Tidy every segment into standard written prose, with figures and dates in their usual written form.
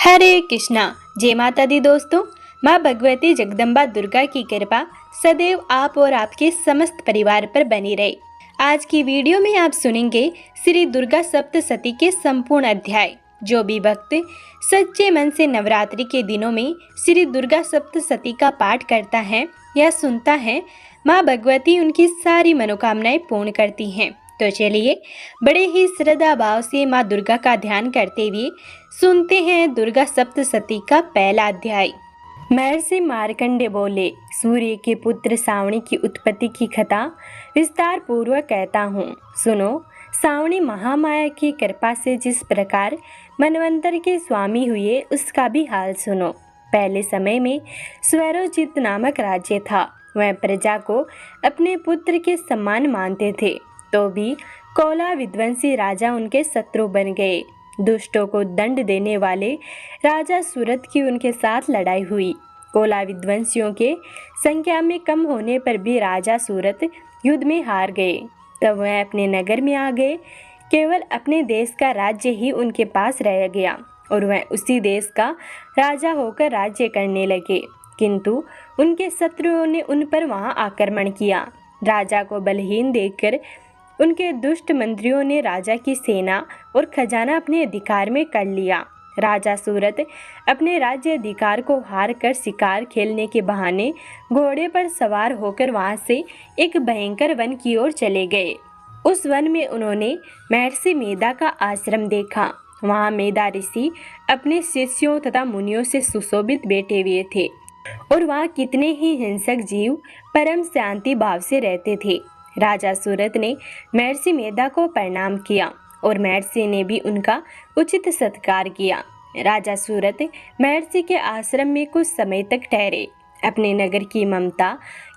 हरे कृष्णा। जय माता दी दोस्तों। माँ भगवती जगदम्बा दुर्गा की कृपा सदैव आप और आपके समस्त परिवार पर बनी रहे। आज की वीडियो में आप सुनेंगे श्री दुर्गा सप्तशती के संपूर्ण अध्याय। जो भी भक्त सच्चे मन से नवरात्रि के दिनों में श्री दुर्गा सप्तशती का पाठ करता है या सुनता है, माँ भगवती उनकी सारी मनोकामनाएं पूर्ण करती हैं। तो चलिए बड़े ही श्रद्धा भाव से माँ दुर्गा का ध्यान करते हुए सुनते हैं दुर्गा सप्तशती का पहला अध्याय। महर्षि मार्कंडे बोले, सूर्य के पुत्र सावणी की उत्पत्ति की कथा विस्तार पूर्वक कहता हूँ, सुनो। सावणी महामाया की कृपा से जिस प्रकार मनवंतर के स्वामी हुए उसका भी हाल सुनो। पहले समय में स्वरोचित नामक राज्य था। वह प्रजा को अपने पुत्र के समान मानते थे, तो भी कोला विध्वंसी राजा उनके शत्रु बन गए। दुष्टों को दंड देने वाले राजा सूरत की उनके साथ लड़ाई हुई। कोला विध्वंसियों के संख्या में कम होने पर भी राजा सूरत युद्ध में हार गए। तब वह अपने नगर में आ गए। केवल अपने देश का राज्य ही उनके पास रह गया और वह उसी देश का राजा होकर राज्य करने लगे। किंतु उनके शत्रुओं ने उन पर वहां आक्रमण किया। राजा को बलहीन देखकर उनके दुष्ट मंत्रियों ने राजा की सेना और खजाना अपने अधिकार में कर लिया। राजा सूरत अपने राज्य अधिकार को हार कर शिकार खेलने के बहाने घोड़े पर सवार होकर वहां से एक भयंकर वन की ओर चले गए। उस वन में उन्होंने महर्षि मेधा का आश्रम देखा। वहां मेधा ऋषि अपने शिष्यों तथा मुनियों से सुशोभित बैठे हुए थे और वहां कितने ही हिंसक जीव परम शांति भाव से रहते थे। राजा सूरत ने महर्षि मेधा को प्रणाम किया और महर्षि ने भी उनका उचित सत्कार किया। राजा सूरत महर्षि के आश्रम में कुछ समय तक ठहरे। अपने नगर की ममता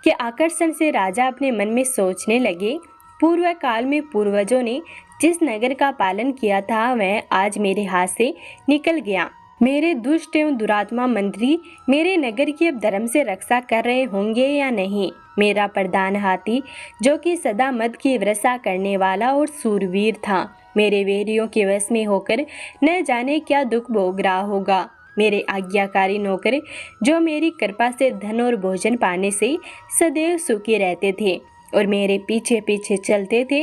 के आकर्षण से राजा अपने मन में सोचने लगे, पूर्व काल में पूर्वजों ने जिस नगर का पालन किया था वह आज मेरे हाथ से निकल गया। मेरे दुष्ट एवं दुरात्मा मंत्री मेरे नगर की अब धर्म से रक्षा कर रहे होंगे या नहीं। मेरा प्रधान हाथी, जो कि सदा मद की वर्षा करने वाला और सूरवीर था, मेरे वैरियों के वश में होकर न जाने क्या दुख भोग रहा होगा। मेरे आज्ञाकारी नौकर, जो मेरी कृपा से धन और भोजन पाने से सदैव सुखी रहते थे और मेरे पीछे पीछे चलते थे,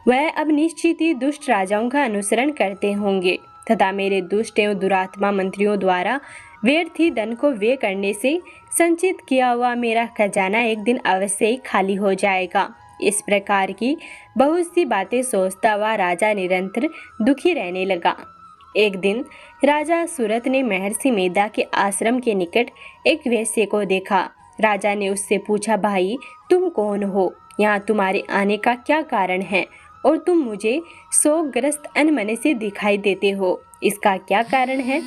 वह अब निश्चित ही दुष्ट राजाओं का अनुसरण करते होंगे तथा मेरे दुष्ट एवं दुरात्मा मंत्रियों द्वारा व्यर्थ ही धन को व्यय करने से संचित किया हुआ मेरा खजाना एक दिन अवश्य ही खाली हो जाएगा। इस प्रकार की बहुत सी बातें सोचता हुआ राजा निरंतर दुखी रहने लगा। एक दिन राजा सूरत ने महर्षि मेधा के आश्रम के निकट एक वेश्या को देखा। राजा ने उससे पूछा, भाई तुम कौन हो? यहाँ तुम्हारे आने का क्या कारण है और तुम मुझे शोकग्रस्त अनमने से दिखाई देते हो, इसका क्या कारण है?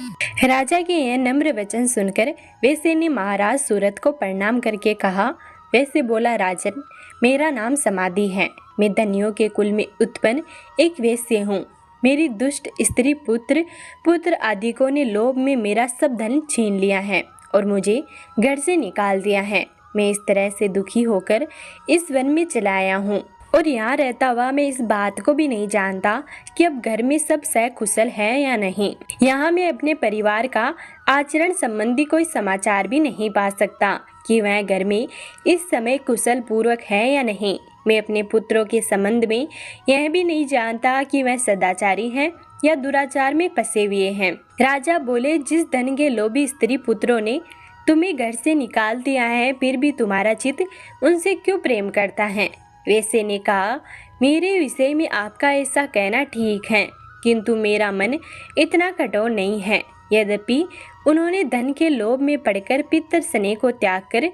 राजा के यह नम्र वचन सुनकर वैश्य ने महाराज सूरत को प्रणाम करके कहा। वैश्य बोला, राजन, मेरा नाम समाधि है। मैं धनियों के कुल में उत्पन्न एक वैश्य हूँ। मेरी दुष्ट स्त्री पुत्र आदिकों ने लोभ में मेरा सब धन छीन लिया है और मुझे घर से निकाल दिया है। मैं इस तरह से दुखी होकर इस वन में चला आया हूँ और यहाँ रहता हुआ मैं इस बात को भी नहीं जानता कि अब घर में सब सकुशल है या नहीं। यहाँ मैं अपने परिवार का आचरण संबंधी कोई समाचार भी नहीं पा सकता कि वह घर में इस समय कुशल पूर्वक है या नहीं। मैं अपने पुत्रों के संबंध में यह भी नहीं जानता कि वह सदाचारी हैं या दुराचार में फंसे हुए हैं। राजा बोले, जिस धन के लोभी स्त्री पुत्रों ने तुम्हें घर से निकाल दिया है, फिर भी तुम्हारा चित्त उनसे क्यों प्रेम करता है? वैसे ने कहा, मेरे विषय में आपका ऐसा कहना ठीक है, किंतु मेरा मन इतना कठोर नहीं है। यद्यपि उन्होंने धन के लोभ में पड़कर पितर स्नेह को त्याग कर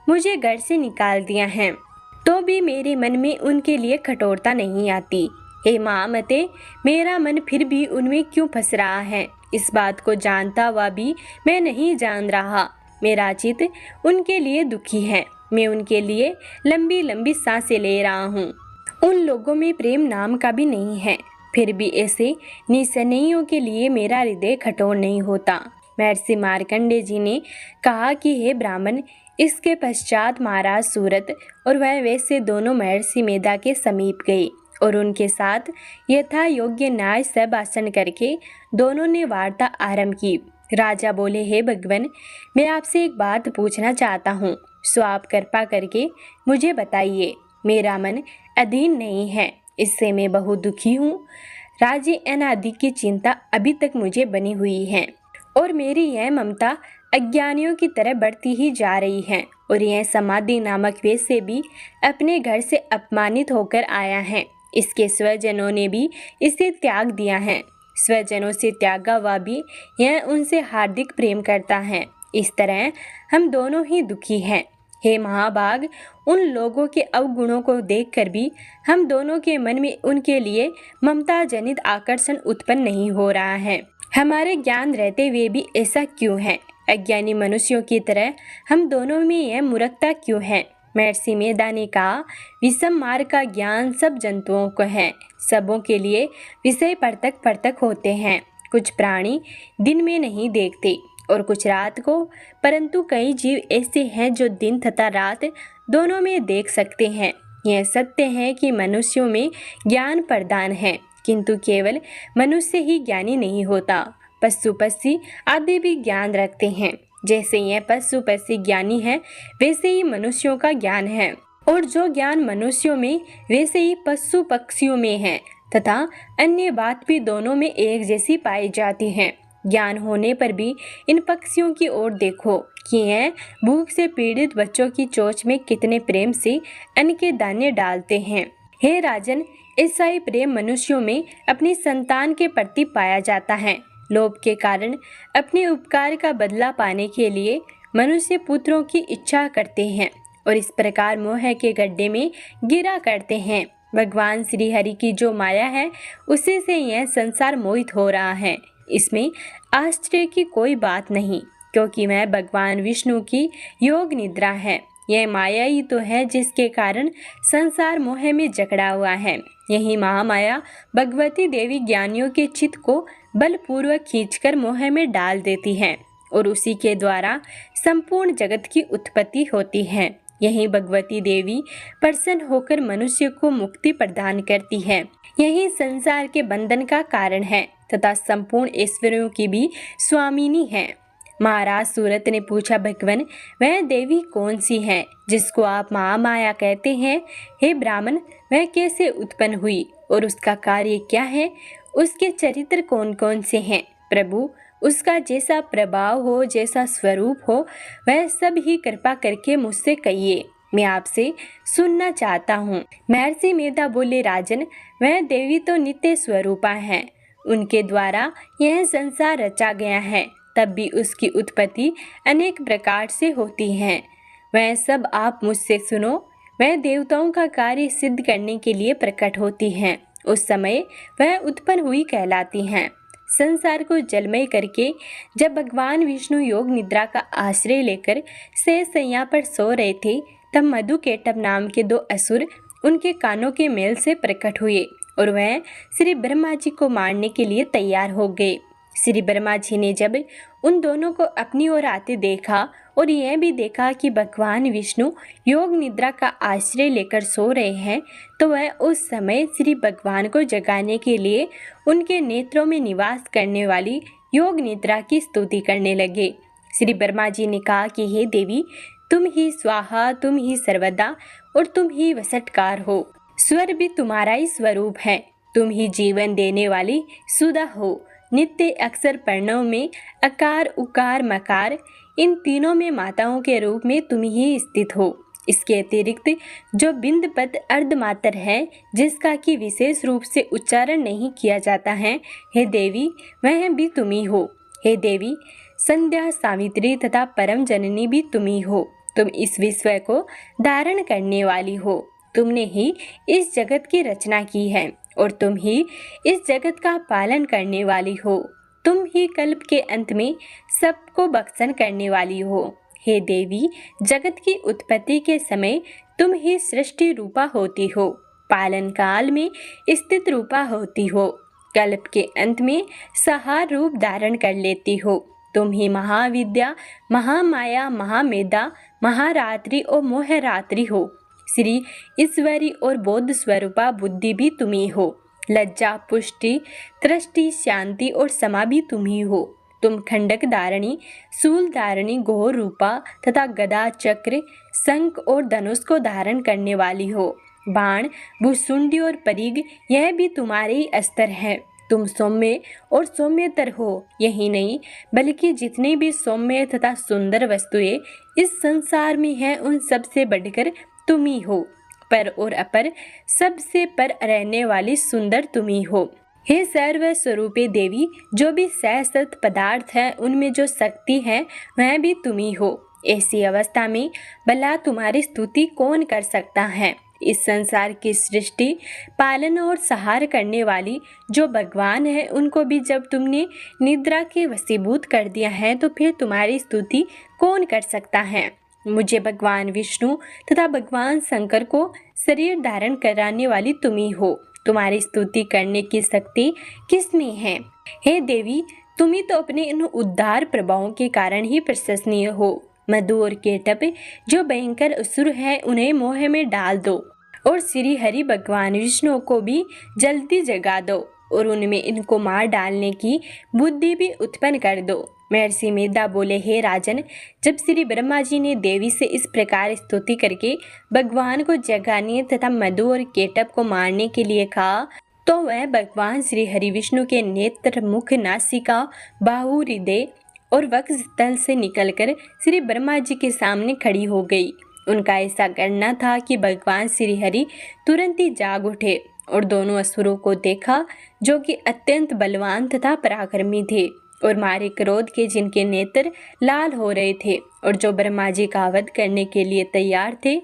मुझे घर से निकाल दिया है, तो भी मेरे मन में उनके लिए कठोरता नहीं आती। हे महामते, मेरा मन फिर भी उनमें क्यों फंस रहा है? इस बात को जानता हुआ भी मैं नहीं जान रहा। मेरा चित्त उनके लिए दुखी है। मैं उनके लिए लंबी लंबी सांसें ले रहा हूँ। उन लोगों में प्रेम नाम का भी नहीं है, फिर भी ऐसे निस्सहायों के लिए मेरा हृदय कठोर नहीं होता। महर्षि मार्कंडे जी ने कहा कि हे ब्राह्मण, इसके पश्चात महाराज सूरत और वह वैसे दोनों महर्षि मेधा के समीप गए और उनके साथ यथा योग्य न्याय सब आसन करके दोनों ने वार्ता आरंभ की। राजा बोले, हे भगवान, मैं आपसे एक बात पूछना चाहता हूँ, सो आप कृपा करके मुझे बताइए। मेरा मन अधीन नहीं है, इससे मैं बहुत दुखी हूँ। राज्य अनादि की चिंता अभी तक मुझे बनी हुई है और मेरी यह ममता अज्ञानियों की तरह बढ़ती ही जा रही है। और यह समाधि नामक वेश्य भी अपने घर से अपमानित होकर आया है। इसके स्वजनों ने भी इसे त्याग दिया है। स्वजनों से त्यागा हुआ भी यह उनसे हार्दिक प्रेम करता है। इस तरह हम दोनों ही दुखी हैं। हे महाभाग, उन लोगों के अवगुणों को देखकर भी हम दोनों के मन में उनके लिए ममता जनित आकर्षण उत्पन्न नहीं हो रहा है। हमारे ज्ञान रहते हुए भी ऐसा क्यों है? अज्ञानी मनुष्यों की तरह हम दोनों में यह मूर्खता क्यों है? महर्षि मेधा ने कहा, विषम मार्ग का ज्ञान सब जंतुओं को है। सबों के लिए विषय पृथक पृथक होते हैं। कुछ प्राणी दिन में नहीं देखते और कुछ रात को, परंतु कई जीव ऐसे हैं जो दिन तथा रात दोनों में देख सकते हैं। यह सत्य है कि मनुष्यों में ज्ञान प्रदान है, किंतु केवल मनुष्य ही ज्ञानी नहीं होता। पशु पक्षी आदि भी ज्ञान रखते हैं। जैसे यह पशु पक्षी ज्ञानी है, वैसे ही मनुष्यों का ज्ञान है, और जो ज्ञान मनुष्यों में वैसे ही पशु पक्षियों में है, तथा अन्य बात भी दोनों में एक जैसी पाई जाती है। ज्ञान होने पर भी इन पक्षियों की ओर देखो कि यह भूख से पीड़ित बच्चों की चोंच में कितने प्रेम से अन्न के दाने डालते हैं। हे राजन, ऐसा ही प्रेम मनुष्यों में अपनी संतान के प्रति पाया जाता है। लोभ के कारण अपने उपकार का बदला पाने के लिए मनुष्य पुत्रों की इच्छा करते हैं और इस प्रकार मोह के गड्ढे में गिरा करते हैं। भगवान श्री हरि की जो माया है, उसी से यह संसार मोहित हो रहा है। इसमें आश्चर्य की कोई बात नहीं, क्योंकि वह भगवान विष्णु की योग निद्रा है। यह माया ही तो है जिसके कारण संसार मोह में जकड़ा हुआ है। यही महामाया भगवती देवी ज्ञानियों के चित्त को बलपूर्वक खींचकर मोह में डाल देती है और उसी के द्वारा संपूर्ण जगत की उत्पत्ति होती है। यही भगवती देवी प्रसन्न होकर मनुष्य को मुक्ति प्रदान करती है। यही संसार के बंधन का कारण है तथा संपूर्ण ऐश्वर्यों की भी स्वामिनी है। महाराज सूरत ने पूछा, भगवान, वह देवी कौन सी है जिसको आप महामाया कहते हैं? हे ब्राह्मण, वह कैसे उत्पन्न हुई और उसका कार्य क्या है? उसके चरित्र कौन कौन से हैं? प्रभु, उसका जैसा प्रभाव हो, जैसा स्वरूप हो, वह सब ही कृपा करके मुझसे कहिए, मैं आपसे सुनना चाहता हूँ। महर्षि मेधा बोले, राजन, वह देवी तो नित्य स्वरूपा है। उनके द्वारा यह संसार रचा गया है, तब भी उसकी उत्पत्ति अनेक प्रकार से होती है। वह सब आप मुझसे सुनो। वह देवताओं का कार्य सिद्ध करने के लिए प्रकट होती हैं। उस समय वह उत्पन्न हुई कहलाती हैं। संसार को जलमय करके जब भगवान विष्णु योग निद्रा का आश्रय लेकर शैय्या पर सो रहे थे, तब मधुकेटभ नाम के 2 असुर उनके कानों के मेल से प्रकट हुए और वह श्री ब्रह्मा जी को मारने के लिए तैयार हो गए। श्री ब्रह्मा जी ने जब उन दोनों को अपनी ओर आते देखा और यह भी देखा कि भगवान विष्णु योग निद्रा का आश्रय लेकर सो रहे हैं, तो वह उस समय श्री भगवान को जगाने के लिए उनके नेत्रों में निवास करने वाली योग निद्रा की स्तुति करने लगे। श्री ब्रह्मा जी ने कहा कि हे देवी, तुम ही स्वाहा, तुम ही सर्वदा और तुम ही वसटकार हो। स्वर भी तुम्हारा ही स्वरूप है। तुम ही जीवन देने वाली सुधा हो। नित्य अक्षर पर्णों में अकार, उकार, मकार, इन तीनों में माताओं के रूप में तुम ही स्थित हो। इसके अतिरिक्त जो बिंद पद अर्धमात्र है, जिसका कि विशेष रूप से उच्चारण नहीं किया जाता है, हे देवी, वह भी तुम ही हो। हे देवी, संध्या, सावित्री तथा परम जननी भी तुम ही हो। तुम इस विश्व को धारण करने वाली हो। तुमने ही इस जगत की रचना की है और तुम ही इस जगत का पालन करने वाली हो। तुम ही कल्प के अंत में सबको बख्शन करने वाली हो। हे देवी, जगत की उत्पत्ति के समय तुम ही सृष्टि रूपा होती हो, पालन काल में स्थित रूपा होती हो, कल्प के अंत में सहार रूप धारण कर लेती हो। तुम ही महाविद्या, महामाया, महामेधा, महारात्रि और मोहरात्रि हो। श्री ईश्वरी और बोध स्वरूपा बुद्धि भी तुम ही हो। लज्जा, पुष्टि, तृष्टि, शांति और समा भी तुम ही हो। तुम खंडक धारणी, शूल धारणी, घोर रूपा तथा गदा, चक्र, शंख और धनुष को धारण करने वाली हो। बाण, भुसुंडी और परिग यह भी तुम्हारे ही अस्त्र हैं। तुम सौम्य और सौम्यतर हो। यही नहीं बल्कि जितनी भी सौम्य तथा सुंदर वस्तुएं इस संसार में हैं उन सब से बढ़कर तुम ही हो। पर और अपर सबसे पर रहने वाली सुंदर तुम ही हो। हे सर्व स्वरूपे देवी, जो भी सहसत पदार्थ है उनमें जो शक्ति है वह भी तुम ही हो। ऐसी अवस्था में भला तुम्हारी स्तुति कौन कर सकता है। इस संसार की सृष्टि, पालन और सहार करने वाली जो भगवान है उनको भी जब तुमने निद्रा के वशीभूत कर दिया है तो फिर तुम्हारी स्तुति कौन कर सकता है। मुझे भगवान विष्णु तथा भगवान शंकर को शरीर धारण कराने वाली तुम ही हो। तुम्हारी स्तुति करने की शक्ति किसमें है। हे देवी, तुम ही तो अपने इन उद्धार प्रभावों के कारण ही प्रशंसनीय हो। मधु और केटप जो भयंकर असुर है उन्हें मोह में डाल दो और श्री हरि भगवान विष्णु को भी जल्दी जगा दो और उनमें इनको मार डालने की बुद्धि भी उत्पन्न कर दो। महर्षि मेधा बोले, हे राजन, जब श्री ब्रह्मा जी ने देवी से इस प्रकार स्तुति करके भगवान को जगाने तथा मधु और केटप को मारने के लिए कहा तो वह भगवान श्री हरि विष्णु के नेत्र, मुख, नासिका, बाहु, हृदय और वक्ष स्थल से निकलकर श्री ब्रह्मा जी के सामने खड़ी हो गई। उनका ऐसा करना था कि भगवान श्री हरि तुरंत ही जाग उठे और दोनों असुरों को देखा जो कि अत्यंत बलवान तथा पराक्रमी थे और मारे क्रोध के जिनके नेत्र लाल हो रहे थे और जो ब्रह्मा जी का वध करने के लिए तैयार थे।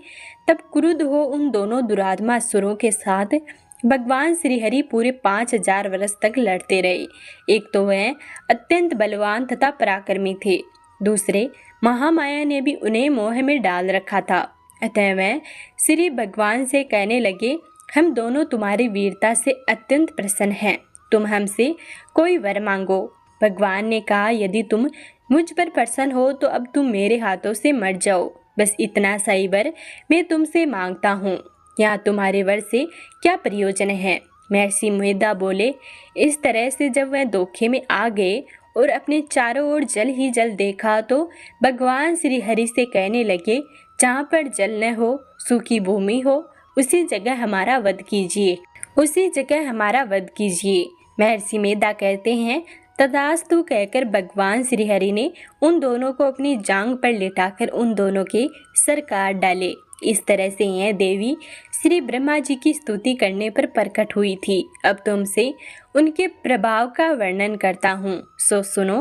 तब क्रुद्ध हो उन दोनों दुरात्मा असुरों के साथ भगवान श्री हरि पूरे 5000 वर्ष तक लड़ते रहे। एक तो वह अत्यंत बलवान तथा पराक्रमी थे, दूसरे महामाया ने भी उन्हें मोह में डाल रखा था। अतः वह श्री भगवान से कहने लगे, हम दोनों तुम्हारी वीरता से अत्यंत प्रसन्न हैं, तुम हमसे कोई वर मांगो। भगवान ने कहा, यदि तुम मुझ पर प्रसन्न हो तो अब तुम मेरे हाथों से मर जाओ। बस इतना सा ही वर मैं तुमसे मांगता हूँ। यहाँ तुम्हारे वर से क्या प्रयोजन है। महर्षि मेधा बोले, इस तरह से जब वह धोखे में आ गए और अपने चारों ओर जल ही जल देखा तो भगवान श्री हरि से कहने लगे, जहाँ पर जल न हो, सूखी भूमि हो, उसी जगह हमारा वध कीजिए, उसी जगह हमारा वध कीजिए। महर्षि मेधा कहते हैं, तथास्तु कहकर भगवान श्री हरि ने उन दोनों को अपनी जांग पर लिटाकर उन दोनों के सर काट डाले। इस तरह से यह देवी श्री ब्रह्मा जी की स्तुति करने पर प्रकट हुई थी। अब तुमसे उनके प्रभाव का वर्णन करता हूँ, सो सुनो।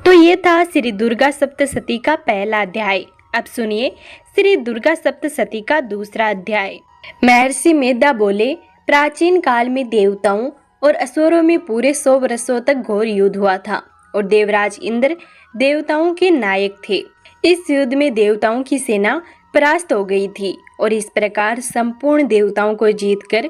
तो ये था श्री दुर्गा सप्तशती का पहला अध्याय। अब सुनिए श्री दुर्गा सप्तशती का दूसरा अध्याय। महर्षि मेधा बोले, प्राचीन काल में देवताओं और असुरों में पूरे 100 वर्षों तक घोर युद्ध हुआ था और देवराज इंद्र देवताओं के नायक थे। इस युद्ध में देवताओं की सेना परास्त हो गई थी और इस प्रकार संपूर्ण देवताओं को जीतकर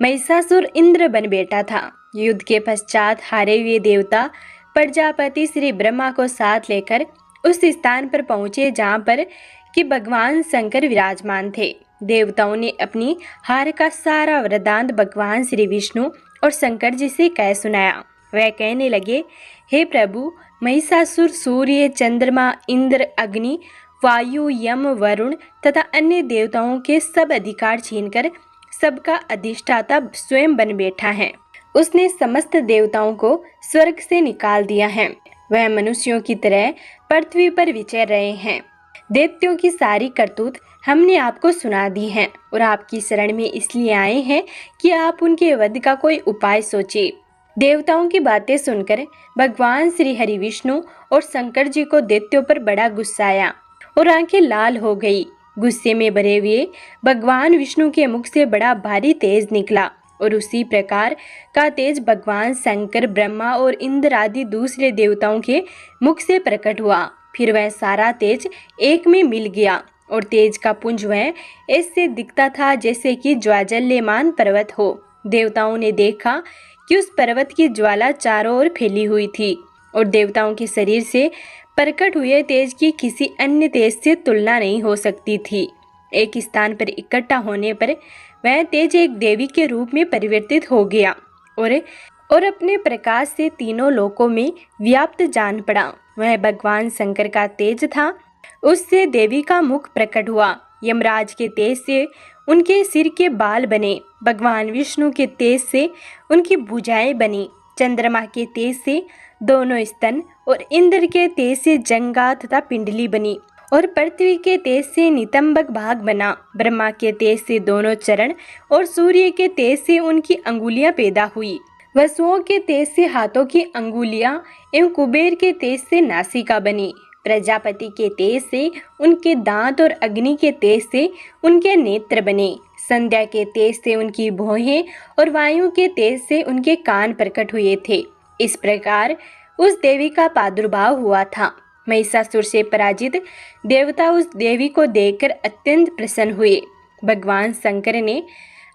महिषासुर इंद्र बन बैठा था। युद्ध के पश्चात हारे हुए देवता प्रजापति श्री ब्रह्मा को साथ लेकर उस स्थान पर पहुंचे जहां पर कि भगवान शंकर विराजमान थे। देवताओं ने अपनी हार का सारा वृतांत भगवान श्री विष्णु और शंकर जी से कह सुनाया। वह कहने लगे, हे प्रभु, महिषासुर सूर्य, चंद्रमा, इंद्र, अग्नि, वायु, यम, वरुण तथा अन्य देवताओं के सब अधिकार छीनकर सबका अधिष्ठाता स्वयं बन बैठा है। उसने समस्त देवताओं को स्वर्ग से निकाल दिया है। वह मनुष्यों की तरह पृथ्वी पर विचर रहे हैं। दैत्यों की सारी करतूत हमने आपको सुना दी है और आपकी शरण में इसलिए आए हैं कि आप उनके वध का कोई उपाय सोचे। देवताओं की बातें सुनकर भगवान श्री हरि विष्णु और शंकर जी को दैत्यों पर बड़ा गुस्सा आया और आंखें लाल हो गई। गुस्से में भरे हुए भगवान विष्णु के मुख से बड़ा भारी तेज निकला और उसी प्रकार का तेज भगवान शंकर, ब्रह्मा और इंद्र आदि दूसरे देवताओं के मुख से प्रकट हुआ। फिर वह सारा तेज एक में मिल गया और तेज का पुंज वह ऐसे दिखता था जैसे कि ज्वाजल्यमान पर्वत हो। देवताओं ने देखा कि उस पर्वत की ज्वाला चारों ओर फैली हुई थी और देवताओं के शरीर से प्रकट हुए तेज की किसी अन्य तेज से तुलना नहीं हो सकती थी। एक स्थान पर इकट्ठा होने पर वह तेज एक देवी के रूप में परिवर्तित हो गया और अपने प्रकाश से तीनों लोकों में व्याप्त जान पड़ा। वह भगवान शंकर का तेज था। उससे देवी का मुख प्रकट हुआ। यमराज के तेज से उनके सिर के बाल बने। भगवान विष्णु के तेज से उनकी भुजाएं बनी। चंद्रमा के तेज से दोनों स्तन और इंद्र के तेज से जंगा तथा पिंडली बनी और पृथ्वी के तेज से नितंबक भाग बना। ब्रह्मा के तेज से दोनों चरण और सूर्य के तेज से उनकी अंगुलियां पैदा हुई। वसुओं के तेज से हाथों की अंगुलियां एवं कुबेर के तेज से नासिका बनी। प्रजापति के तेज से उनके दांत और अग्नि के तेज से उनके नेत्र बने। संध्या के तेज से उनकी भौहें और वायु के तेज से उनके कान प्रकट हुए थे। इस प्रकार उस देवी का प्रादुर्भाव हुआ था। महिषासुर से पराजित देवता उस देवी को देखकर अत्यंत प्रसन्न हुए। भगवान शंकर ने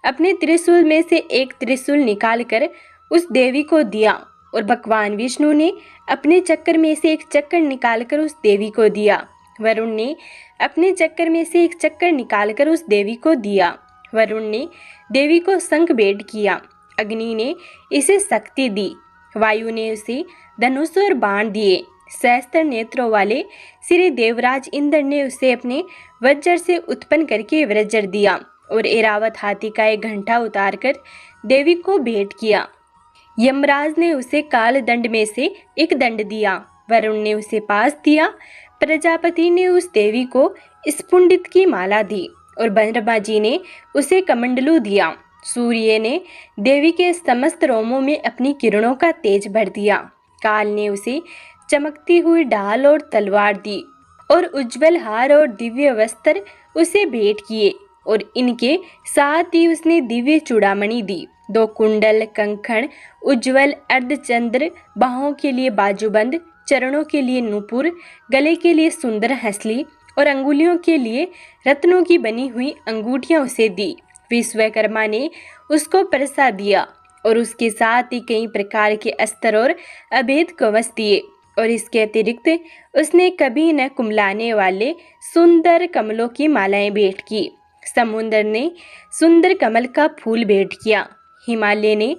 अपने त्रिशूल में से एक त्रिशूल निकालकर उस देवी को दिया और भगवान विष्णु ने अपने चक्कर में से एक चक्कर निकालकर उस देवी को दिया। वरुण ने अपने चक्कर में से एक चक्कर निकालकर उस देवी को दिया। वरुण ने देवी को शंख भेंट किया। अग्नि ने इसे शक्ति दी। वायु ने उसे धनुष और बाण दिए। सहस्त्र नेत्रों वाले श्री देवराज इंद्र ने उसे अपने वज्र से उत्पन्न करके वज्र दिया और ऐरावत हाथी का एक घंटा उतारकर देवी को भेंट किया। यमराज ने उसे काल दंड में से एक दंड दिया। वरुण ने उसे पास दिया। प्रजापति ने उस देवी को स्फुंडित की माला दी और ब्रह्मा जी ने उसे कमंडलू दिया। सूर्य ने देवी के समस्त रोमों में अपनी किरणों का तेज भर दिया। काल ने उसे चमकती हुई ढाल और तलवार दी और उज्जवल हार और दिव्य वस्त्र उसे भेंट किए और इनके साथ ही उसने दिव्य चूड़ामणि दी। 2 कुंडल, कंकण, उज्जवल अर्धचंद्र, बाहों के लिए बाजूबंद, चरणों के लिए नूपुर, गले के लिए सुंदर हंसली और अंगुलियों के लिए रत्नों की बनी हुई अंगूठियां उसे दी। विश्वकर्मा ने उसको परसा दिया और उसके साथ ही कई प्रकार के अस्त्र और अभेद कवच दिए और इसके अतिरिक्त उसने कभी न कुमलाने वाले सुंदर कमलों की मालाएं भेंट की। समुद्र ने सुंदर कमल का फूल भेंट किया। हिमालय ने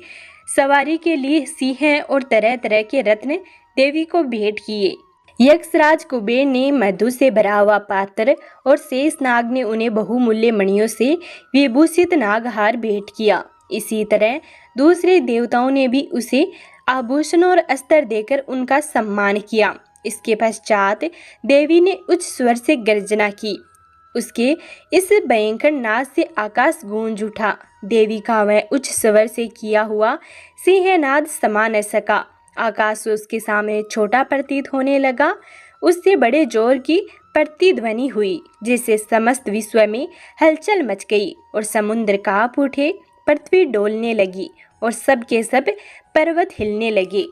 सवारी के लिए सिंह और तरह तरह के रत्न देवी को भेंट किए। यक्षराज कुबेर ने मधु से भरा हुआ पात्र और शेषनाग ने उन्हें बहुमूल्य मणियों से विभूषित नागहार भेंट किया। इसी तरह दूसरे देवताओं ने भी उसे आभूषण और अस्त्र देकर उनका सम्मान किया। इसके पश्चात देवी ने उच्च स्वर से गर्जना की। उसके इस भयंकर नाद से आकाश गूंज उठा। देवी का वह उच्च स्वर से किया हुआ सिंहनाद समा न सका। आकाश उसके सामने छोटा प्रतीत होने लगा। उससे बड़े जोर की प्रतिध्वनि हुई, जिससे समस्त विश्व में हलचल मच गई और समुद्र कांप उठे, पृथ्वी डोलने लगी और सब के सब पर्वत हिलने लगे।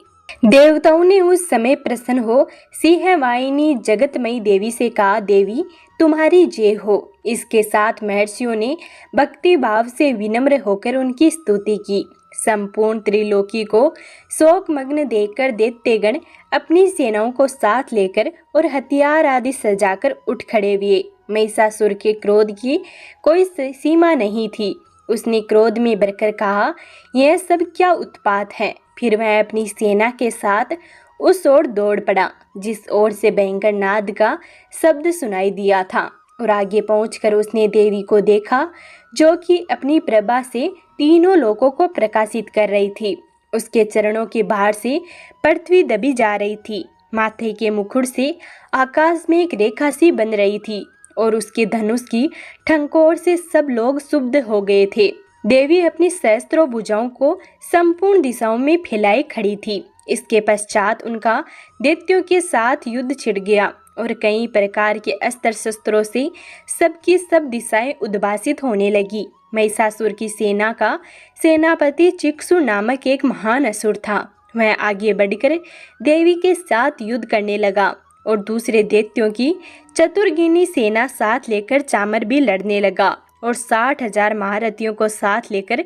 देवताओं ने उस समय प्रसन्न हो सिंहवाहिनी जगतमयी देवी से कहा, देवी तुम्हारी जय हो। इसके साथ महर्षियों ने भक्ति भाव से विनम्र होकर उनकी स्तुति की। संपूर्ण त्रिलोकी को शोकमग्न देखकर दैत्यगण अपनी सेनाओं को साथ लेकर और हथियार आदि सजाकर उठ खड़े हुए। महिषासुर के क्रोध की कोई सीमा नहीं थी। उसने क्रोध में भरकर कहा, यह सब क्या उत्पात है। फिर वह अपनी सेना के साथ उस ओर दौड़ पड़ा जिस ओर से भयंकर नाद का शब्द सुनाई दिया था और आगे पहुंचकर उसने देवी को देखा, जो कि अपनी प्रभा से तीनों लोकों को प्रकाशित कर रही थी। उसके चरणों के बाहर से पृथ्वी दबी जा रही थी। माथे के मुकुट से आकाश में एक रेखा सी बन रही थी और उसके धनुष की ठंकोर से सब लोग शुद्ध हो गए थे। देवी अपनी सहस्त्रों भुजाओं को संपूर्ण दिशाओं में फैलाए खड़ी थी। इसके पश्चात उनका दैत्यों के साथ युद्ध छिड़ गया और कई प्रकार के अस्त्र शस्त्रों से सबकी सब दिशाएं उद्भासित होने लगी। महिषासुर की सेना का सेनापति चिक्षु नामक एक महान असुर था। वह आगे बढ़कर देवी के साथ युद्ध करने लगा और दूसरे दैत्यों की चतुर्गिनी सेना साथ लेकर चामर भी लड़ने लगा और 60,000 महारथियों को साथ लेकर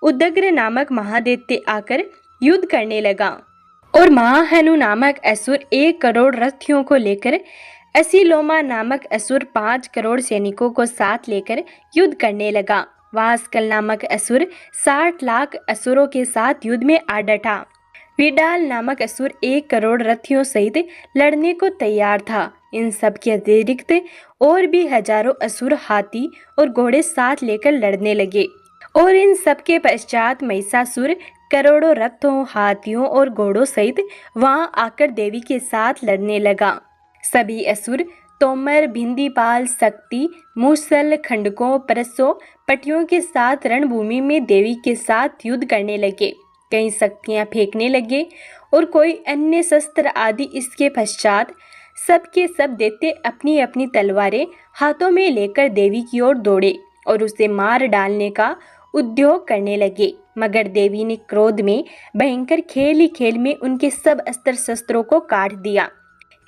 उदग्र नामक महादैत्य आकर युद्ध करने लगा और महाहनु नामक असुर 1 करोड़ रथियों को लेकर असीलोमा नामक असुर 5 करोड़ सैनिकों को साथ लेकर युद्ध करने लगा। वास्कल नामक असुर 60 लाख असुरों के साथ युद्ध में आ डटा। विडाल नामक असुर 1 करोड़ रथियों सहित लड़ने को तैयार था। इन सब के अतिरिक्त और भी हजारों असुर हाथी और घोड़े साथ लेकर लड़ने लगे और इन सब के पश्चात महिषासुर करोड़ों रथों, हाथियों और घोड़ों सहित वहां आकर देवी के साथ लड़ने लगा। सभी असुर तोमर, भिंदीपाल, शक्ति, मूसल, खंडकों, परसों, पटियों के साथ रणभूमि में देवी के साथ युद्ध करने लगे। कई शक्तियां फेंकने लगे और कोई अन्य शस्त्र आदि। इसके पश्चात सब के सब दैत्य अपनी अपनी तलवारें हाथों में लेकर देवी की ओर दौड़े और उसे मार डालने का उद्योग करने लगे। मगर देवी ने क्रोध में भयंकर खेल ही खेल में उनके सब अस्त्र शस्त्रों को काट दिया।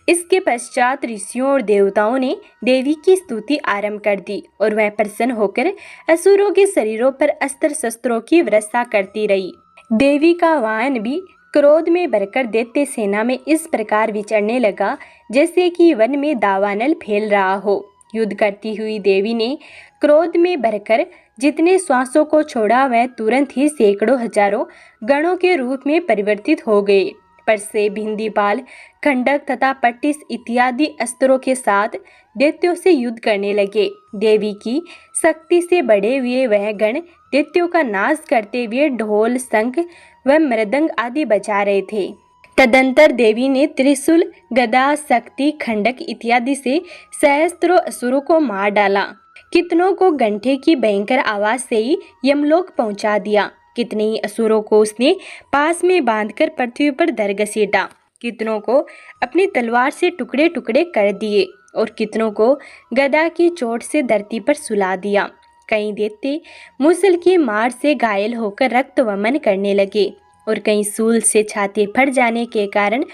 इसके पश्चात ऋषियों और देवताओं ने देवी की स्तुति आरंभ कर दी और वह प्रसन्न होकर असुरों के शरीरों पर अस्त्र शस्त्रों की वर्षा करती रही। देवी का वाहन भी क्रोध में भरकर दैत्य सेना में इस प्रकार विचरने लगा जैसे कि वन में दावानल फैल रहा हो। युद्ध करती हुई देवी ने क्रोध में भरकर जितने श्वासों को छोड़ा वह तुरंत ही सैकड़ों हजारों गणों के रूप में परिवर्तित हो गए। पर से भिंदीपाल, खंडक तथा पट्टिस इत्यादि अस्त्रों के साथ दैत्यों से युद्ध करने लगे। देवी की शक्ति से बढ़े हुए वह गण दैत्यों का नाश करते हुए ढोल, शंख व मृदंग आदि बजा रहे थे। तदंतर देवी ने त्रिशूल, गदा, शक्ति, खंडक इत्यादि से सहस्त्रों असुरों को मार डाला। कितनों को घंटे की भयंकर आवाज से ही यमलोक पहुंचा दिया। कितने ही असुरों को उसने पास में बांधकर पृथ्वी पर धर घसीटा। कितनों को अपनी तलवार से टुकड़े टुकड़े कर दिए और कितनों को गदा की चोट से धरती पर सुला दिया। कई दैत्य मूसल की मार से घायल होकर रक्त वमन करने लगे और कई सूल से छाती फट जाने के कारण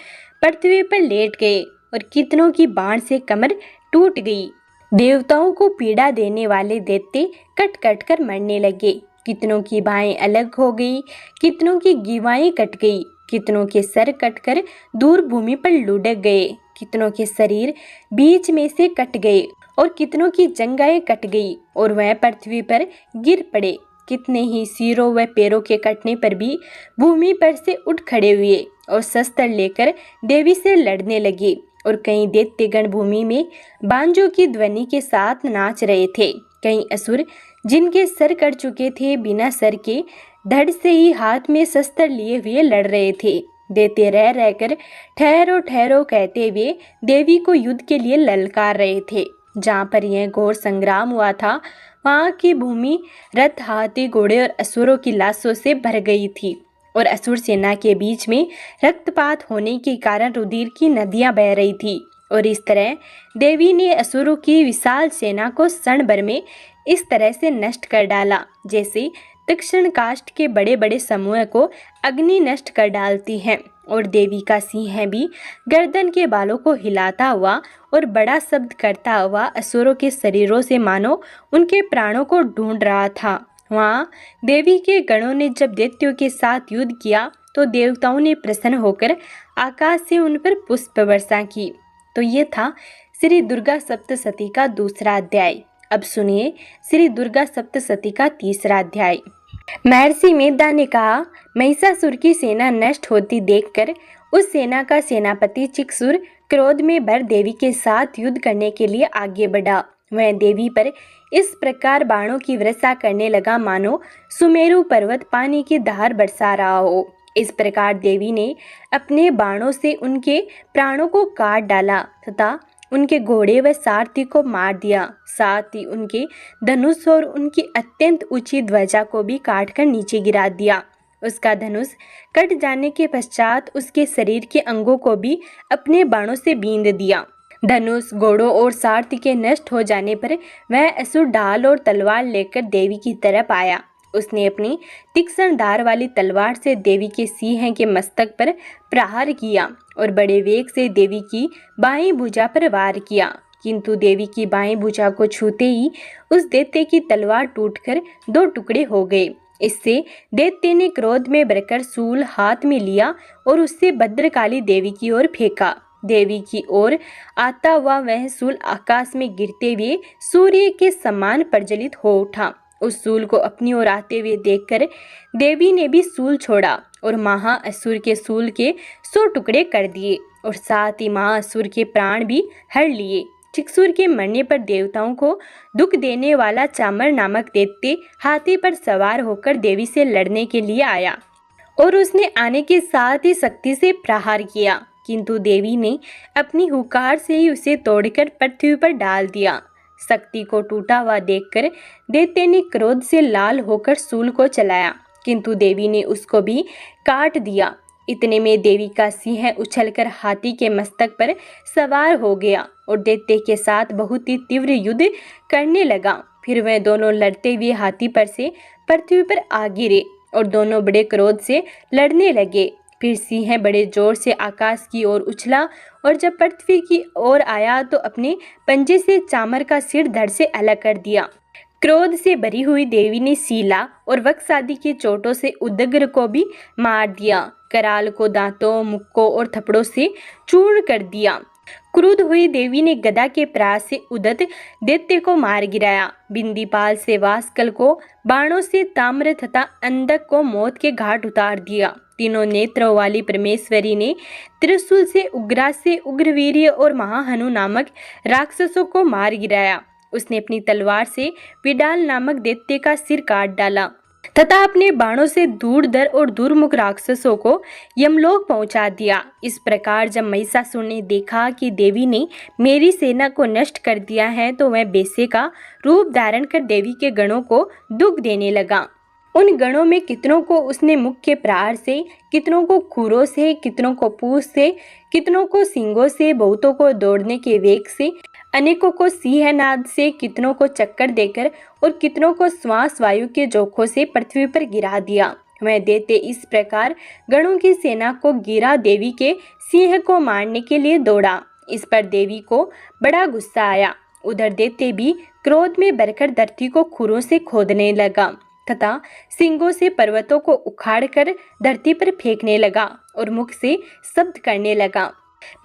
पृथ्वी पर लेट गए और कितनों की बाण से कमर टूट गई। देवताओं को पीड़ा देने वाले दैत्य कट कट कर मरने लगे। कितनों की बाहें अलग हो गई, कितनों की गिवाएं कट गई, कितनों के सर कटकर दूर भूमि पर लुढ़क गए, कितनों के शरीर बीच में से कट गए और कितनों की जंघाएं कट गई और वह पृथ्वी पर गिर पड़े। कितने ही सिरों व पैरों के कटने पर भी भूमि पर से उठ खड़े हुए और शस्त्र लेकर देवी से लड़ने लगे और कई दैत्यगण भूमि में बांजों की ध्वनि के साथ नाच रहे थे। कई असुर जिनके सर कट चुके थे बिना सर के धड़ से ही हाथ में शस्त्र लिए हुए लड़ रहे थे। दैत्य रह रहकर ठहरो ठहरो कहते हुए देवी को युद्ध के लिए ललकार रहे थे। जहाँ पर यह घोर संग्राम हुआ था वहाँ की भूमि रथ, हाथी, घोड़े और असुरों की लाशों से भर गई थी और असुर सेना के बीच में रक्तपात होने के कारण रुधिर की नदियां बह रही थी। और इस तरह देवी ने असुरों की विशाल सेना को क्षण भर में इस तरह से नष्ट कर डाला जैसे तीक्ष्ण काष्ठ के बड़े बड़े समूह को अग्नि नष्ट कर डालती है। और देवी का सिंह भी गर्दन के बालों को हिलाता हुआ और बड़ा शब्द करता हुआ असुरों के शरीरों से मानो उनके प्राणों को ढूंढ रहा था। वहाँ देवी के गणों ने जब दैत्यों के साथ युद्ध किया तो देवताओं ने प्रसन्न होकर आकाश से उन पर पुष्प वर्षा की। तो ये था श्री दुर्गा सप्तशती का दूसरा अध्याय। अब सुनिए श्री दुर्गा सप्तशती का तीसरा अध्याय। महर्षि मेधा ने कहा, महिषासुर की सेना नष्ट होती देखकर उस सेना का सेनापति चिक्षुर क्रोध में भर देवी के साथ युद्ध करने के लिए आगे बढ़ा। वह देवी पर इस प्रकार बाणों की वर्षा करने लगा मानो सुमेरु पर्वत पानी की धार बरसा रहा हो। इस प्रकार देवी ने अपने बाणों से उनके प्राणों को काट डाला तथा उनके घोड़े व सारथी को मार दिया। साथ ही उनके धनुष और उनकी अत्यंत ऊंची ध्वजा को भी काटकर नीचे गिरा दिया। उसका धनुष कट जाने के पश्चात उसके शरीर के अंगों को भी अपने बाणों से बींध दिया। धनुष, घोड़ों और सारथी के नष्ट हो जाने पर वह असुर ढाल और तलवार लेकर देवी की तरफ आया। उसने अपनी तीक्ष्ण धार वाली तलवार से देवी के सिंह के मस्तक पर प्रहार किया और बड़े वेग से देवी की बाईं भुजा पर वार किया। किंतु देवी की बाईं भुजा को छूते ही उस दैत्य की तलवार टूटकर दो टुकड़े हो गए। इससे दैत्य ने क्रोध में भरकर शूल हाथ में लिया और उससे भद्रकाली देवी की ओर फेंका। देवी की ओर आता हुआ वह शूल आकाश में गिरते हुए सूर्य के समान प्रज्वलित हो उठा उस सूल को अपनी ओर आते हुए देखकर देवी ने भी सूल छोड़ा और महाअसुर के सूल के 100 टुकड़े कर दिए और साथ ही महाअसुर के प्राण भी हर लिए। चिक्सूर के मरने पर देवताओं को दुख देने वाला चामर नामक दैत्य हाथी पर सवार होकर देवी से लड़ने के लिए आया और उसने आने के साथ ही शक्ति से प्रहार किया, किंतु देवी ने अपनी हुंकार से ही उसे तोड़कर पृथ्वी पर डाल दिया। शक्ति को टूटा हुआ देखकर दैत्य ने क्रोध से लाल होकर सूल को चलाया, किंतु देवी ने उसको भी काट दिया। इतने में देवी का सिंह उछलकर हाथी के मस्तक पर सवार हो गया और दैत्य के साथ बहुत ही तीव्र युद्ध करने लगा। फिर वह दोनों लड़ते हुए हाथी पर से पृथ्वी पर आ गिरे और दोनों बड़े क्रोध से लड़ने लगे। फिर सिंह बड़े जोर से आकाश की ओर उछला और जब पृथ्वी की ओर आया तो अपने पंजे से चामर का सिर धड़ से अलग कर दिया। क्रोध से भरी हुई देवी ने शीला और वक्ष आदि के चोटों से उदग्र को भी मार दिया। कराल को दांतों, मुक्कों और थप्पड़ों से चूर्ण कर दिया। क्रुद्ध हुई देवी ने गदा के प्रहार से उदत दैत्य को मार गिराया। बिंदीपाल से वास्कल को बाणों से ताम्र तथा अंधक को मौत के घाट उतार दिया। तीनों नेत्रों वाली परमेश्वरी ने त्रिशूल से उग्रा से उग्रवीर्य और महाहनु नामक राक्षसों को मार गिराया। उसने अपनी तलवार से विडाल नामक दैत्य का सिर काट डाला तथा अपने बाणों से दूरदर और दुर्मुख राक्षसों को यमलोक पहुंचा दिया। इस प्रकार जब महिषासुर ने देखा कि देवी ने मेरी सेना को नष्ट कर दिया है तो वह बेसे का रूप धारण कर देवी के गणों को दुख देने लगा। उन गणों में कितनों को उसने मुख के प्रहार से, कितनों को खुरों से, कितनों को पूंछ से, कितनों को सींगों से, बहुतों को दौड़ने के वेग से, अनेकों को सिंहनाद से, कितनों को चक्कर देकर और कितनों को श्वास वायु के जोखों से पृथ्वी पर गिरा दिया। वह दैत्य इस प्रकार गणों की सेना को गिरा देवी के सिंह को मारने के लिए दौड़ा। इस पर देवी को बड़ा गुस्सा आया। उधर दैत्य भी क्रोध में भरकर धरती को खुरों से खोदने लगा तथा सींगों से पर्वतों को उखाड़कर धरती पर फेंकने लगा और मुख से शब्द करने लगा।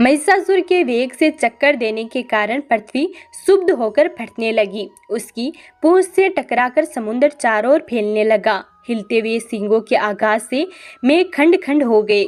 महिषासुर के वेग से चक्कर देने के कारण पृथ्वी क्षुब्ध होकर फटने लगी। उसकी पूंछ से टकराकर समुद्र चारों ओर फैलने लगा। हिलते हुए सींगों के आघात से मेघ खंड खंड हो गए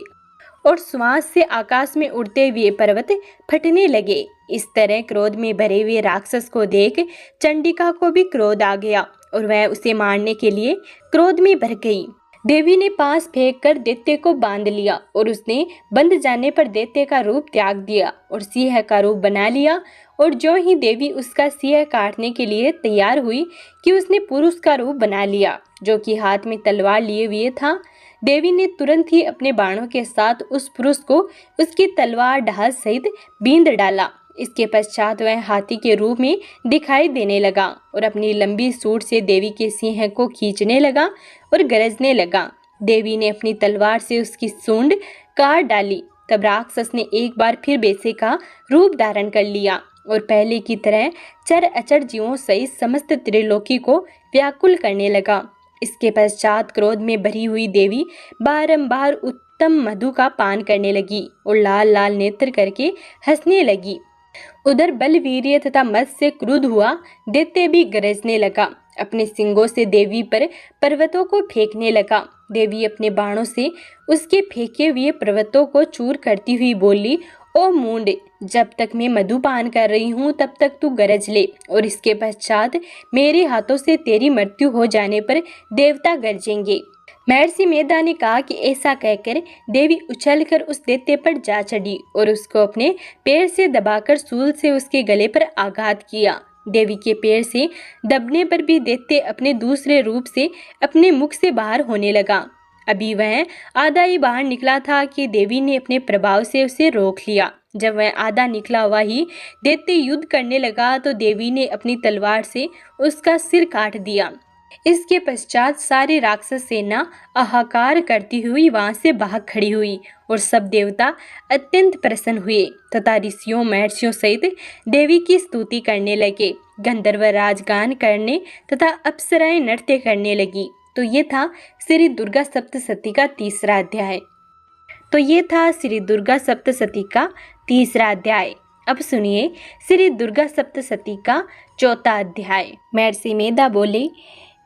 और श्वास से आकाश में उड़ते हुए पर्वत फटने लगे। इस तरह क्रोध में भरे हुए राक्षस को देख चंडिका को भी क्रोध आ गया और वह उसे मारने के लिए क्रोध में भर गई। देवी ने पास फेंक कर दैत्य को बांध लिया और उसने बंध जाने पर दैत्य का रूप त्याग दिया और सिंह का रूप बना लिया। और जो ही देवी उसका सिंह काटने के लिए तैयार हुई कि उसने पुरुष का रूप बना लिया जो कि हाथ में तलवार लिए हुए था। देवी ने तुरंत ही अपने बाणों के साथ उस पुरुष को उसकी तलवार ढाल सहित बींध डाला। इसके पश्चात वह हाथी के रूप में दिखाई देने लगा और अपनी लंबी सूंड से देवी के सिंह को खींचने लगा और गरजने लगा। देवी ने अपनी तलवार से उसकी सूंड काट डाली। तब राक्षस ने एक बार फिर बेसे का रूप धारण कर लिया और पहले की तरह चर अचर जीवों सहित समस्त त्रिलोकी को व्याकुल करने लगा। इसके पश्चात क्रोध में भरी हुई देवी बारंबार उत्तम मधु का पान करने लगी और लाल लाल नेत्र करके हंसने लगी। उधर बलवीर्य तथा मद से क्रुद्ध हुआ दैत्य भी गरजने लगा। अपने सिंगों से देवी पर पर्वतों को फेंकने लगा। देवी अपने बाणों से उसके फेंके हुए पर्वतों को चूर करती हुई बोली, ओ मूंड, जब तक मैं मधुपान कर रही हूँ तब तक तू गरज ले और इसके पश्चात मेरे हाथों से तेरी मृत्यु हो जाने पर देवता गरजेंगे। महर्षि मेधा ने कहा कि ऐसा कहकर देवी उछलकर उस दैत्य पर जा चढ़ी और उसको अपने पैर से दबाकर सूल से उसके गले पर आघात किया। देवी के पैर से दबने पर भी दैत्य अपने दूसरे रूप से अपने मुख से बाहर होने लगा। अभी वह आधा ही बाहर निकला था कि देवी ने अपने प्रभाव से उसे रोक लिया। जब वह आधा निकला हुआ ही दैत्य युद्ध करने लगा तो देवी ने अपनी तलवार से उसका सिर काट दिया। इसके पश्चात सारी राक्षस सेना हाहाकार करती हुई वहां से भाग खड़ी हुई और सब देवता अत्यंत प्रसन्न हुए तथा ऋषियों महर्षियों सहित देवी की स्तुति करने लगे। गंधर्व राजगान करने तथा अप्सराएं नृत्य करने लगी। तो ये था श्री दुर्गा सप्तशती का तीसरा अध्याय। अब सुनिए श्री दुर्गा सप्तशती का चौथा अध्याय। महर्षि मेधा बोले,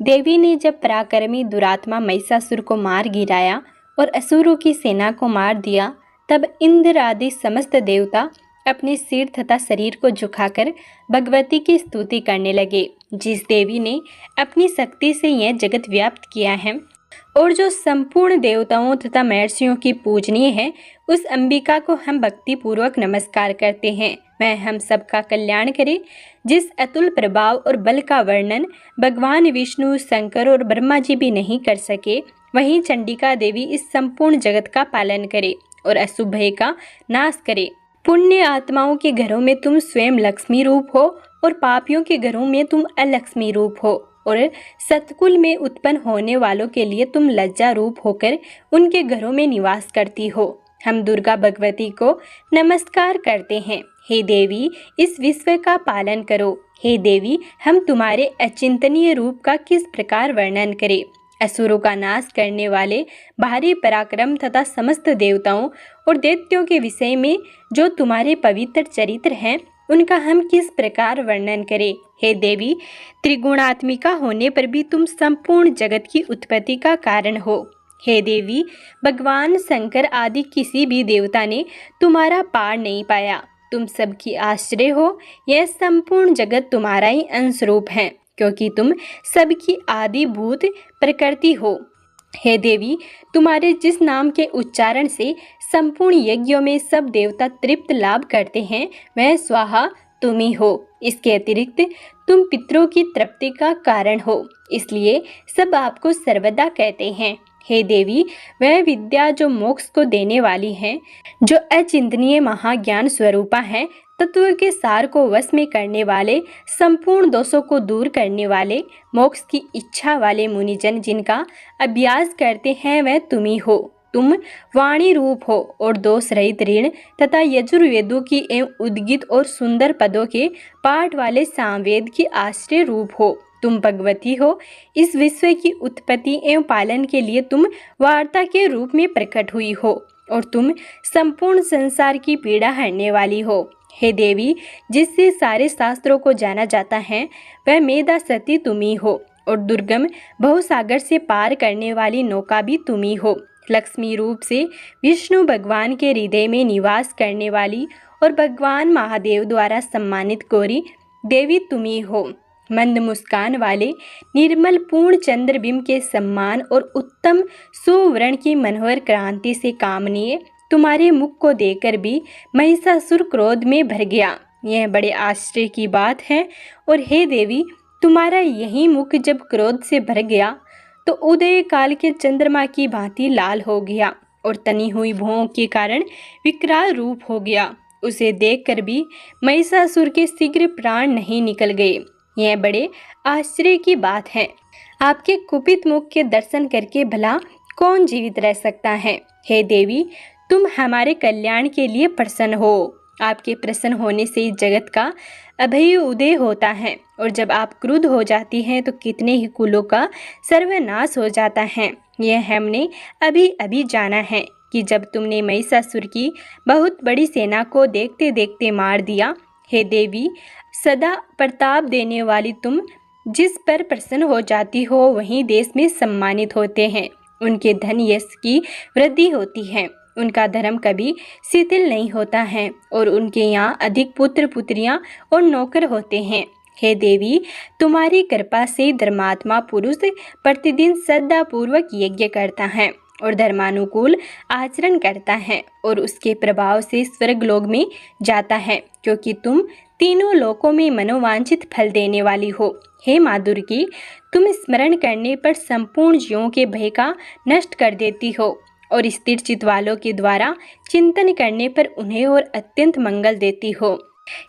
देवी ने जब पराक्रमी दुरात्मा महिषासुर को मार गिराया और असुरों की सेना को मार दिया, तब इंद्र आदि समस्त देवता अपने सिर तथा शरीर को झुकाकर भगवती की स्तुति करने लगे। जिस देवी ने अपनी शक्ति से यह जगत व्याप्त किया है और जो संपूर्ण देवताओं तथा महर्षियों की पूजनीय है, उस अंबिका को हम भक्ति पूर्वक नमस्कार करते हैं। वह हम सबका कल्याण करे। जिस अतुल प्रभाव और बल का वर्णन भगवान विष्णु, शंकर और ब्रह्मा जी भी नहीं कर सके, वहीं चंडिका देवी इस संपूर्ण जगत का पालन करे और अशुभ भय का नाश करे। पुण्य आत्माओं के घरों में तुम स्वयं लक्ष्मी रूप हो और पापियों के घरों में तुम अलक्ष्मी रूप हो और सतकुल में उत्पन्न होने वालों के लिए तुम लज्जा रूप होकर उनके घरों में निवास करती हो। हम दुर्गा भगवती को नमस्कार करते हैं। हे देवी, इस विश्व का पालन करो। हे देवी, हम तुम्हारे अचिंतनीय रूप का किस प्रकार वर्णन करें। असुरों का नाश करने वाले भारी पराक्रम तथा समस्त देवताओं और दैत्यों के विषय में जो तुम्हारे पवित्र चरित्र हैं, उनका हम किस प्रकार वर्णन करें। हे देवी, त्रिगुणात्मिका होने पर भी तुम संपूर्ण जगत की उत्पत्ति का कारण हो। हे देवी, भगवान शंकर आदि किसी भी देवता ने तुम्हारा पार नहीं पाया। तुम सबकी आश्रय हो। यह संपूर्ण जगत तुम्हारा ही अंश रूप है, क्योंकि तुम सबकी आदिभूत प्रकृति हो। हे देवी, तुम्हारे जिस नाम के उच्चारण से संपूर्ण यज्ञों में सब देवता तृप्त लाभ करते हैं, वह स्वाहा तुम ही हो। इसके अतिरिक्त तुम पितरों की तृप्ति का कारण हो, इसलिए सब आपको सर्वदा कहते हैं। हे देवी, वह विद्या जो मोक्ष को देने वाली है, जो अचिंतनीय महाज्ञान स्वरूपा है, तत्व के सार को वश में करने वाले, संपूर्ण दोषों को दूर करने वाले, मोक्ष की इच्छा वाले मुनिजन जिनका अभ्यास करते हैं, वह तुम ही हो। तुम वाणी रूप हो और दोष रहित ऋण तथा यजुर्वेदों की एवं उद्गित और सुंदर पदों के पाठ वाले सामवेद की आश्रय रूप हो। तुम भगवती हो। इस विश्व की उत्पत्ति एवं पालन के लिए तुम वार्ता के रूप में प्रकट हुई हो और तुम संपूर्ण संसार की पीड़ा हरने वाली हो। हे देवी, जिससे सारे शास्त्रों को जाना जाता है, वह मेधा सती तुम ही हो और दुर्गम बहुसागर से पार करने वाली नौका भी तुम ही हो। लक्ष्मी रूप से विष्णु भगवान के हृदय में निवास करने वाली और भगवान महादेव द्वारा सम्मानित गौरी देवी तुम ही हो। मंद मुस्कान वाले निर्मल पूर्ण चंद्रबिंब के सम्मान और उत्तम सुवर्ण की मनोहर क्रांति से कामनीय तुम्हारे मुख को देखकर भी महिषासुर क्रोध में भर गया। यह बड़े आश्चर्य की बात है। और हे देवी, तुम्हारा यही मुख जब क्रोध से भर गया तो उदय काल के चंद्रमा की भांति लाल हो गया और तनी हुई भौं के कारण विकराल रूप हो गया। उसे देखकर भी महिषासुर के शीघ्र प्राण नहीं निकल गए। यह बड़े आश्चर्य की बात है। आपके कुपित मुख के दर्शन करके भला कौन जीवित रह सकता है। हे देवी, तुम हमारे कल्याण के लिए प्रसन्न हो। आपके प्रसन्न होने से जगत का अभय उदय होता है और जब आप क्रुद्ध हो जाती हैं तो कितने ही कुलों का सर्वनाश हो जाता है। यह हमने अभी अभी जाना है कि जब तुमने महिषासुर की बहुत बड़ी सेना को देखते देखते मार दिया। हे देवी, सदा प्रताप देने वाली तुम जिस पर प्रसन्न हो जाती हो, वहीं देश में सम्मानित होते हैं। उनके धन यश की वृद्धि होती है। उनका धर्म कभी शिथिल नहीं होता है और उनके यहाँ अधिक पुत्र पुत्रियां और नौकर होते हैं। हे देवी, तुम्हारी कृपा से धर्मात्मा पुरुष प्रतिदिन श्रद्धापूर्वक यज्ञ करता है और धर्मानुकूल आचरण करता है और उसके प्रभाव से स्वर्गलोक में जाता है, क्योंकि तुम तीनों लोकों में मनोवांछित फल देने वाली हो। हे माँ दुर्गी, तुम स्मरण करने पर संपूर्ण जीवों के भय का नष्ट कर देती हो और स्थिर चित्त वालों के द्वारा चिंतन करने पर उन्हें और अत्यंत मंगल देती हो।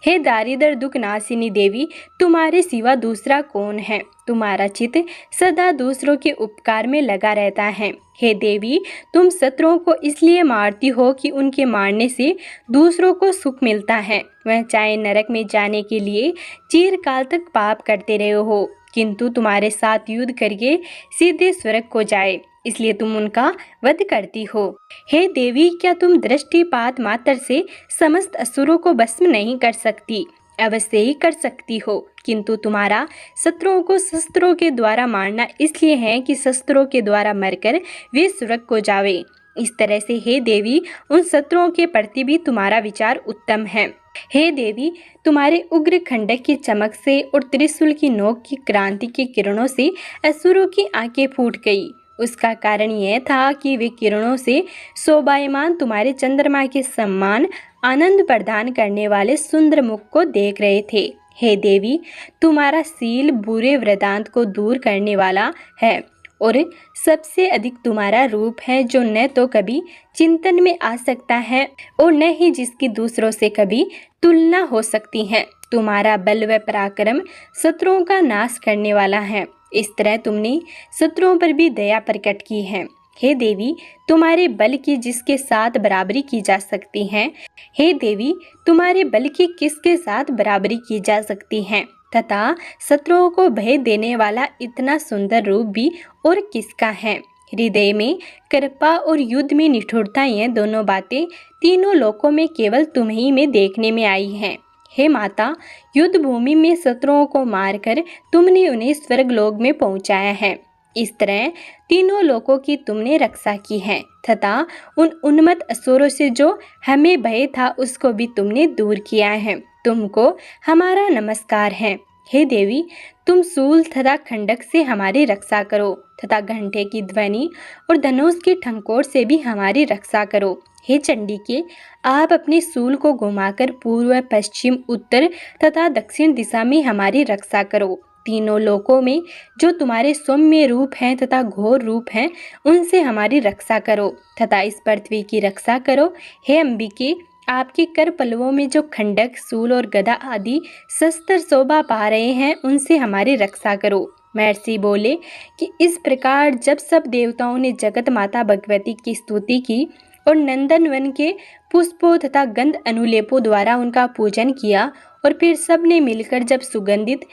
हे दारिद्र दुख नाशिनी देवी, तुम्हारे सिवा दूसरा कौन है। तुम्हारा चित्त सदा दूसरों के उपकार में लगा रहता है। हे देवी, तुम शत्रुओं को इसलिए मारती हो कि उनके मारने से दूसरों को सुख मिलता है। वह चाहे नरक में जाने के लिए चिरकाल तक पाप करते रहे हो, किंतु तुम्हारे साथ युद्ध करके सीधे स्वर्ग को जाए, इसलिए तुम उनका वध करती हो। हे देवी, क्या तुम दृष्टिपात मात्र से समस्त असुरों को भस्म नहीं कर सकती। अवश्य ही कर सकती हो, किंतु तुम्हारा शत्रुओं को शस्त्रों के द्वारा मारना इसलिए है कि शस्त्रों के द्वारा मरकर वे स्वर्ग को जावे। इस तरह से हे देवी, उन शत्रुओं के प्रति भी तुम्हारा विचार उत्तम है। हे देवी, तुम्हारे उग्र खंडक की चमक से और त्रिशूल की नोक की क्रांति की किरणों से असुरों की आंखें फूट गई। उसका कारण यह था कि वे किरणों से शोभायमान तुम्हारे चंद्रमा के समान आनंद प्रदान करने वाले सुंदर मुख को देख रहे थे। हे देवी, तुम्हारा शील बुरे वृतांत को दूर करने वाला है और सबसे अधिक तुम्हारा रूप है, जो न तो कभी चिंतन में आ सकता है और न ही जिसकी दूसरों से कभी तुलना हो सकती है। तुम्हारा बल व पराक्रम शत्रुओं का नाश करने वाला है। इस तरह तुमने शत्रुओं पर भी दया प्रकट की है। हे देवी, तुम्हारे बल की जिसके साथ बराबरी की जा सकती है, हे देवी, तुम्हारे बल की किसके साथ बराबरी की जा सकती है, तथा शत्रुओं को भय देने वाला इतना सुंदर रूप भी और किसका है। हृदय में कृपा और युद्ध में निष्ठुरता, ये दोनों बातें तीनों लोकों में केवल तुम्ही में देखने में आई हैं। हे माता, युद्ध भूमि में शत्रुओं को मारकर तुमने उन्हें स्वर्ग लोक में पहुंचाया है। इस तरह तीनों लोकों की तुमने रक्षा की है तथा उन उन्मत्त असुरों से जो हमें भय था उसको भी तुमने दूर किया है। तुमको हमारा नमस्कार है। हे देवी, तुम शूल तथा खंडक से हमारी रक्षा करो तथा घंटे की ध्वनि और धनुष की ठंकोर से भी हमारी रक्षा करो। हे चंडिके, आप अपने शूल को घुमाकर पूर्व, पश्चिम, उत्तर तथा दक्षिण दिशा में हमारी रक्षा करो। तीनों लोकों में जो तुम्हारे सौम्य रूप हैं तथा घोर रूप हैं, उनसे हमारी रक्षा करो तथा इस पृथ्वी की रक्षा करो। हे अंबिके, आपके कर पल्लवों में जो खंडक, शूल और गदा आदि शस्त्र शोभा पा रहे हैं, उनसे हमारी रक्षा करो। महर्षि बोले कि इस प्रकार जब सब देवताओं ने जगत माता भगवती की स्तुति की और नंदनवन के पुष्पों तथा गंध अनुलेपों द्वारा उनका पूजन किया और फिर सब ने मिलकर जब सुगंधित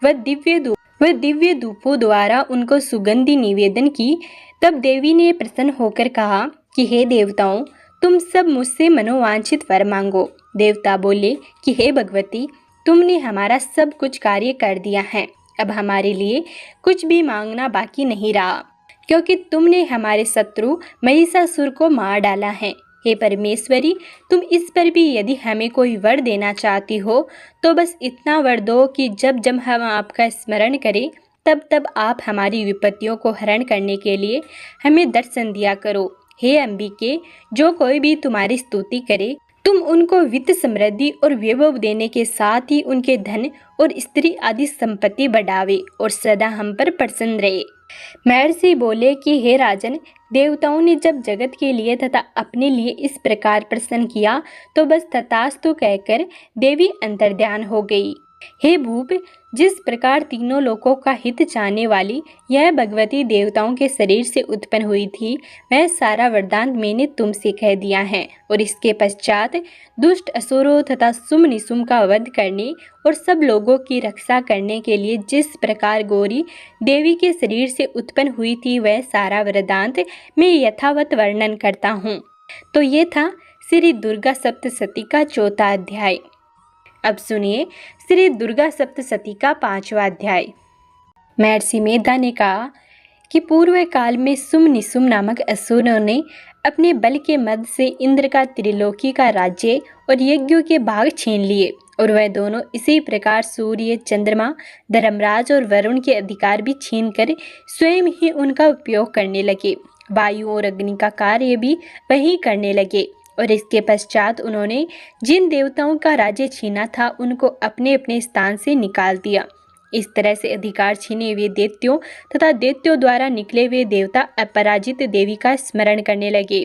व दिव्य धूपों द्वारा उनको सुगंधि निवेदन की, तब देवी ने प्रसन्न होकर कहा कि हे देवताओं, तुम सब मुझसे मनोवांछित वर मांगो। देवता बोले कि हे भगवती, तुमने हमारा सब कुछ कार्य कर दिया है। अब हमारे लिए कुछ भी मांगना बाकी नहीं रहा, क्योंकि तुमने हमारे शत्रु महिषासुर को मार डाला है। हे परमेश्वरी, तुम इस पर भी यदि हमें कोई वर देना चाहती हो तो बस इतना वर दो कि जब जब हम आपका स्मरण करें तब तब आप हमारी विपत्तियों को हरण करने के लिए हमें दर्शन दिया करो। हे अंबिके, जो कोई भी तुम्हारी स्तुति करे, तुम उनको वित्त समृद्धि और वैभव देने के साथ ही उनके धन और स्त्री आदि संपत्ति बढ़ावे और सदा हम पर प्रसन्न रहे। महर्षि बोले कि हे राजन, देवताओं ने जब जगत के लिए तथा अपने लिए इस प्रकार प्रसन्न किया तो बस तथास्तु कहकर देवी अंतर्ध्यान हो गई। हे भूप, जिस प्रकार तीनों लोकों का हित चाहने वाली यह भगवती देवताओं के शरीर से उत्पन्न हुई थी, वह सारा वरदान मैंने तुमसे कह दिया है। और इसके पश्चात दुष्ट असुरों तथा सुम निसुम का वध करने और सब लोगों की रक्षा करने के लिए जिस प्रकार गौरी देवी के शरीर से उत्पन्न हुई थी, वह सारा वृतांत मैं यथावत वर्णन करता हूँ। तो ये था श्री दुर्गा सप्तशती का 4वां अध्याय। अब सुनिए श्री दुर्गा सप्तशती का 5वां अध्याय। महर्षि मेधा ने कहा कि पूर्व काल में सुम निसुम नामक असुरों ने अपने बल के मद से इंद्र का त्रिलोकी का राज्य और यज्ञों के भाग छीन लिए और वह दोनों इसी प्रकार सूर्य, चंद्रमा, धर्मराज और वरुण के अधिकार भी छीन कर स्वयं ही उनका उपयोग करने लगे। वायु और अग्नि का कार्य भी वही करने लगे और इसके पश्चात उन्होंने जिन देवताओं का राज्य छीना था उनको अपने अपने स्थान से निकाल दिया। इस तरह से अधिकार छीने हुए दैत्यों तथा दैत्यों द्वारा निकले हुए देवता अपराजित देवी का स्मरण करने लगे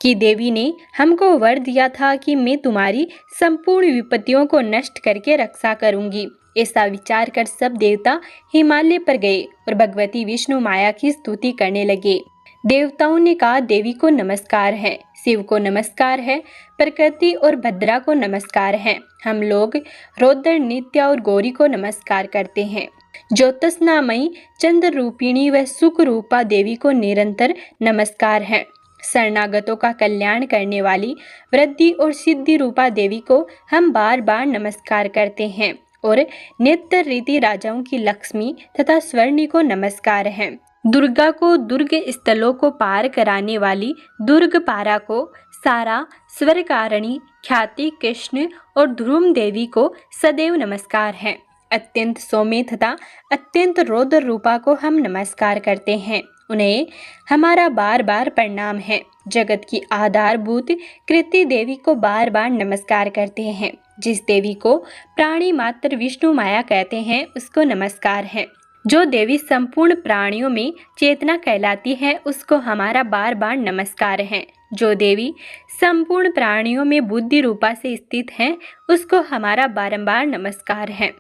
कि देवी ने हमको वर दिया था कि मैं तुम्हारी संपूर्ण विपत्तियों को नष्ट करके रक्षा करूंगी। ऐसा विचार कर सब देवता हिमालय पर गए और भगवती विष्णु माया की स्तुति करने लगे। देवताओं ने कहा, देवी को नमस्कार है, शिव को नमस्कार है, प्रकृति और भद्रा को नमस्कार है। हम लोग रौद्र, नित्या और गौरी को नमस्कार करते हैं। ज्योतिषनामयी, चंद्र रूपिणी व सुख रूपा देवी को निरंतर नमस्कार है। शरणागतों का कल्याण करने वाली वृद्धि और सिद्धि रूपा देवी को हम बार बार नमस्कार करते हैं और नित्य रीति राजाओं की लक्ष्मी तथा स्वर्णी को नमस्कार है। दुर्गा को दुर्ग स्थलों को पार कराने वाली दुर्ग पारा को सारा स्वरकारिणी ख्याति कृष्ण और ध्रुम देवी को सदैव नमस्कार है। अत्यंत सौम्य तथा अत्यंत रौद्र रूपा को हम नमस्कार करते हैं, उन्हें हमारा बार बार प्रणाम है। जगत की आधारभूत कृति देवी को बार बार नमस्कार करते हैं। जिस देवी को प्राणी मात्र विष्णु माया कहते हैं उसको नमस्कार है। जो देवी संपूर्ण प्राणियों में चेतना कहलाती है उसको हमारा बार बार नमस्कार है। जो देवी संपूर्ण प्राणियों में बुद्धि रूपा से स्थित है उसको हमारा बारंबार नमस्कार है।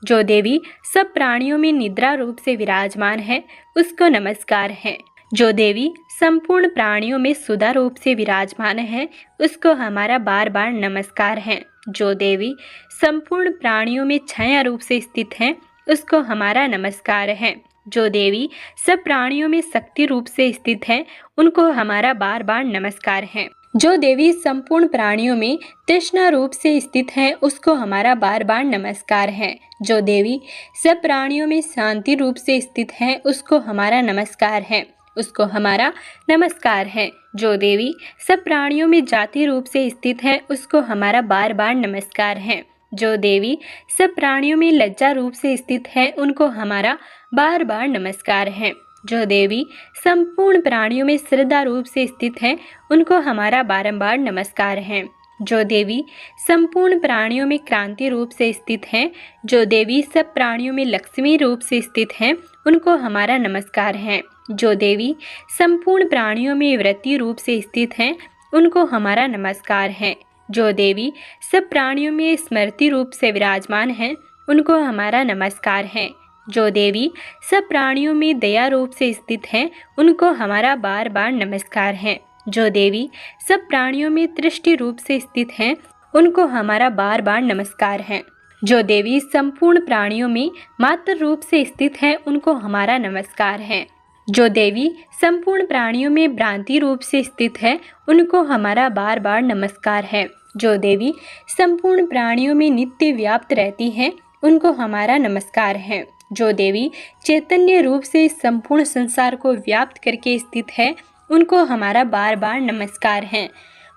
जो देवी सब प्राणियों में निद्रा रूप से विराजमान है उसको नमस्कार है। जो देवी संपूर्ण प्राणियों में सुधा रूप से विराजमान है उसको हमारा बार बार नमस्कार है। जो देवी संपूर्ण प्राणियों में छाया रूप से स्थित है उसको हमारा नमस्कार है। जो देवी सब प्राणियों में शक्ति रूप से स्थित है उनको हमारा बार बार नमस्कार है। जो देवी संपूर्ण प्राणियों में तृष्णा रूप से स्थित है उसको हमारा बार बार नमस्कार है। जो देवी सब प्राणियों में शांति रूप से स्थित है उसको हमारा नमस्कार है, उसको हमारा नमस्कार है। जो देवी सब प्राणियों में जाति रूप से स्थित है उसको हमारा बार बार नमस्कार है। जो देवी सब प्राणियों में लज्जा रूप से स्थित है उनको हमारा बार बार नमस्कार है। जो देवी संपूर्ण प्राणियों में श्रद्धा रूप से स्थित है उनको हमारा बारंबार नमस्कार है। जो देवी संपूर्ण प्राणियों में क्रांति रूप से स्थित है, जो देवी सब प्राणियों में लक्ष्मी रूप से स्थित है उनको हमारा नमस्कार है। जो देवी संपूर्ण प्राणियों में वृत्ति रूप से स्थित है उनको हमारा नमस्कार है। जो देवी सब प्राणियों में स्मृति रूप से विराजमान है उनको हमारा नमस्कार है। जो देवी सब प्राणियों में दया रूप से स्थित है उनको हमारा बार बार नमस्कार है। जो देवी सब प्राणियों में दृष्टि रूप से स्थित है उनको हमारा बार बार नमस्कार है। जो देवी संपूर्ण प्राणियों में मात्र रूप से स्थित है उनको हमारा नमस्कार है। जो देवी संपूर्ण प्राणियों में भ्रांति रूप से स्थित है उनको हमारा बार बार नमस्कार है। जो देवी संपूर्ण प्राणियों में नित्य व्याप्त रहती है उनको हमारा नमस्कार है। जो देवी चैतन्य रूप से संपूर्ण संसार को व्याप्त करके स्थित है उनको हमारा बार बार नमस्कार है।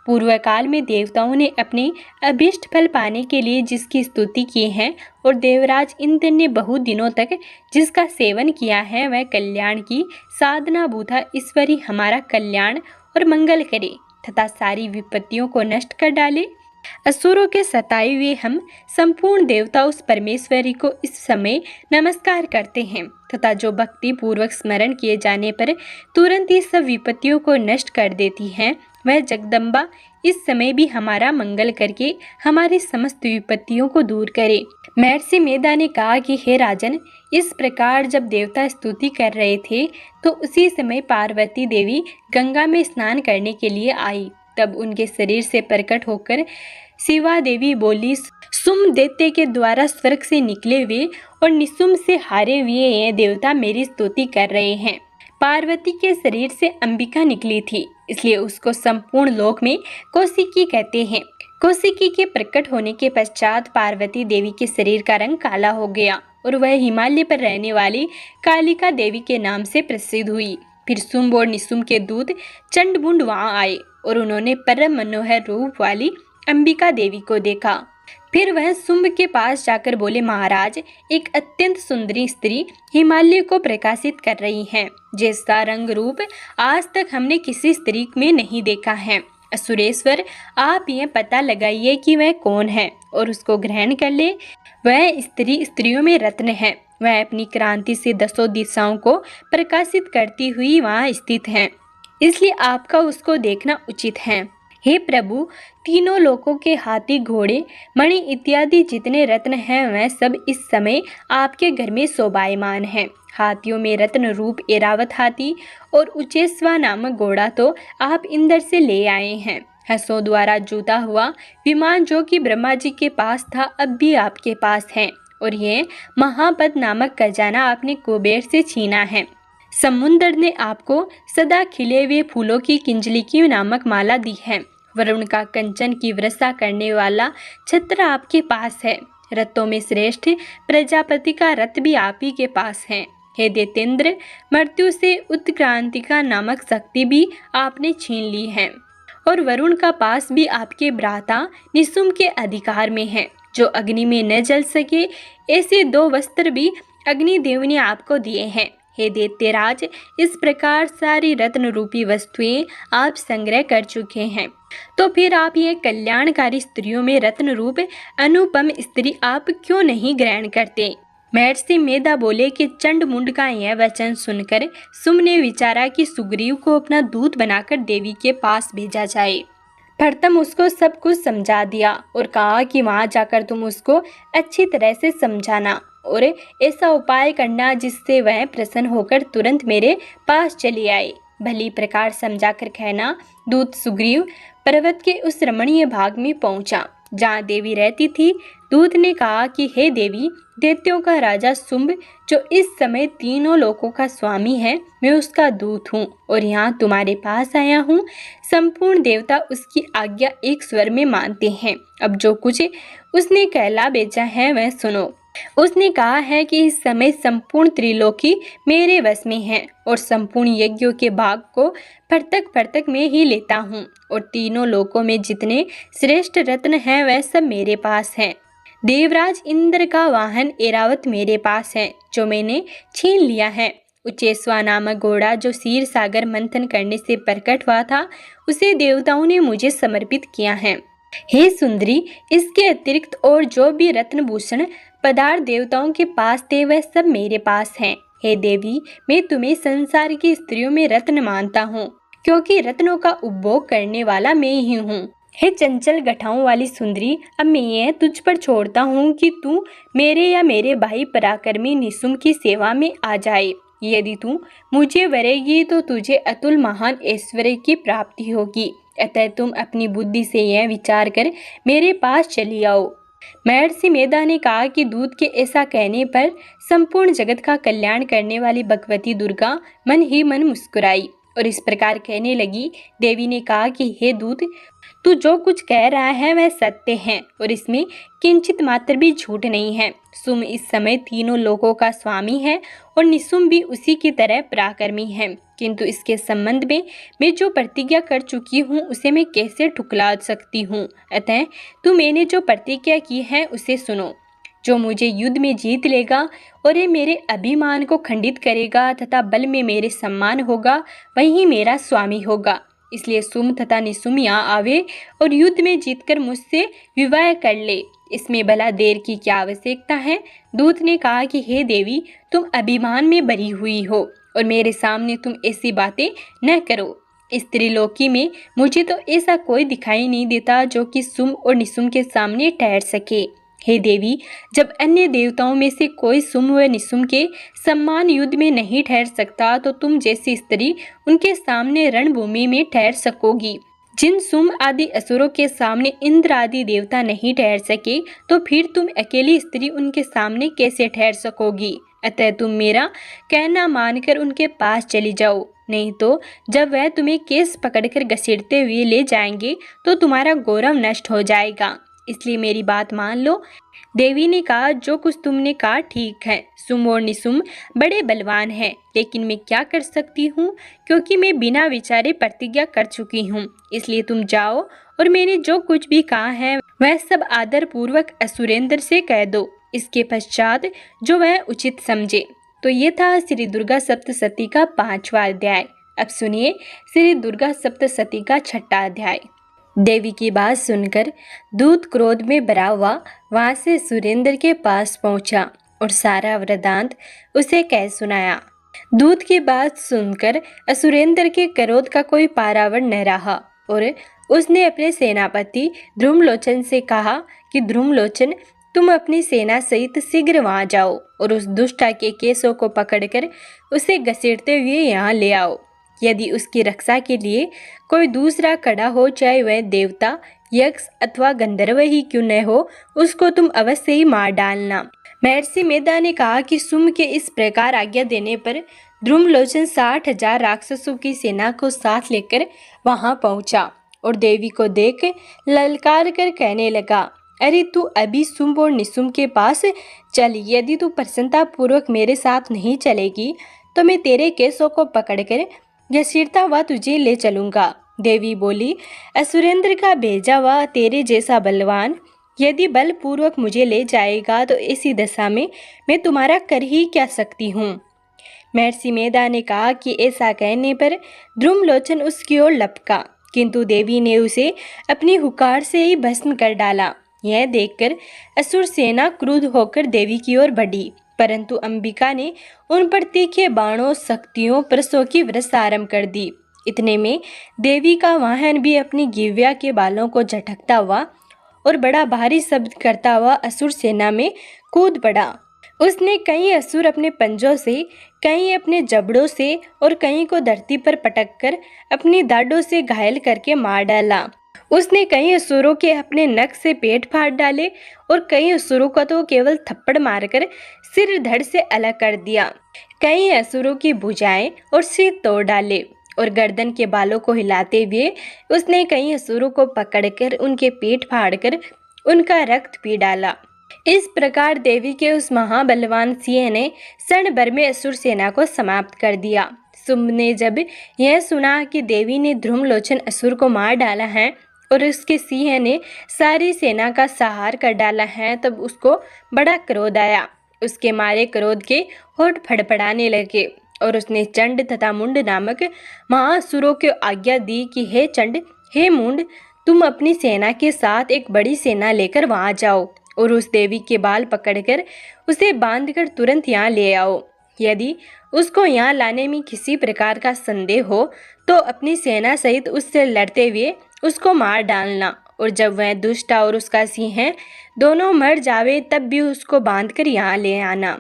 पूर्व काल में देवताओं ने अपने अभीष्ट फल पाने के लिए जिसकी स्तुति की है और देवराज इंद्र ने बहुत दिनों तक जिसका सेवन किया है वह कल्याण की साधना भूता ईश्वरी हमारा कल्याण और मंगल करे तथा सारी विपत्तियों को नष्ट कर डाले। असुरों के सताए हुए हम संपूर्ण देवता उस परमेश्वरी को इस समय नमस्कार करते हैं तथा जो भक्ति पूर्वक स्मरण किए जाने पर तुरंत ही सब विपत्तियों को नष्ट कर देती है वह जगदम्बा इस समय भी हमारा मंगल करके हमारी समस्त विपत्तियों को दूर करे। महर्षि मेधा ने कहा कि हे राजन, इस प्रकार जब देवता स्तुति कर रहे थे तो उसी समय पार्वती देवी गंगा में स्नान करने के लिए आई। तब उनके शरीर से प्रकट होकर शिवा देवी बोली, सुम दैत्य के द्वारा स्वर्ग से निकले हुए और निशुम से हारे हुए ये देवता मेरी स्तुति कर रहे हैं। पार्वती के शरीर से अंबिका निकली थी, इसलिए उसको संपूर्ण लोक में कौशिकी कहते हैं। कौशिकी के प्रकट होने के पश्चात पार्वती देवी के शरीर का रंग काला हो गया और वह हिमालय पर रहने वाली कालिका देवी के नाम से प्रसिद्ध हुई। फिर शुंभ और निशुंभ के दूत चंडमुंड वहां आए और उन्होंने परम मनोहर रूप वाली अंबिका देवी को देखा। फिर वह शुंभ के पास जाकर बोले, महाराज, एक अत्यंत सुंदरी स्त्री हिमालय को प्रकाशित कर रही है, जिसका रंग रूप आज तक हमने किसी स्त्री में नहीं देखा है। असुरेश्वर, आप यह पता लगाइए कि वह कौन है और उसको ग्रहण कर ले। वह स्त्री स्त्रियों में रत्न है। वह अपनी क्रांति से 10 दिशाओं को प्रकाशित करती हुई वहाँ स्थित है, इसलिए आपका उसको देखना उचित है। हे प्रभु, तीनों लोकों के हाथी, घोड़े, मणि इत्यादि जितने रत्न हैं वह सब इस समय आपके घर में शोभायमान हैं। हाथियों में रत्न रूप एरावत हाथी और उचेस्वा नामक घोड़ा तो आप इंद्र से ले आए हैं। हंसों द्वारा जूता हुआ विमान जो कि ब्रह्मा जी के पास था अब भी आपके पास है, और ये महापद नामक खजाना आपने कुबेर से छीना है। समुंदर ने आपको सदा खिले हुए फूलों की किंजली की नामक माला दी है। वरुण का कंचन की वर्षा करने वाला छत्र आपके पास है। रथों में श्रेष्ठ प्रजापति का रथ भी आप ही के पास है। हे दैत्येंद्र, मृत्यु से उत्क्रांति का नामक शक्ति भी आपने छीन ली है और वरुण का पास भी आपके भ्राता निशुम्भ के अधिकार में है, जो अग्नि में न जल सके ऐसे 2 वस्त्र भी अग्निदेव ने आपको दिए हैं। हे दैत्यराज, इस प्रकार सारी रत्न रूपी वस्तुएं आप संग्रह कर चुके हैं, तो फिर आप ये कल्याणकारी स्त्रियों में रत्न रूप अनुपम स्त्री आप क्यों नहीं ग्रहण करते? महर्षि मेधा बोले कि चंड मुंड का यह वचन सुनकर सुम ने विचारा कि सुग्रीव को अपना दूत बनाकर देवी के पास भेजा जाए। प्रथम उसको सब कुछ समझा दिया और कहा कि वहां जाकर तुम उसको अच्छी तरह से समझाना और ऐसा उपाय करना जिससे वह प्रसन्न होकर तुरंत मेरे पास चली आए। भली प्रकार समझाकर कहना। दूत सुग्रीव पर्वत के उस रमणीय भाग में पहुंचा जहाँ देवी रहती थी। दूत ने कहा कि हे देवी, दैत्यों का राजा शुंभ जो इस समय तीनों लोकों का स्वामी है, मैं उसका दूत हूँ और यहाँ तुम्हारे पास आया हूँ। संपूर्ण देवता उसकी आज्ञा एक स्वर में मानते हैं। अब जो कुछ उसने कहला भेजा है वह सुनो। उसने कहा है कि इस समय संपूर्ण त्रिलोकी मेरे वश में है और संपूर्ण यज्ञों के भाग को पृथक पृथक में ही लेता हूँ और तीनों लोकों में जितने श्रेष्ठ रत्न हैं वह सब मेरे पास हैं। देवराज इंद्र का वाहन ऐरावत मेरे पास है जो मैंने छीन लिया है। उचेस्वा नामक घोड़ा जो क्षीर सागर मंथन करने से प्रकट हुआ था, उसे देवताओं ने मुझे समर्पित किया है। हे सुंदरी, इसके अतिरिक्त और जो भी रत्नभूषण पदार्थ देवताओं के पास थे वह सब मेरे पास हैं। हे देवी, मैं तुम्हें संसार की स्त्रियों में रत्न मानता हूँ, क्योंकि रत्नों का उपभोग करने वाला मैं ही हूँ। हे चंचल गठाओं वाली सुंदरी, अब मैं यह तुझ पर छोड़ता हूँ कि तू मेरे या मेरे भाई पराक्रमी निशुम्भ की सेवा में आ जाए। यदि तू मुझे वरेगी तो तुझे अतुल महान ऐश्वर्य की प्राप्ति होगी। अतः तुम अपनी बुद्धि से यह विचार कर मेरे पास चली आओ। महर्षि मेधा ने कहा कि दूत के ऐसा कहने पर संपूर्ण जगत का कल्याण करने वाली भगवती दुर्गा मन ही मन मुस्कुराई और इस प्रकार कहने लगी। देवी ने कहा कि हे दूत, तू जो कुछ कह रहा है वह सत्य है और इसमें किंचित मात्र भी झूठ नहीं है। सुम इस समय तीनों लोकों का स्वामी है और निशुम्भ भी उसी की तरह पराक्रमी है, किंतु इसके संबंध में मैं जो प्रतिज्ञा कर चुकी हूँ उसे मैं कैसे ठुकरा सकती हूँ। अतः तू मैंने जो प्रतिज्ञा की है उसे सुनो। जो मुझे युद्ध में जीत लेगा और ये मेरे अभिमान को खंडित करेगा तथा बल में मेरे सम्मान होगा, वही मेरा स्वामी होगा। इसलिए सुम तथा निशुम्भ यहाँ आवे और युद्ध में जीतकर मुझसे विवाह कर ले। इसमें भला देर की क्या आवश्यकता है? दूत ने कहा कि हे देवी, तुम अभिमान में भरी हुई हो और मेरे सामने तुम ऐसी बातें न करो। इस त्रिलोकी में मुझे तो ऐसा कोई दिखाई नहीं देता जो कि सुम और निशुम्भ के सामने ठहर सके। हे देवी, जब अन्य देवताओं में से कोई सुम व निशुम्भ के सम्मान युद्ध में नहीं ठहर सकता, तो तुम जैसी स्त्री उनके सामने रणभूमि में ठहर सकोगी। जिन सुम आदि असुरों के सामने इंद्र आदि देवता नहीं ठहर सके, तो फिर तुम अकेली स्त्री उनके सामने कैसे ठहर सकोगी? अतः तुम मेरा कहना मानकर उनके पास चली जाओ, नहीं तो जब वह तुम्हें केस पकड़कर घसीटते हुए ले जाएंगे तो तुम्हारा गौरव नष्ट हो जाएगा। इसलिए मेरी बात मान लो। देवी ने कहा, जो कुछ तुमने कहा ठीक है। सुम और निशुम्भ बड़े बलवान हैं, लेकिन मैं क्या कर सकती हूँ, क्योंकि मैं बिना विचारे प्रतिज्ञा कर चुकी हूँ। इसलिए तुम जाओ और मैंने जो कुछ भी कहा है वह सब आदर पूर्वक असुरेंद्र से कह दो। इसके पश्चात जो वह उचित समझे। तो ये था श्री दुर्गा सप्तशती का 5वां अध्याय। अब सुनिए श्री दुर्गा सप्तशती का 6वां अध्याय। देवी की बात सुनकर दूत क्रोध में भरा हुआ वहां से सुरेंद्र के पास पहुंचा और सारा वृतांत उसे कह सुनाया। दूत की बात सुनकर असुरेंद्र के क्रोध का कोई पारावर न रहा और उसने अपने सेनापति ध्रुमलोचन से कहा कि ध्रुमलोचन, तुम अपनी सेना सहित शीघ्र वहां जाओ और उस दुष्टा के केसों को पकड़कर उसे घसीटते हुए यहाँ ले आओ। यदि उसकी रक्षा के लिए कोई दूसरा खड़ा हो, चाहे वह देवता, यक्ष अथवा गंधर्व ही क्यों न हो, उसको तुम अवश्य ही मार डालना। महर्षि मेधा ने कहा कि सुम के इस प्रकार आज्ञा देने पर ध्रुमलोचन 60,000 राक्षसों की सेना को साथ लेकर वहां पहुंचा और देवी को देख ललकार कर कहने लगा, अरे तू अभी सुम और निसुम के पास चल। यदि तू प्रसन्नता पूर्वक मेरे साथ नहीं चलेगी तो मैं तेरे केसों को पकड़कर घसीटता हुआ तुझे ले चलूंगा। देवी बोली, असुरेंद्र का भेजा हुआ तेरे जैसा बलवान यदि बलपूर्वक मुझे ले जाएगा तो इसी दशा में मैं तुम्हारा कर ही क्या सकती हूँ। महर्षि मेधा ने कहा कि ऐसा कहने पर ध्रुमलोचन उसकी ओर लपका, किंतु देवी ने उसे अपनी हुकार से ही भस्म कर डाला। यह देखकर असुर सेना क्रुद्ध होकर देवी की ओर बढ़ी, परंतु अंबिका ने उन पर तीखे बाणों शक्तियों परसों की वर्षा आरंभ कर दी। इतने में देवी का वाहन भी अपनी गिव्या के बालों को झटकता हुआ और बड़ा भारी शब्द करता हुआ असुर सेना में कूद पड़ा। उसने कई असुर अपने पंजों से, कई अपने जबड़ों से और कई को धरती पर पटककर अपनी दाढ़ों से घायल करके मार डाला। उसने कई असुरों के अपने नख से पेट फाड़ डाले और कई असुरों का तो केवल थप्पड़ मारकर सिर धड़ से अलग कर दिया। कई असुरों की भुजाएं और सिर तोड़ डाले और गर्दन के बालों को हिलाते हुए उसने कई असुरों को पकड़कर उनके पेट फाड़कर उनका रक्त पी डाला। इस प्रकार देवी के उस महाबलवान सिंह ने क्षण भर में असुर सेना को समाप्त कर दिया। शुंभ ने जब यह सुना कि देवी ने ध्रुमलोचन असुर को मार डाला है और उसके सिंह ने सारी सेना का संहार कर डाला है, तब उसको बड़ा क्रोध आया। उसके मारे क्रोध के होठ फड़फड़ाने लगे और उसने चंड तथा मुंड नामक महासुरों को आज्ञा दी कि हे चंड, हे मुंड, तुम अपनी सेना के साथ एक बड़ी सेना लेकर वहां जाओ और उस देवी के बाल पकड़कर उसे बांधकर तुरंत यहाँ ले आओ। यदि उसको यहाँ लाने में किसी प्रकार का संदेह हो तो अपनी सेना सहित उससे लड़ते हुए उसको मार डालना, और जब वह दुष्ट और उसका सिंह दोनों मर जावे तब भी उसको बांधकर यहाँ ले आना।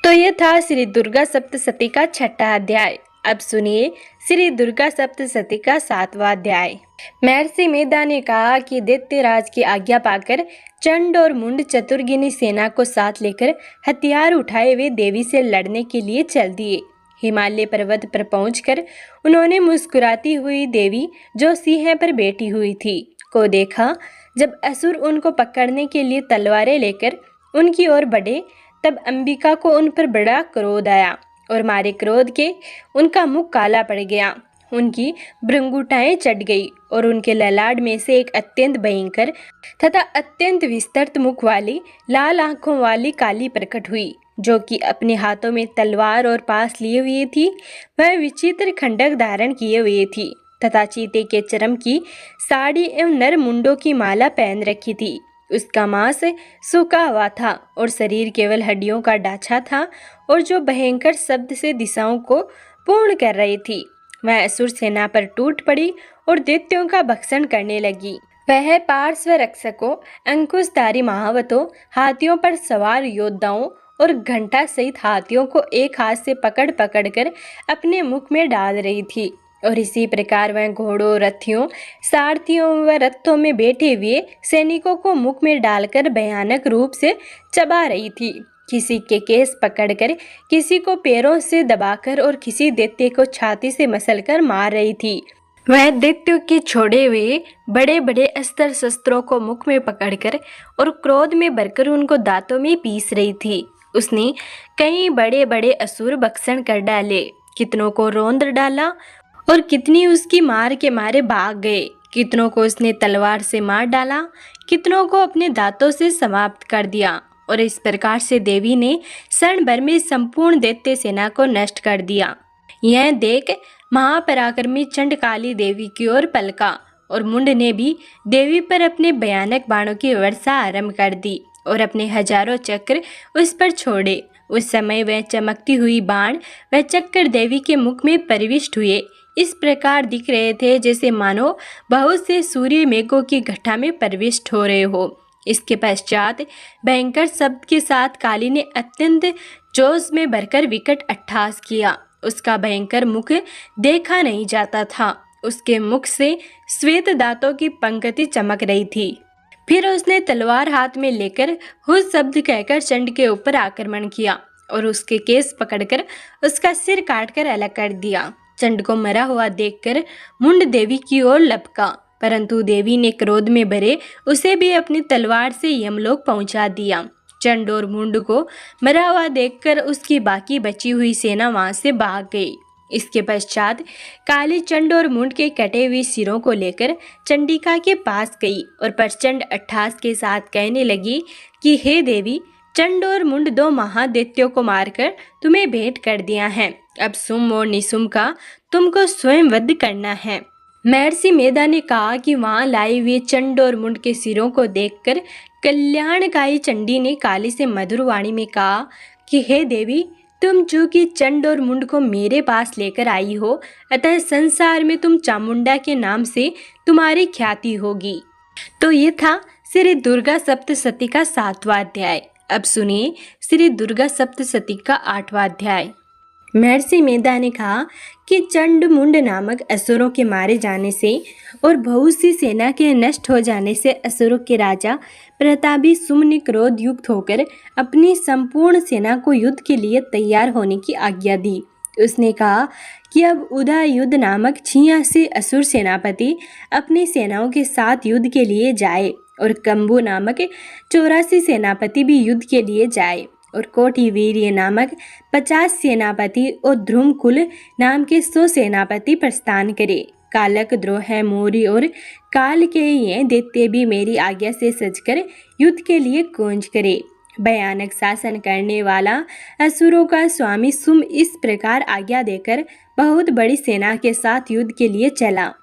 तो यह था श्री दुर्गा सप्तशती का 6वां अध्याय। अब सुनिए श्री दुर्गा सप्तशती का 7वां अध्याय। महर्षि मेधा ने कहा कि दैत्यराज की आज्ञा पाकर चंड और मुंड चतुर्गिनी सेना को साथ लेकर हथियार उठाए हुए देवी से लड़ने के लिए चल दिए। हिमालय पर्वत पर पहुंचकर उन्होंने मुस्कुराती हुई देवी जो सिंह पर बैठी हुई थी को देखा। जब असुर उनको पकड़ने के लिए तलवारें लेकर उनकी ओर बढ़े तब अंबिका को उन पर बड़ा क्रोध आया और मारे क्रोध के उनका मुख काला पड़ गया, उनकी भृंगुटाएं चढ़ गई और उनके ललाट में से एक अत्यंत भयंकर तथा अत्यंत विस्तृत मुख वाली लाल आंखों वाली काली प्रकट हुई, जो कि अपने हाथों में तलवार और पास लिए हुए थी। वह विचित्र खंडक धारण किए हुए थी तथा चीते के चर्म की साड़ी एवं नर मुंडों की माला पहन रखी थी। उसका मांस सूखा हुआ था और शरीर केवल हड्डियों का ढांचा था और जो भयंकर शब्द से दिशाओं को पूर्ण कर रही थी। वह असुर सेना पर टूट पड़ी और दैत्यों का भक्षण करने लगी। वह पार्श्व रक्षकों, अंकुशधारी महावतों, हाथियों पर सवार योद्धाओं और घंटा सहित हाथियों को एक हाथ से पकड़ पकड़ कर अपने मुख में डाल रही थी और इसी प्रकार वह घोड़ों, रथियों, सारथियों व रथों में बैठे हुए सैनिकों को मुख में डालकर भयानक रूप से चबा रही थी। किसी के केस पकड़कर, किसी को पैरों से दबाकर और किसी दैत्य को छाती से मसलकर मार रही थी। वह दैत्यों के छोड़े हुए बड़े बड़े अस्त्र शस्त्रों को मुख में पकड़कर और क्रोध में भरकर उनको दांतों में पीस रही थी। उसने कई बड़े बड़े असुर भक्षण कर डाले, कितनों को रौंद डाला और कितनी उसकी मार के मारे भाग गए। कितनों को उसने तलवार से मार डाला, कितनों को अपने दांतों से समाप्त कर दिया। और इस प्रकार से देवी ने क्षण भर में संपूर्ण दैत्य सेना को नष्ट कर दिया। यह देख महापराक्रमी चंडकाली देवी की ओर पलका और मुंड ने भी देवी पर अपने भयानक बाणों की वर्षा आरंभ कर दी और अपने हजारों चक्र उस पर छोड़े। उस समय वह चमकती हुई बाण वह चक्कर देवी के मुख में प्रविष्ट हुए इस प्रकार दिख रहे थे जैसे मानो बहुत से सूर्य मेघों की घटा में प्रविष्ट हो रहे हो। इसके पश्चात भयंकर शब्द के साथ काली ने अत्यंत जोश में भरकर विकट अट्टहास किया। उसका भयंकर मुख देखा नहीं जाता था। उसके मुख से श्वेत दांतों की पंक्ति चमक रही थी। फिर उसने तलवार हाथ में लेकर हुँ शब्द कहकर चंड के ऊपर आक्रमण किया और उसके केस पकड़कर उसका सिर काटकर अलग कर दिया। चंड को मरा हुआ देखकर मुंड देवी की ओर लपका, परंतु देवी ने क्रोध में भरे उसे भी अपनी तलवार से यमलोक पहुंचा दिया। चंड और मुंड को मरा हुआ देखकर उसकी बाकी बची हुई सेना वहां से भाग गई। इसके पश्चात काली चंड और मुंड के कटे हुए सिरों को लेकर चंडिका के पास गई और प्रचंड अट्टहास के साथ कहने लगी कि हे देवी, चंड और मुंड दो महादैत्यों को मारकर तुम्हें भेंट कर दिया है। अब सुम और निसुम का तुमको स्वयं वध करना है। महर्षि मेधा ने कहा कि वहां लाए हुए चंड और मुंड के सिरों को देखकर कल्याणकारी चंडी ने काली से मधुर वाणी में कहा कि हे देवी, तुम चूंकि चंड और मुंड को मेरे पास लेकर आई हो, अतः संसार में तुम चामुंडा के नाम से तुम्हारी ख्याति होगी। तो ये था श्री दुर्गा सप्तशती का 7वां अध्याय। अब सुनिए श्री दुर्गा सप्तशती का 8वां अध्याय। महर्षि मेधा ने कहा कि चंड मुंड नामक असुरों के मारे जाने से और बहुत सी सेना के नष्ट हो जाने से असुरों के राजा प्रतापी सुम ने क्रोध युक्त होकर अपनी संपूर्ण सेना को युद्ध के लिए तैयार होने की आज्ञा दी। उसने कहा कि अब उदा युद्ध नामक 86 असुर सेनापति अपनी सेनाओं के साथ युद्ध के लिए जाए और कंबु नामक 84 सेनापति भी युद्ध के लिए जाए और कोटि वीर्य नामक 50 सेनापति और ध्रुमकुल नाम के 100 सेनापति प्रस्थान करे। कालक द्रोह मोरी और काल के ये दैत्य भी मेरी आज्ञा से सजकर युद्ध के लिए कूंज करे। भयानक शासन करने वाला असुरों का स्वामी सुम इस प्रकार आज्ञा देकर बहुत बड़ी सेना के साथ युद्ध के लिए चला।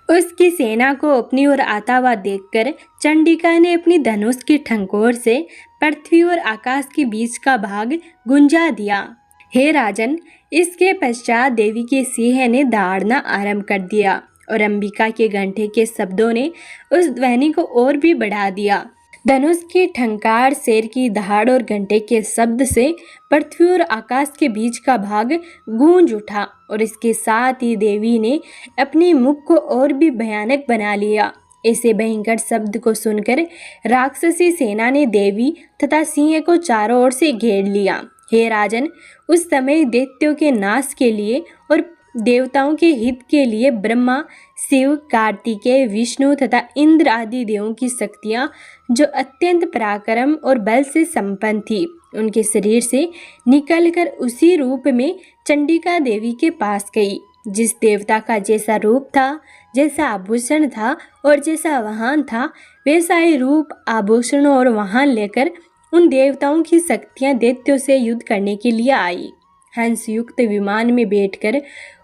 उसकी सेना को अपनी ओर आता हुआ देखकर चंडिका ने अपनी धनुष की ठंकोर से पृथ्वी और आकाश के बीच का भाग गुंजा दिया। हे राजन, इसके पश्चात देवी के सिंह ने दहाड़ना आरंभ कर दिया और अंबिका के घंटे के शब्दों ने उस ध्वनि को और भी बढ़ा दिया। धनुष की ठंकार, शेर की दहाड़ और घंटे के शब्द से पृथ्वी और आकाश के बीच का भाग गूंज उठा और इसके साथ ही देवी ने अपने मुख को और भी भयानक बना लिया। ऐसे भयंकर शब्द को सुनकर राक्षसी सेना ने देवी तथा सिंह को चारों ओर से घेर लिया। हे राजन, उस समय दैत्यों के नाश के लिए और देवताओं के हित के लिए ब्रह्मा, शिव, कार्तिकेय, विष्णु तथा इंद्र आदि देवों की शक्तियाँ जो अत्यंत पराक्रम और बल से संपन्न थी, उनके शरीर से निकलकर उसी रूप में चंडिका देवी के पास गई। जिस देवता का जैसा रूप था, जैसा आभूषण था और जैसा वाहन था, वैसा ही रूप, आभूषणों और वाहन लेकर उन देवताओं की शक्तियाँ दैत्यों से युद्ध करने के लिए आई। हंस युक्त विमान में बैठकर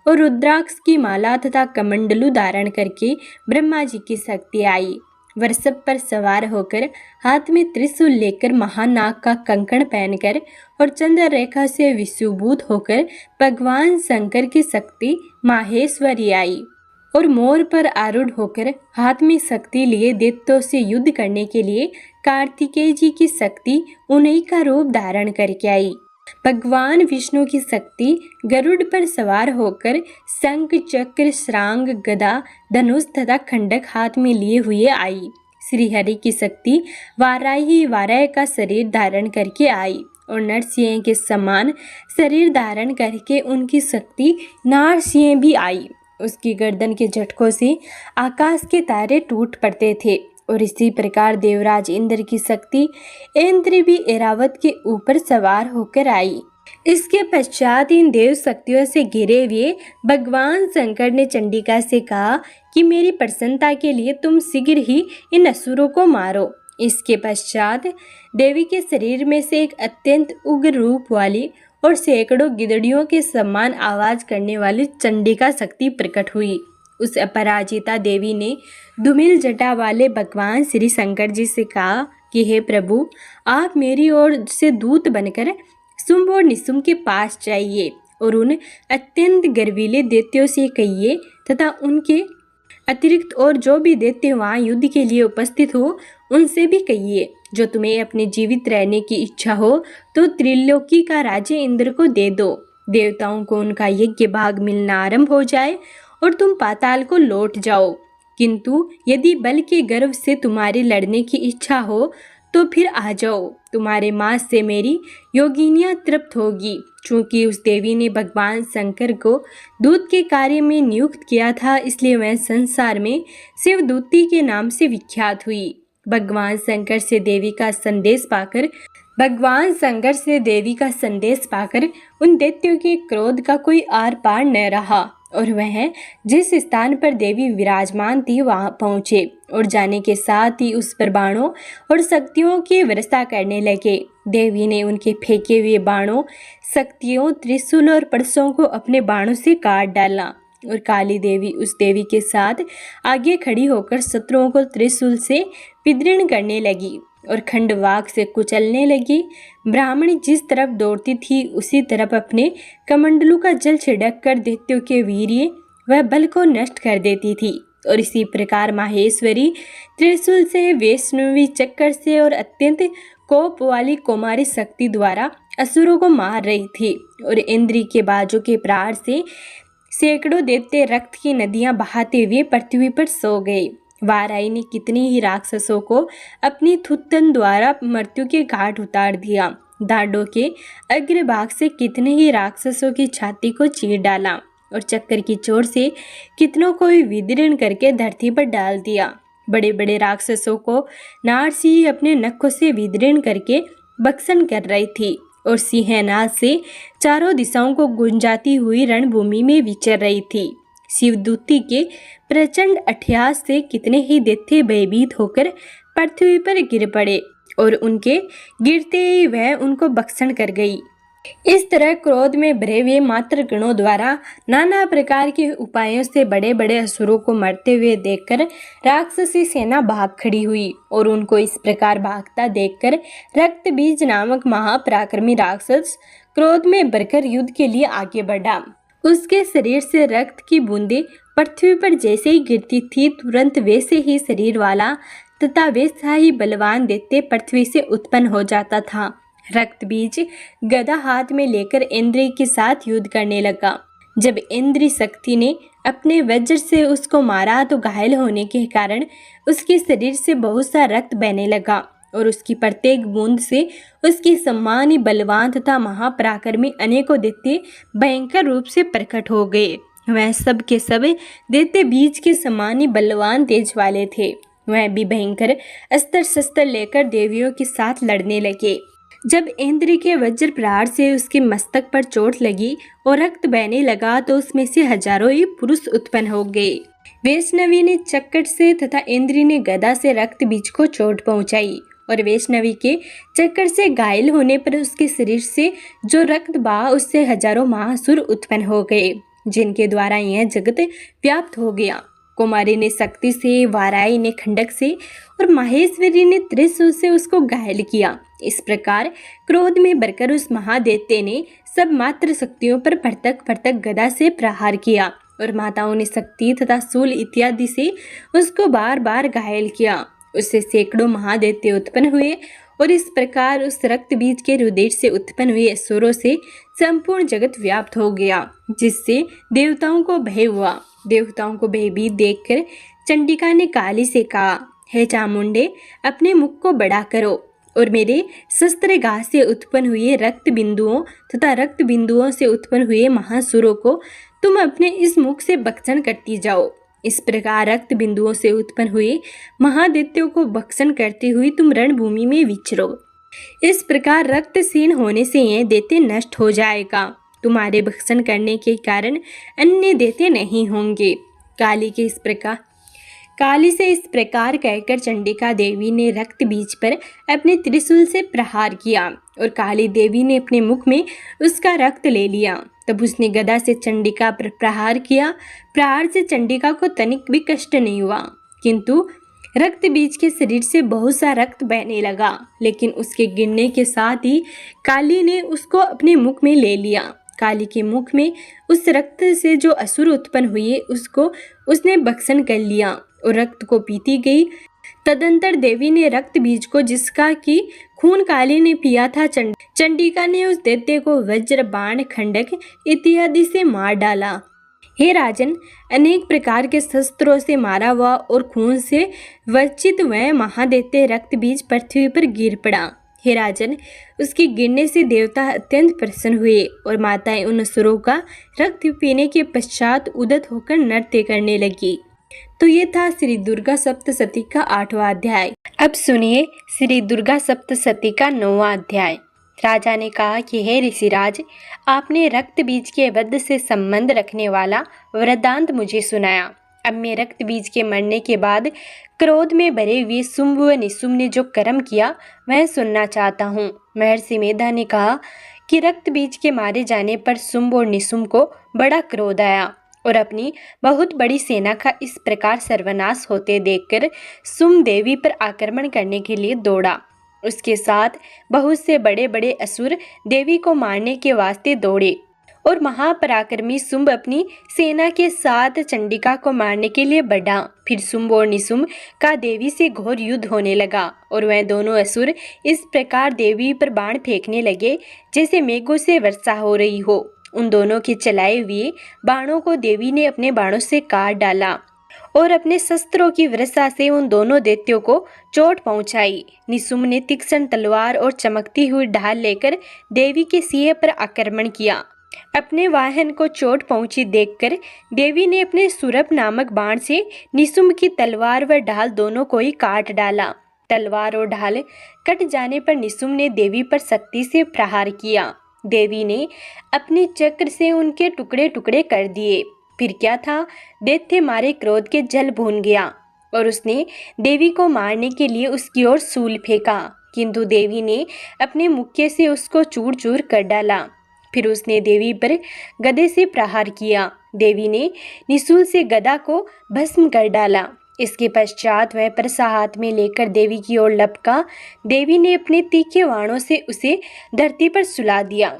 और रुद्राक्ष की माला तथा कमंडलू धारण करके ब्रह्मा जी की शक्ति आई। वृषभ पर सवार होकर, हाथ में त्रिशूल लेकर, महानाग का कंकण पहनकर और चंद्र रेखा से विश्वभूत होकर भगवान शंकर की शक्ति माहेश्वरी आई और मोर पर आरूढ़ होकर हाथ में शक्ति लिए दैत्यों से युद्ध करने के लिए कार्तिकेय जी की शक्ति उन्हीं का रूप धारण करके आई। भगवान विष्णु की शक्ति गरुड़ पर सवार होकर शंख, चक्र, श्रांग, गदा, धनुष तथा खंडक हाथ में लिए हुए आई। श्री हरि की शक्ति वाराही वाराह का शरीर धारण करके आई और नरसिंह के समान शरीर धारण करके उनकी शक्ति नारसिंह भी आई। उसकी गर्दन के झटकों से आकाश के तारे टूट पड़ते थे और इसी प्रकार देवराज इंद्र की शक्ति इंद्र भी ऐरावत के ऊपर सवार होकर आई। इसके पश्चात इन देव शक्तियों से घिरे हुए भगवान शंकर ने चंडिका से कहा कि मेरी प्रसन्नता के लिए तुम शीघ्र ही इन असुरों को मारो। इसके पश्चात देवी के शरीर में से एक अत्यंत उग्र रूप वाली और सैकड़ों गिदड़ियों के समान आवाज करने वाली चंडिका शक्ति प्रकट हुई। उस अपराजिता देवी ने धूमिल जटा वाले भगवान श्री शंकर जी से कहा कि हे प्रभु, आप मेरी ओर से दूत बनकर शुंभ और निशुंभ के पास जाइए और उन अत्यंत गर्वीले दैत्यों से कहिए तथा उनके अतिरिक्त और जो भी दैत्य वहाँ युद्ध के लिए उपस्थित हो उनसे भी कहिए, जो तुम्हें अपने जीवित रहने की इच्छा हो तो त्रिलोकी का राज्य इंद्र को दे दो। देवताओं को उनका यज्ञ भाग मिलना आरंभ हो जाए और तुम पाताल को लौट जाओ। किंतु यदि बल के गर्व से तुम्हारे लड़ने की इच्छा हो तो फिर आ जाओ, तुम्हारे मांस से मेरी योगिनियाँ तृप्त होगी। चूंकि उस देवी ने भगवान शंकर को दूत के कार्य में नियुक्त किया था, इसलिए वह संसार में शिवदूती के नाम से विख्यात हुई। भगवान शंकर से देवी का संदेश पाकर उन दैत्यों के क्रोध का कोई आर पार न रहा और वह जिस स्थान पर देवी विराजमान थी वहां पहुँचे और जाने के साथ ही उस पर बाणों और शक्तियों की वर्षा करने लगे। देवी ने उनके फेंके हुए बाणों, शक्तियों, त्रिशूल और परसों को अपने बाणों से काट डाला और काली देवी उस देवी के साथ आगे खड़ी होकर शत्रुओं को त्रिशूल से विदीर्ण करने लगी और खंडवाक से कुचलने लगी। ब्राह्मणी जिस तरफ दौड़ती थी उसी तरफ अपने कमंडलू का जल छिड़क कर दैत्यों के वीर्य व बल को नष्ट कर देती थी और इसी प्रकार माहेश्वरी त्रिशूल से, वैष्णवी चक्कर से और अत्यंत कोप वाली कुमारी शक्ति द्वारा असुरों को मार रही थी और इंद्री के बाजू के प्रहार से सैकड़ों दैत्य रक्त की नदियां बहाते हुए पृथ्वी पर सो गए। वाराई ने कितने ही राक्षसों को अपनी थुत्तन द्वारा मृत्यु के घाट उतार दिया। दांडों के अग्रभाग से कितने ही राक्षसों की छाती को चीर डाला और चक्कर की चोट से कितनों को विदीर्ण करके धरती पर डाल दिया। बड़े बड़े राक्षसों को नारसी अपने नखों से विदीर्ण करके भक्षण कर रही थी और सिंहनाद से चारों दिशाओं को गुंजाती हुई रणभूमि में विचर रही थी। शिवदूती के प्रचंड अट्टहास से कितने ही दैत्य भयभीत होकर पृथ्वी पर गिर पड़े और उनके गिरते ही वह उनको भक्षण कर गई। इस तरह क्रोध में भरे हुए मात्र गणों द्वारा नाना प्रकार के उपायों से बड़े बड़े असुरों को मरते हुए देखकर राक्षसी सेना भाग खड़ी हुई और उनको इस प्रकार भागता देखकर रक्तबीज नामक महापराक्रमी राक्षस क्रोध में भरकर युद्ध के लिए आगे बढ़ा। उसके शरीर से रक्त की बूंदें पृथ्वी पर जैसे ही गिरती थी, तुरंत वैसे ही शरीर वाला तथा वैसा ही बलवान दैत्य पृथ्वी से उत्पन्न हो जाता था। रक्तबीज गदा हाथ में लेकर इंद्री के साथ युद्ध करने लगा। जब इंद्री शक्ति ने अपने वज्र से उसको मारा तो घायल होने के कारण उसके शरीर से बहुत सा रक्त बहने लगा और उसकी प्रत्येक बूंद से उसके सम्मान ही बलवान तथा महापराक्रमी अनेकों दैत्य भयंकर रूप से प्रकट हो गए। वह सब के सब दैत्य बीज के समान ही बलवान तेज वाले थे। वह भी भयंकर अस्त्र शस्त्र लेकर देवियों के साथ लड़ने लगे। जब इंद्र के वज्र प्रहार से उसके मस्तक पर चोट लगी और रक्त बहने लगा तो उसमें से हजारों ही पुरुष उत्पन्न हो गए। वैष्णवी ने चक्कर से तथा इंद्री ने गदा से रक्त बीज को चोट पहुंचाई और वैष्णवी के चक्कर से घायल होने पर उसके शरीर से जो रक्त बहा उससे हजारों महासुर उत्पन्न हो गए, जिनके द्वारा यह जगत व्याप्त हो गया। कुमारी ने शक्ति से, वाराई ने खंडक से और माहेश्वरी ने त्रिशूल से उसको घायल किया। इस प्रकार क्रोध में भरकर उस महादैत्य ने सब मात्र शक्तियों पर पृथक गदा से प्रहार किया और माताओं ने शक्ति तथा शूल इत्यादि से उसको बार बार घायल किया। उससे सैकड़ों महादैत्य उत्पन्न हुए और इस प्रकार उस रक्त बीज के हृदय से उत्पन्न हुए असुरों से संपूर्ण जगत व्याप्त हो गया, जिससे देवताओं को भय हुआ। देवताओं को भयभीत देखकर चंडिका ने काली से कहा, हे चामुंडे, अपने मुख को बड़ा करो और मेरे शस्त्र घाव से उत्पन्न हुए रक्त बिंदुओं तथा रक्त बिंदुओं से उत्पन्न हुए महासुरों को तुम अपने इस मुख से भक्षण करती जाओ। इस प्रकार रक्त बिंदुओं से उत्पन्न हुए महादैत्यों को भक्षण करती हुई तुम रणभूमि में विचरो। इस प्रकार रक्तहीन होने से यह दैत्य नष्ट हो जाएगा। तुम्हारे भक्षण करने के कारण अन्य दैत्य नहीं होंगे। काली से इस प्रकार कहकर चंडिका देवी ने रक्त बीज पर अपने त्रिशूल से प्रहार किया और काली देवी ने अपने मुख में उसका रक्त ले लिया। तब उसने गदा से चंडिका पर प्रहार किया। प्रहार से चंडिका को तनिक भी कष्ट नहीं हुआ, किंतु रक्त बीज के शरीर से बहुत सा रक्त बहने लगा, लेकिन उसके गिरने के साथ ही काली ने उसको अपने मुख में ले लिया। काली के मुख में उस रक्त से जो असुर उत्पन्न हुए उसको उसने भक्षण कर लिया और रक्त को पीती गई। तदंतर देवी ने रक्त बीज को, जिसका कि खून काली ने पिया था, चंडिका ने उस दैत्य को वज्र, बाण, खंडक इत्यादि से मार डाला। हे राजन, अनेक प्रकार के शस्त्रों से मारा हुआ और खून से वर्चित वह महादैत्य रक्त बीज पृथ्वी पर गिर पड़ा। हे राजन, उसके गिरने से देवता अत्यंत प्रसन्न हुए और माताएं उन असुरों का रक्त पीने के पश्चात उद्यत होकर नृत्य करने लगी। तो ये था श्री दुर्गा सप्तशती का 8वां अध्याय। अब सुनिए श्री दुर्गा सप्तशती का 9वां अध्याय। राजा ने कहा कि हे ऋषिराज, आपने रक्त बीज के वध से संबंध रखने वाला वृत्तांत मुझे सुनाया। अब मैं रक्त बीज के मरने के बाद क्रोध में भरे हुए शुंभ व निशुंभ ने जो कर्म किया वह सुनना चाहता हूँ। महर्षि मेधा ने कहा कि रक्त बीज के मारे जाने पर शुंभ और निशुंभ को बड़ा क्रोध आया और अपनी बहुत बड़ी सेना का इस प्रकार सर्वनाश होते देखकर शुंभ देवी पर आक्रमण करने के लिए दौड़ा। उसके साथ बहुत से बड़े बड़े असुर देवी को मारने के वास्ते दौड़े और महापराक्रमी शुंभ अपनी सेना के साथ चंडिका को मारने के लिए बढ़ा। फिर शुंभ और निशुंभ का देवी से घोर युद्ध होने लगा और वह दोनों असुर इस प्रकार देवी पर बाण फेंकने लगे जैसे मेघों से वर्षा हो रही हो। उन दोनों के चलाए हुए बाणों को देवी ने अपने बाणों से काट डाला और अपने शस्त्रों की वर्षा से उन दोनों दैत्यों को चोट पहुंचाई। निशुंभ ने तीक्ष्ण तलवार और चमकती हुई ढाल लेकर देवी के सिर पर आक्रमण किया। अपने वाहन को चोट पहुंची देखकर देवी ने अपने सुरभ नामक बाण से निशुंभ की तलवार व ढाल दोनों को ही काट डाला। तलवार और ढाल कट जाने पर निशुंभ ने देवी पर शक्ति से प्रहार किया। देवी ने अपने चक्र से उनके टुकड़े टुकड़े कर दिए। फिर क्या था, दैत्य मारे क्रोध के जल भून गया और उसने देवी को मारने के लिए उसकी ओर शूल फेंका, किंतु देवी ने अपने मुक्के से उसको चूर चूर कर डाला। फिर उसने देवी पर गदे से प्रहार किया। देवी ने निशूल से गदा को भस्म कर डाला। इसके पश्चात वह परसा हाथ में लेकर देवी की ओर लपका। देवी ने अपने तीखे बाणों से उसे धरती पर सुला दिया।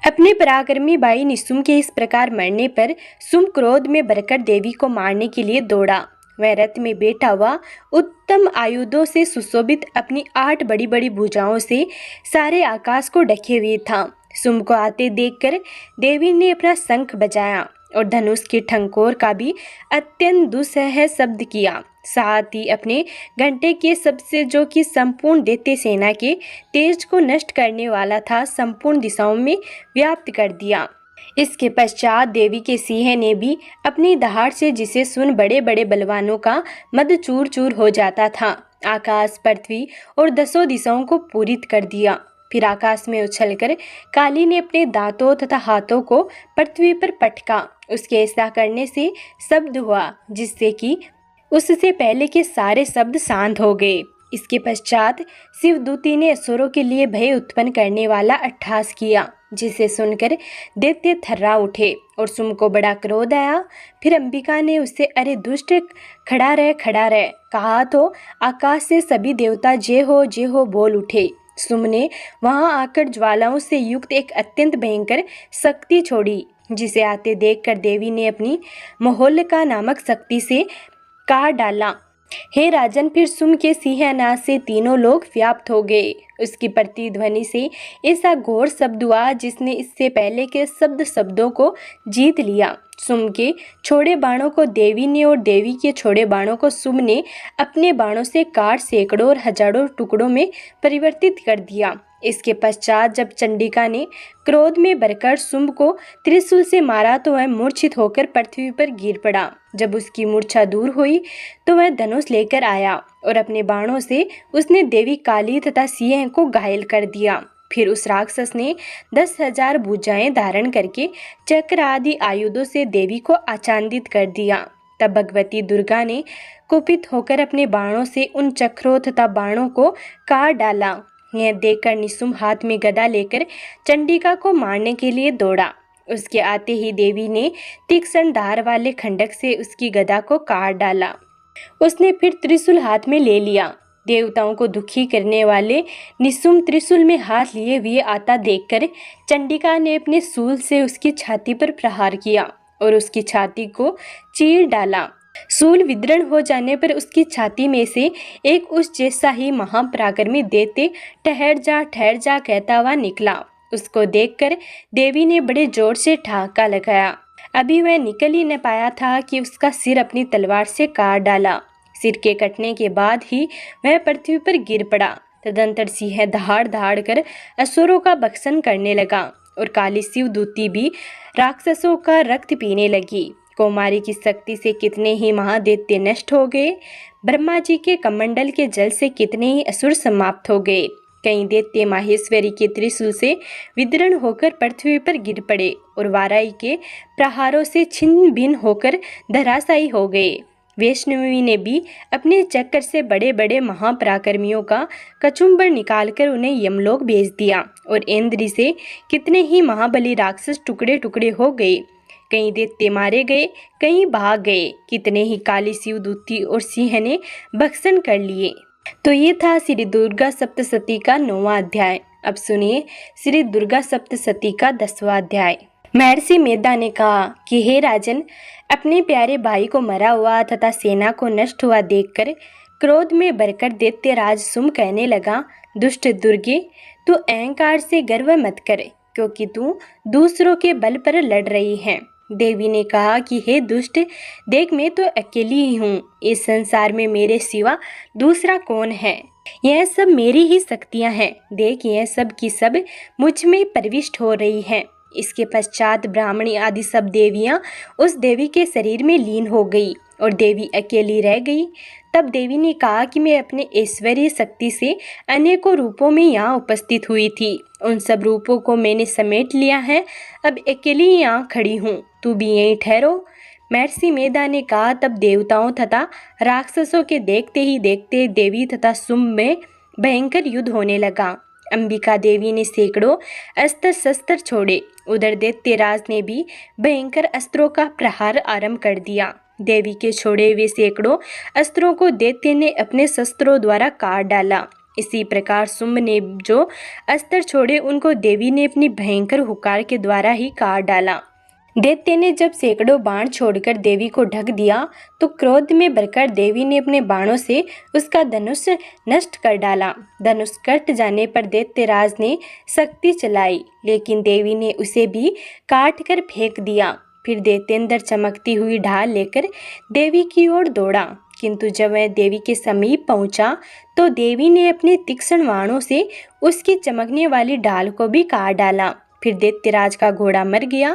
अपने पराक्रमी भाई निशुंभ के इस प्रकार मरने पर शुंभ क्रोध में भरकर देवी को मारने के लिए दौड़ा। वह रथ में बैठा हुआ उत्तम आयुधों से सुशोभित अपनी 8 बड़ी बड़ी भुजाओं से सारे आकाश को ढके हुए था। शुंभ को आते देखकर देवी ने अपना शंख बजाया और धनुष के ठंकोर का भी अत्यंत दुस्सह शब्द किया। साथ ही अपने घंटे के सबसे जो कि संपूर्ण दैत्य सेना के तेज को नष्ट करने वाला था, संपूर्ण दिशाओं में व्याप्त कर दिया। इसके पश्चात देवी के सिंह ने भी अपनी दहाड़ से, जिसे सुन बड़े बड़े बलवानों का मद चूर चूर हो जाता था, आकाश, पृथ्वी और 10 दिशाओं को पूरित कर दिया। फिर आकाश में उछलकर काली ने अपने दांतों तथा हाथों को पृथ्वी पर पटका। उसके ऐसा करने से शब्द हुआ जिससे कि उससे पहले के सारे शब्द शांत हो गए। इसके पश्चात शिवदूती ने असुरों के लिए भय उत्पन्न करने वाला अट्टहास किया, जिसे सुनकर दैत्य थर्रा उठे और शुंभ को बड़ा क्रोध आया। फिर अंबिका ने उससे अरे दुष्ट, खड़ा रह कहा तो आकाश से सभी देवता जय हो बोल उठे। शुंभ ने वहां आकर ज्वालाओं से युक्त एक अत्यंत भयंकर शक्ति छोड़ी, जिसे आते देखकर देवी ने अपनी मोहल्लिका नामक शक्ति से काट डाला। हे राजन, फिर शुंभ के सिंहनाद से तीनों लोग व्याप्त हो गए। उसकी प्रतिध्वनि से ऐसा घोर शब्द हुआ जिसने इससे पहले के शब्दों को जीत लिया। शुंभ के छोड़े बाणों को देवी ने और देवी के छोड़े बाणों को शुंभ ने अपने बाणों से काट सैकड़ों और हजारों टुकड़ों में परिवर्तित कर दिया। इसके पश्चात जब चंडिका ने क्रोध में भरकर शुंभ को त्रिशूल से मारा तो वह मूर्छित होकर पृथ्वी पर गिर पड़ा। जब उसकी मूर्छा दूर हुई तो वह धनुष लेकर आया और अपने बाणों से उसने देवी काली तथा सिंह को घायल कर दिया। फिर उस राक्षस ने 10,000 भुजाएं धारण करके चक्र आदि आयुधों से देवी को आच्छादित कर दिया। तब भगवती दुर्गा ने कुपित होकर अपने बाणों से उन चक्रों तथा बाणों को काट डाला। यह देखकर निशुंभ हाथ में गदा लेकर चंडिका को मारने के लिए दौड़ा। उसके आते ही देवी ने तीक्ष्ण धार वाले खंडक से उसकी गदा को काट डाला। उसने फिर त्रिशूल हाथ में ले लिया। देवताओं को दुखी करने वाले निशुंभ त्रिशूल में हाथ लिए हुए आता देखकर चंडिका ने अपने शूल से उसकी छाती पर प्रहार किया और उसकी छाती को चीर डाला। शूल विदृढ़ हो जाने पर उसकी छाती में से एक उस जैसा ही महापराक्रमी दैत्य ठहर जा कहता हुआ निकला। उसको देखकर देवी ने बड़े जोर से ठहाका लगाया। अभी वह निकल ही न पाया था कि उसका सिर अपनी तलवार से काट डाला। सिर के कटने के बाद ही वह पृथ्वी पर गिर पड़ा। तदंतर सिंह दहाड़ दहाड़ कर असुरों का भक्षण करने लगा और काली शिवदूती भी राक्षसों का रक्त पीने लगी। कौमारी की शक्ति से कितने ही महादैत्य नष्ट हो गए। ब्रह्मा जी के कमंडल के जल से कितने ही असुर समाप्त हो गए। कई दैत्य माहेश्वरी के त्रिशूल से विदीर्ण होकर पृथ्वी पर गिर पड़े और वाराई के प्रहारों से छिन्न भिन्न होकर धराशायी हो गए। वैष्णवी ने भी अपने चक्कर से बड़े बड़े महापराक्रमियों का कचुम्बर निकालकर उन्हें यमलोक भेज दिया और इंद्र से कितने ही महाबली राक्षस टुकड़े टुकड़े हो गए। कई दैत्य मारे गए, कई भाग गए, कितने ही काली शिवदूती और सिंह ने भक्षण कर लिए। तो ये था श्री दुर्गा सप्तशती का 9वां अध्याय। अब सुनिए श्री दुर्गा सप्तशती का 10वां अध्याय। महर्षि मेधा ने कहा कि हे राजन, अपने प्यारे भाई को मरा हुआ तथा सेना को नष्ट हुआ देखकर क्रोध में भरकर दैत्यराज शुंभ कहने लगा, दुष्ट दुर्गे, तू अहंकार से गर्व मत कर, क्योंकि तू दूसरों के बल पर लड़ रही है। देवी ने कहा कि हे दुष्ट, देख मैं तो अकेली ही हूँ। इस संसार में मेरे सिवा दूसरा कौन है? यह सब मेरी ही शक्तियाँ हैं। देख, यह सब की सब मुझ में प्रविष्ट हो रही हैं। इसके पश्चात ब्राह्मणी आदि सब देवियाँ उस देवी के शरीर में लीन हो गई और देवी अकेली रह गई। तब देवी ने कहा कि मैं अपने ऐश्वर्य शक्ति से अनेकों रूपों में यहाँ उपस्थित हुई थी। उन सब रूपों को मैंने समेट लिया है। अब अकेली यहाँ खड़ी हूँ, तू भी यहीं ठहरो। महर्षि मेधा ने कहा। तब देवताओं तथा राक्षसों के देखते ही देखते देवी तथा शुंभ में भयंकर युद्ध होने लगा। अंबिका देवी ने सैकड़ों अस्त्र शस्त्र छोड़े। उधर दैत्यराज ने भी भयंकर अस्त्रों का प्रहार आरंभ कर दिया। देवी के छोड़े हुए सैकड़ों अस्त्रों को दैत्य ने अपने शस्त्रों द्वारा काट डाला। इसी प्रकार शुंभ ने जो अस्त्र छोड़े उनको देवी ने अपनी भयंकर हुंकार के द्वारा ही काट डाला। दैत्य ने जब सैकड़ों बाण छोड़कर देवी को ढक दिया तो क्रोध में भरकर देवी ने अपने बाणों से उसका धनुष नष्ट कर डाला। धनुष कट जाने पर दैत्यराज ने शक्ति चलाई, लेकिन देवी ने उसे भी काट कर फेंक दिया। फिर दैत्येंद्र चमकती हुई ढाल लेकर देवी की ओर दौड़ा, किंतु जब वह देवी के समीप पहुंचा तो देवी ने अपने तीक्ष्ण बाणों से उसकी चमकने वाली ढाल को भी काट डाला। फिर दैत्यराज का घोड़ा मर गया,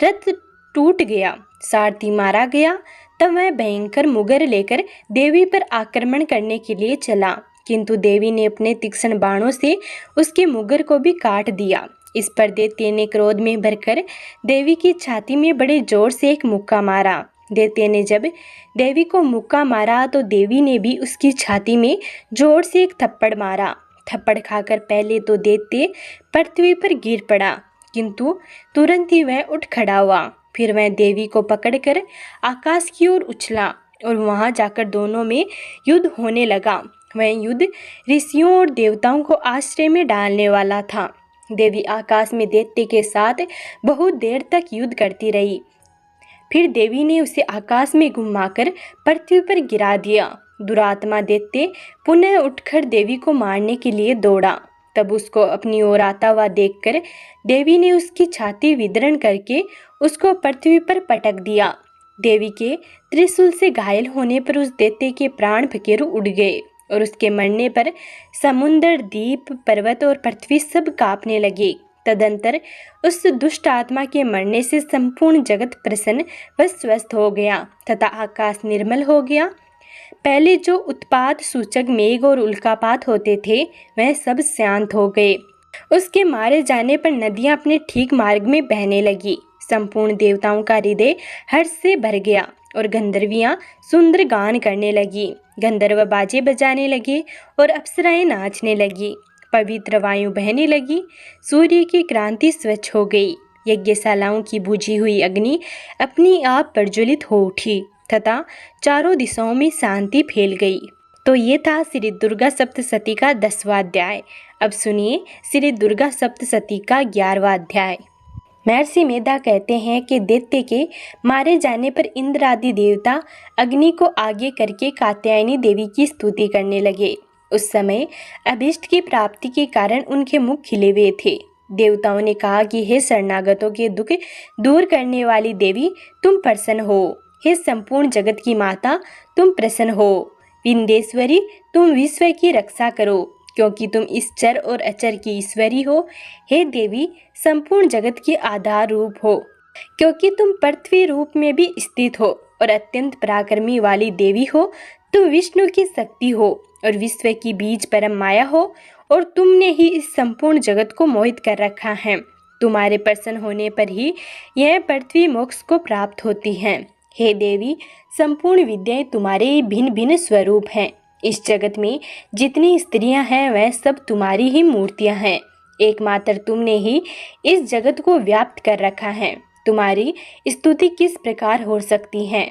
रथ टूट गया, सारथी मारा गया। तब वह भयंकर मुगर लेकर देवी पर आक्रमण करने के लिए चला, किंतु देवी ने अपने तीक्ष्ण बाणों से उसके मुगर को भी काट दिया। इस पर दैत्य ने क्रोध में भरकर देवी की छाती में बड़े जोर से एक मुक्का मारा। दैत्य ने जब देवी को मुक्का मारा तो देवी ने भी उसकी छाती में जोर से एक थप्पड़ मारा। थप्पड़ खाकर पहले तो दैत्य पृथ्वी पर गिर पड़ा, किंतु तुरंत ही वह उठ खड़ा हुआ। फिर वह देवी को पकड़कर आकाश की ओर उछला और वहां जाकर दोनों में युद्ध होने लगा। वह युद्ध ऋषियों और देवताओं को आश्चर्य में डालने वाला था। देवी आकाश में दैत्य के साथ बहुत देर तक युद्ध करती रही। फिर देवी ने उसे आकाश में घुमाकर पृथ्वी पर गिरा दिया। दुरात्मा दैत्य पुनः उठकर देवी को मारने के लिए दौड़ा। तब उसको अपनी ओर आता हुआ देखकर देवी ने उसकी छाती विदीर्ण करके उसको पृथ्वी पर पटक दिया। देवी के त्रिशूल से घायल होने पर उस दैत्य के प्राण फकीर उड़ गए और उसके मरने पर समुद्र, द्वीप, पर्वत और पृथ्वी सब कांपने लगे। तदंतर उस दुष्ट आत्मा के मरने से संपूर्ण जगत प्रसन्न व स्वस्थ हो गया तथा आकाश निर्मल हो गया। पहले जो उत्पात सूचक मेघ और उल्कापात होते थे वह सब शांत हो गए। उसके मारे जाने पर नदियां अपने ठीक मार्ग में बहने लगी। संपूर्ण देवताओं का हृदय हर्ष से भर गया और गंधर्वियां सुंदर गान करने लगी। गंधर्व बाजे बजाने लगे और अप्सराएं नाचने लगी। पवित्र वायु बहने लगी। सूर्य की क्रांति स्वच्छ हो गई। यज्ञशालाओं की बुझी हुई अग्नि अपनी आप प्रज्वलित हो उठी तथा चारों दिशाओं में शांति फैल गई। तो ये था श्री दुर्गा सप्तशती का 10वां अध्याय। अब सुनिए श्री दुर्गा सप्तशती का 11वां अध्याय। महर्षि मेधा कहते हैं कि दैत्य के मारे जाने पर इंद्र आदि देवता अग्नि को आगे करके कात्यायनी देवी की स्तुति करने लगे। उस समय अभीष्ट की प्राप्ति के कारण उनके मुख खिले हुए थे। देवताओं ने कहा कि हे शरणागतों के दुख दूर करने वाली देवी, तुम प्रसन्न हो। हे संपूर्ण जगत की माता, तुम प्रसन्न हो। विंध्येश्वरी, तुम विश्व की रक्षा करो, क्योंकि तुम इस चर और अचर की ईश्वरी हो। हे देवी, संपूर्ण जगत की आधार रूप हो, क्योंकि तुम पृथ्वी रूप में भी स्थित हो और अत्यंत पराक्रमी वाली देवी हो। तुम विष्णु की शक्ति हो और विश्व की बीज परम माया हो, और तुमने ही इस संपूर्ण जगत को मोहित कर रखा है। तुम्हारे प्रसन्न होने पर ही यह पृथ्वी मोक्ष को प्राप्त होती है। हे देवी, संपूर्ण विद्याएं तुम्हारे भिन्न भिन्न स्वरूप हैं। इस जगत में जितनी स्त्रियां हैं वह सब तुम्हारी ही मूर्तियां हैं। एकमात्र तुमने ही इस जगत को व्याप्त कर रखा है। तुम्हारी स्तुति किस प्रकार हो सकती है,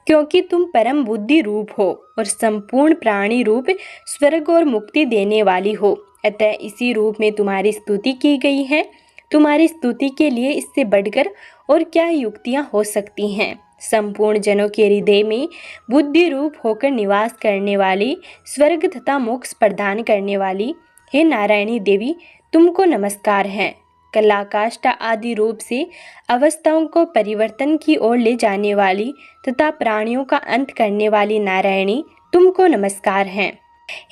क्योंकि तुम परम बुद्धि रूप हो और संपूर्ण प्राणी रूप स्वर्ग और मुक्ति देने वाली हो। अतः इसी रूप में तुम्हारी स्तुति की गई है। तुम्हारी स्तुति के लिए इससे बढ़कर और क्या युक्तियां हो सकती हैं। संपूर्ण जनों के हृदय में बुद्धि रूप होकर निवास करने वाली, स्वर्ग तथा मोक्ष प्रदान करने वाली, हे नारायणी देवी, तुमको नमस्कार है। कलाकाष्ठा आदि रूप से अवस्थाओं को परिवर्तन की ओर ले जाने वाली तथा प्राणियों का अंत करने वाली नारायणी, तुमको नमस्कार है।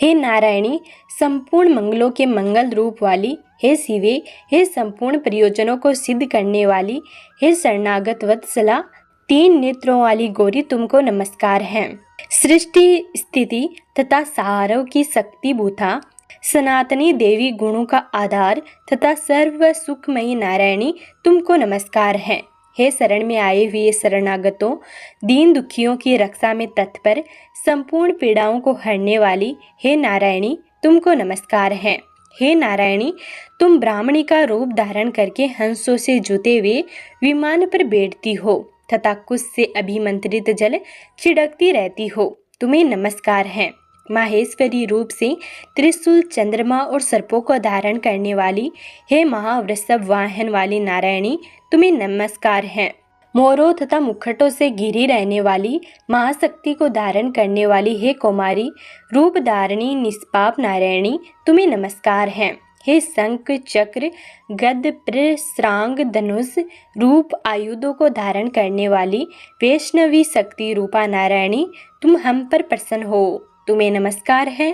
हे नारायणी, संपूर्ण मंगलों के मंगल रूप वाली, हे शिवे, हे संपूर्ण प्रयोजनों को सिद्ध करने वाली, हे शरणागत वत्सला, 3 नेत्रों वाली गौरी, तुमको नमस्कार है। सृष्टि स्थिति तथा सहारों की शक्ति भूता सनातनी देवी, गुणों का आधार तथा सर्व सुखमयी नारायणी, तुमको नमस्कार है। हे शरण में आए हुए शरणागतों, दीन दुखियों की रक्षा में तत्पर, संपूर्ण पीड़ाओं को हरने वाली, हे नारायणी, तुमको नमस्कार है। हे नारायणी, तुम ब्राह्मणी का रूप धारण करके हंसों से जुते हुए विमान पर बैठती हो तथा कुश से अभिमंत्रित जल छिड़कती रहती हो। तुम्हें नमस्कार है। माहेश्वरी रूप से त्रिशूल, चंद्रमा और सर्पों को धारण करने वाली, हे महावृषभ वाहन वाली नारायणी, तुम्हें नमस्कार है। मोरों तथा मुखटों से घिरी रहने वाली, महाशक्ति को धारण करने वाली, हे कौमारी रूप धारणी निष्पाप नारायणी, तुम्हें नमस्कार है। हे शंख, चक्र, गद, प्रश्रांग, धनुष रूप आयुधों को धारण करने वाली, वैष्णवी शक्ति रूपा नारायणी, तुम हम पर प्रसन्न हो, तुम्हें नमस्कार है।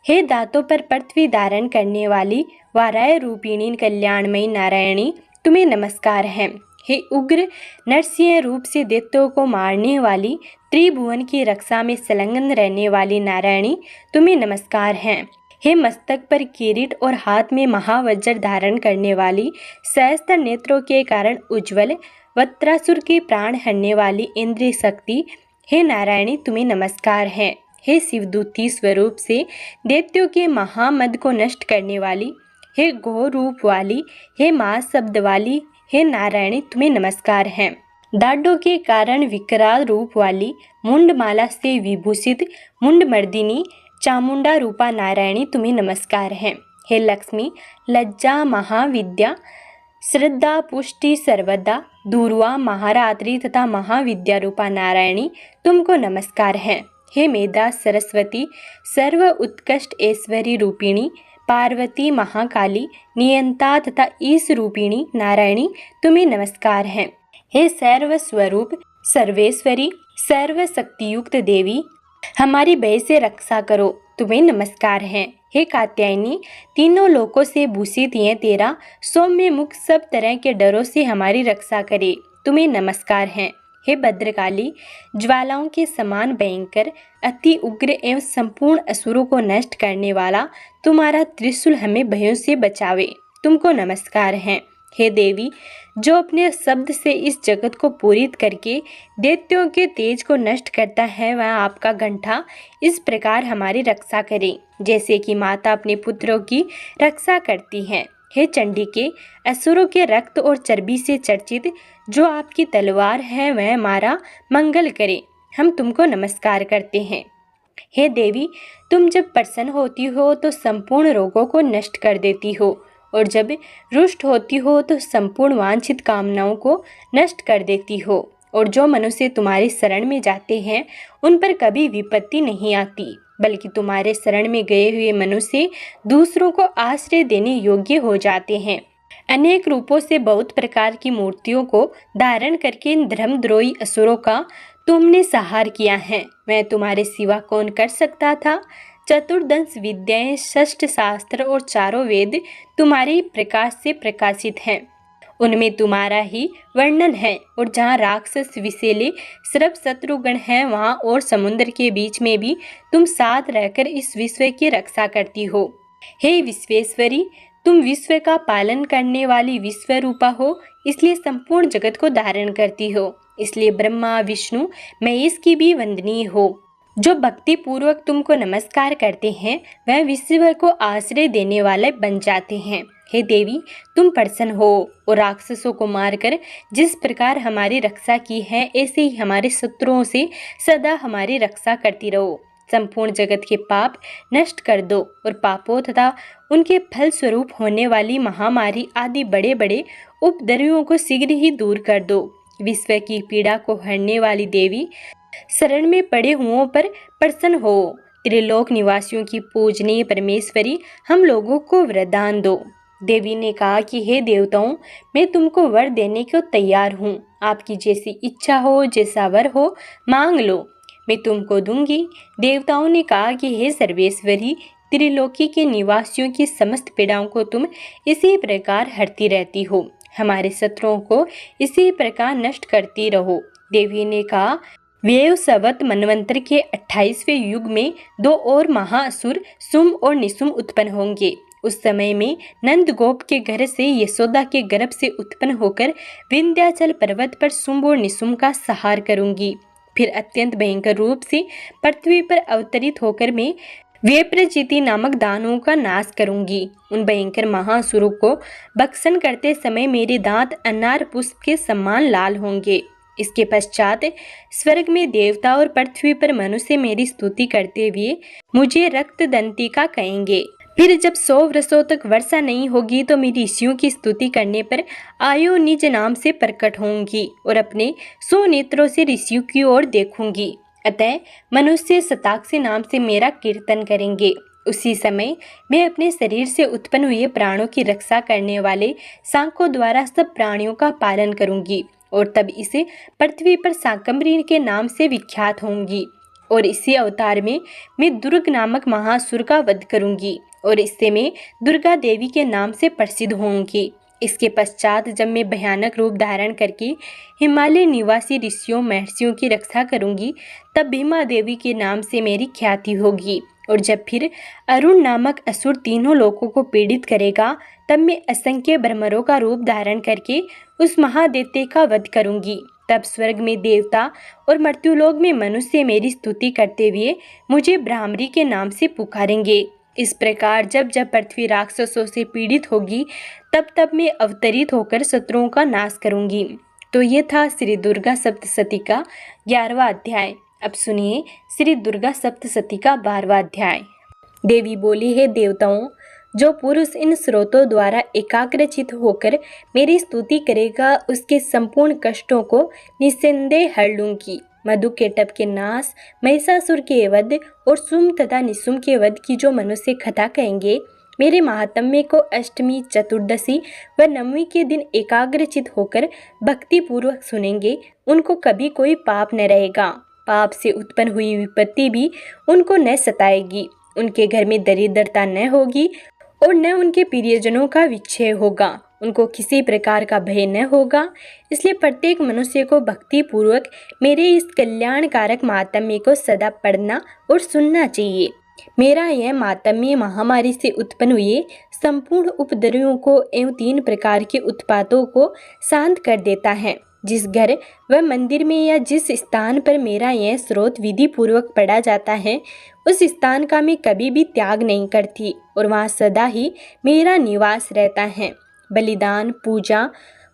हे दांतों पर पृथ्वी धारण करने वाली, वाराय रूपिणी कल्याणमयी नारायणी, तुम्हें नमस्कार है। हे उग्र नरसिंह रूप से दैत्यों को मारने वाली, त्रिभुवन की रक्षा में संलग्न रहने वाली नारायणी, तुम्हें नमस्कार है। हे मस्तक पर किरीट और हाथ में महावज्र धारण करने वाली, सहस्त्र नेत्रों के कारण उज्ज्वल, वत्रासुर के प्राण हरने वाली इंद्रिय शक्ति, हे नारायणी, तुम्हें नमस्कार है। हे शिवदूती स्वरूप से दैत्यों के महामद को नष्ट करने वाली, हे घोर रूप वाली, हे मां शब्द वाली, हे नारायणी, तुम्हें नमस्कार है। दाढ़ों के कारण विकराल रूप वाली, मुंडमाला से विभूषित मुंडमर्दिनी चामुंडा रूपा नारायणी, तुम्हें नमस्कार है। हे लक्ष्मी, लज्जा, महाविद्या, श्रद्धा, पुष्टि, सर्वदा, दूर्वा, महारात्रि तथा महाविद्या रूपा नारायणी, तुमको नमस्कार है। हे मेधा, सरस्वती, सर्व उत्कृष्ट ऐश्वर्य रूपिणी, पार्वती, महाकाली, नियंता तथा ईश रूपिणी नारायणी, तुम्हें नमस्कार है। हे सर्व स्वरूप, सर्वेश्वरी, सर्व शक्तियुक्त देवी, हमारी भय से रक्षा करो, तुम्हें नमस्कार है। हे कात्यायनी, तीनों लोकों से भूषित यह तेरा सौम्य मुख सब तरह के डरों से हमारी रक्षा करे, तुम्हें नमस्कार है। हे भद्रकाली, ज्वालाओं के समान भयंकर, अति उग्र एवं संपूर्ण असुरों को नष्ट करने वाला, तुम्हारा त्रिशूल हमें भयों से बचावे, तुमको नमस्कार है। हे देवी, जो अपने शब्द से इस जगत को पूरित करके दैत्यों के तेज को नष्ट करता है, वह आपका घंटा इस प्रकार हमारी रक्षा करे, जैसे कि माता अपने पुत्रों की रक्षा करती है। हे चंडिके, असुरों के रक्त और चर्बी से चर्चित जो आपकी तलवार है, वह हमारा मंगल करे, हम तुमको नमस्कार करते हैं। हे देवी, तुम जब प्रसन्न होती हो तो संपूर्ण रोगों को नष्ट कर देती हो, और जब रुष्ट होती हो तो संपूर्ण वांछित कामनाओं को नष्ट कर देती हो, और जो मनुष्य तुम्हारे शरण में जाते हैं उन पर कभी विपत्ति नहीं आती, बल्कि तुम्हारे शरण में गए हुए मनुष्य दूसरों को आश्रय देने योग्य हो जाते हैं। अनेक रूपों से बहुत प्रकार की मूर्तियों को धारण करके इन धर्मद्रोही असुरों का तुमने संहार किया है। मैं तुम्हारे सिवा कौन कर सकता था। चतुर्दश विद्याएं, षष्ठ शास्त्र और चारों वेद तुम्हारे प्रकाश से प्रकाशित हैं। उनमें तुम्हारा ही वर्णन है। और जहाँ राक्षस विषैले सर्प शत्रुगण हैं, वहाँ और समुद्र के बीच में भी तुम साथ रहकर इस विश्व की रक्षा करती हो। हे विश्वेश्वरी, तुम विश्व का पालन करने वाली विश्व रूपा हो, इसलिए संपूर्ण जगत को धारण करती हो। इसलिए ब्रह्मा, विष्णु, महेश की भी वंदनीय हो। जो भक्ति पूर्वक तुमको नमस्कार करते हैं, वह विश्व को आश्रय देने वाले बन जाते हैं। हे देवी, तुम प्रसन्न हो और राक्षसों को मारकर जिस प्रकार हमारी रक्षा की है, ऐसे ही हमारे शत्रुओं से सदा हमारी रक्षा करती रहो। संपूर्ण जगत के पाप नष्ट कर दो और पापों तथा उनके फल स्वरूप होने वाली महामारी आदि बड़े बड़े उपद्रवियों को शीघ्र ही दूर कर दो। विश्व की पीड़ा को हरने वाली देवी, शरण में पड़े हुओं पर प्रसन्न हो। त्रिलोक निवासियों की पूजनीय परमेश्वरी, हम लोगों को वरदान दो। देवी ने कहा कि हे देवताओं, मैं तुमको वर देने को तैयार हूँ। आपकी जैसी इच्छा हो, जैसा वर हो, मांग लो, मैं तुमको दूंगी। देवताओं ने कहा कि हे सर्वेश्वरी, त्रिलोकी के निवासियों की समस्त पीड़ाओं को तुम इसी प्रकार हरती रहती हो। हमारे शत्रुओं को इसी प्रकार नष्ट करती रहो। देवी ने कहा, वेवसवत मनवंतर के 28वें युग में 2 और महाअसुर सुम और निसुम उत्पन्न होंगे। उस समय में नंद गोप के घर से यशोदा के गर्भ से उत्पन्न होकर विंध्याचल पर्वत पर शुंभ और निशुंभ का संहार करूंगी। फिर अत्यंत भयंकर रूप से पृथ्वी पर अवतरित होकर मैं वेप्रचिति नामक दानवों का नाश करूंगी। उन भयंकर महाअसुरों को भक्षण करते समय मेरे दांत अनार पुष्प के समान लाल होंगे। इसके पश्चात स्वर्ग में देवता और पृथ्वी पर मनुष्य मेरी स्तुति करते हुए मुझे रक्तदंतिका कहेंगे। फिर जब 100 वर्षों तक वर्षा नहीं होगी तो मेरी ऋषियों की स्तुति करने पर आयो निज नाम से प्रकट होंगी और अपने 100 नेत्रों से ऋषियों की ओर देखूंगी। अतः मनुष्य शताक्षी नाम से मेरा कीर्तन करेंगे। उसी समय मैं अपने शरीर से उत्पन्न हुए प्राणों की रक्षा करने वाले सांकों द्वारा सब प्राणियों का पालन करूंगी और तब इसे पृथ्वी पर शाकंभरी के नाम से विख्यात होंगी। और इसी अवतार में मैं दुर्ग नामक महासुर का वध करूंगी और इससे मैं दुर्गा देवी के नाम से प्रसिद्ध होंगी। इसके पश्चात जब मैं भयानक रूप धारण करके हिमालय निवासी ऋषियों महर्षियों की रक्षा करूंगी, तब भीमा देवी के नाम से मेरी ख्याति होगी। और जब फिर अरुण नामक असुर तीनों लोकों को पीड़ित करेगा, तब मैं असंख्य भ्रमरों का रूप धारण करके उस महादैत्य का वध करूंगी। तब स्वर्ग में देवता और मर्त्युलोक में मनुष्य मेरी स्तुति करते हुए मुझे ब्राह्मरी के नाम से पुकारेंगे। इस प्रकार जब जब पृथ्वी राक्षसों से पीड़ित होगी, तब तब मैं अवतरित होकर शत्रुओं का नाश करूंगी। तो ये था श्री दुर्गा सप्तशती का 11वां अध्याय। अब सुनिए श्री दुर्गा सप्तशती का 12वां अध्याय। देवी बोली, है देवताओं, जो पुरुष इन स्रोतों द्वारा एकाग्रचित होकर मेरी स्तुति करेगा, उसके संपूर्ण कष्टों को निस्संदेह हर लूंगी। मधु के टप के नाश, महिषासुर के वध और सुम तथा निसुम के वध की जो मनुष्य कथा कहेंगे, मेरे महात्म्य को अष्टमी, चतुर्दशी व नवमी के दिन एकाग्रचित होकर भक्ति पूर्वक सुनेंगे, उनको कभी कोई पाप न रहेगा। पाप से उत्पन्न हुई विपत्ति भी उनको न सताएगी। उनके घर में दरिद्रता न होगी और न उनके प्रियजनों का विक्षय होगा। उनको किसी प्रकार का भय न होगा। इसलिए प्रत्येक मनुष्य को भक्ति पूर्वक मेरे इस कल्याणकारक महात्म्य को सदा पढ़ना और सुनना चाहिए। मेरा यह महात्म्य महामारी से उत्पन्न हुए संपूर्ण उपद्रवियों को एवं 3 प्रकार के उत्पातों को शांत कर देता है। जिस घर व मंदिर में या जिस स्थान पर मेरा यह स्रोत विधि पूर्वक पढ़ा जाता है, उस स्थान का मैं कभी भी त्याग नहीं करती और वहाँ सदा ही मेरा निवास रहता है। बलिदान, पूजा,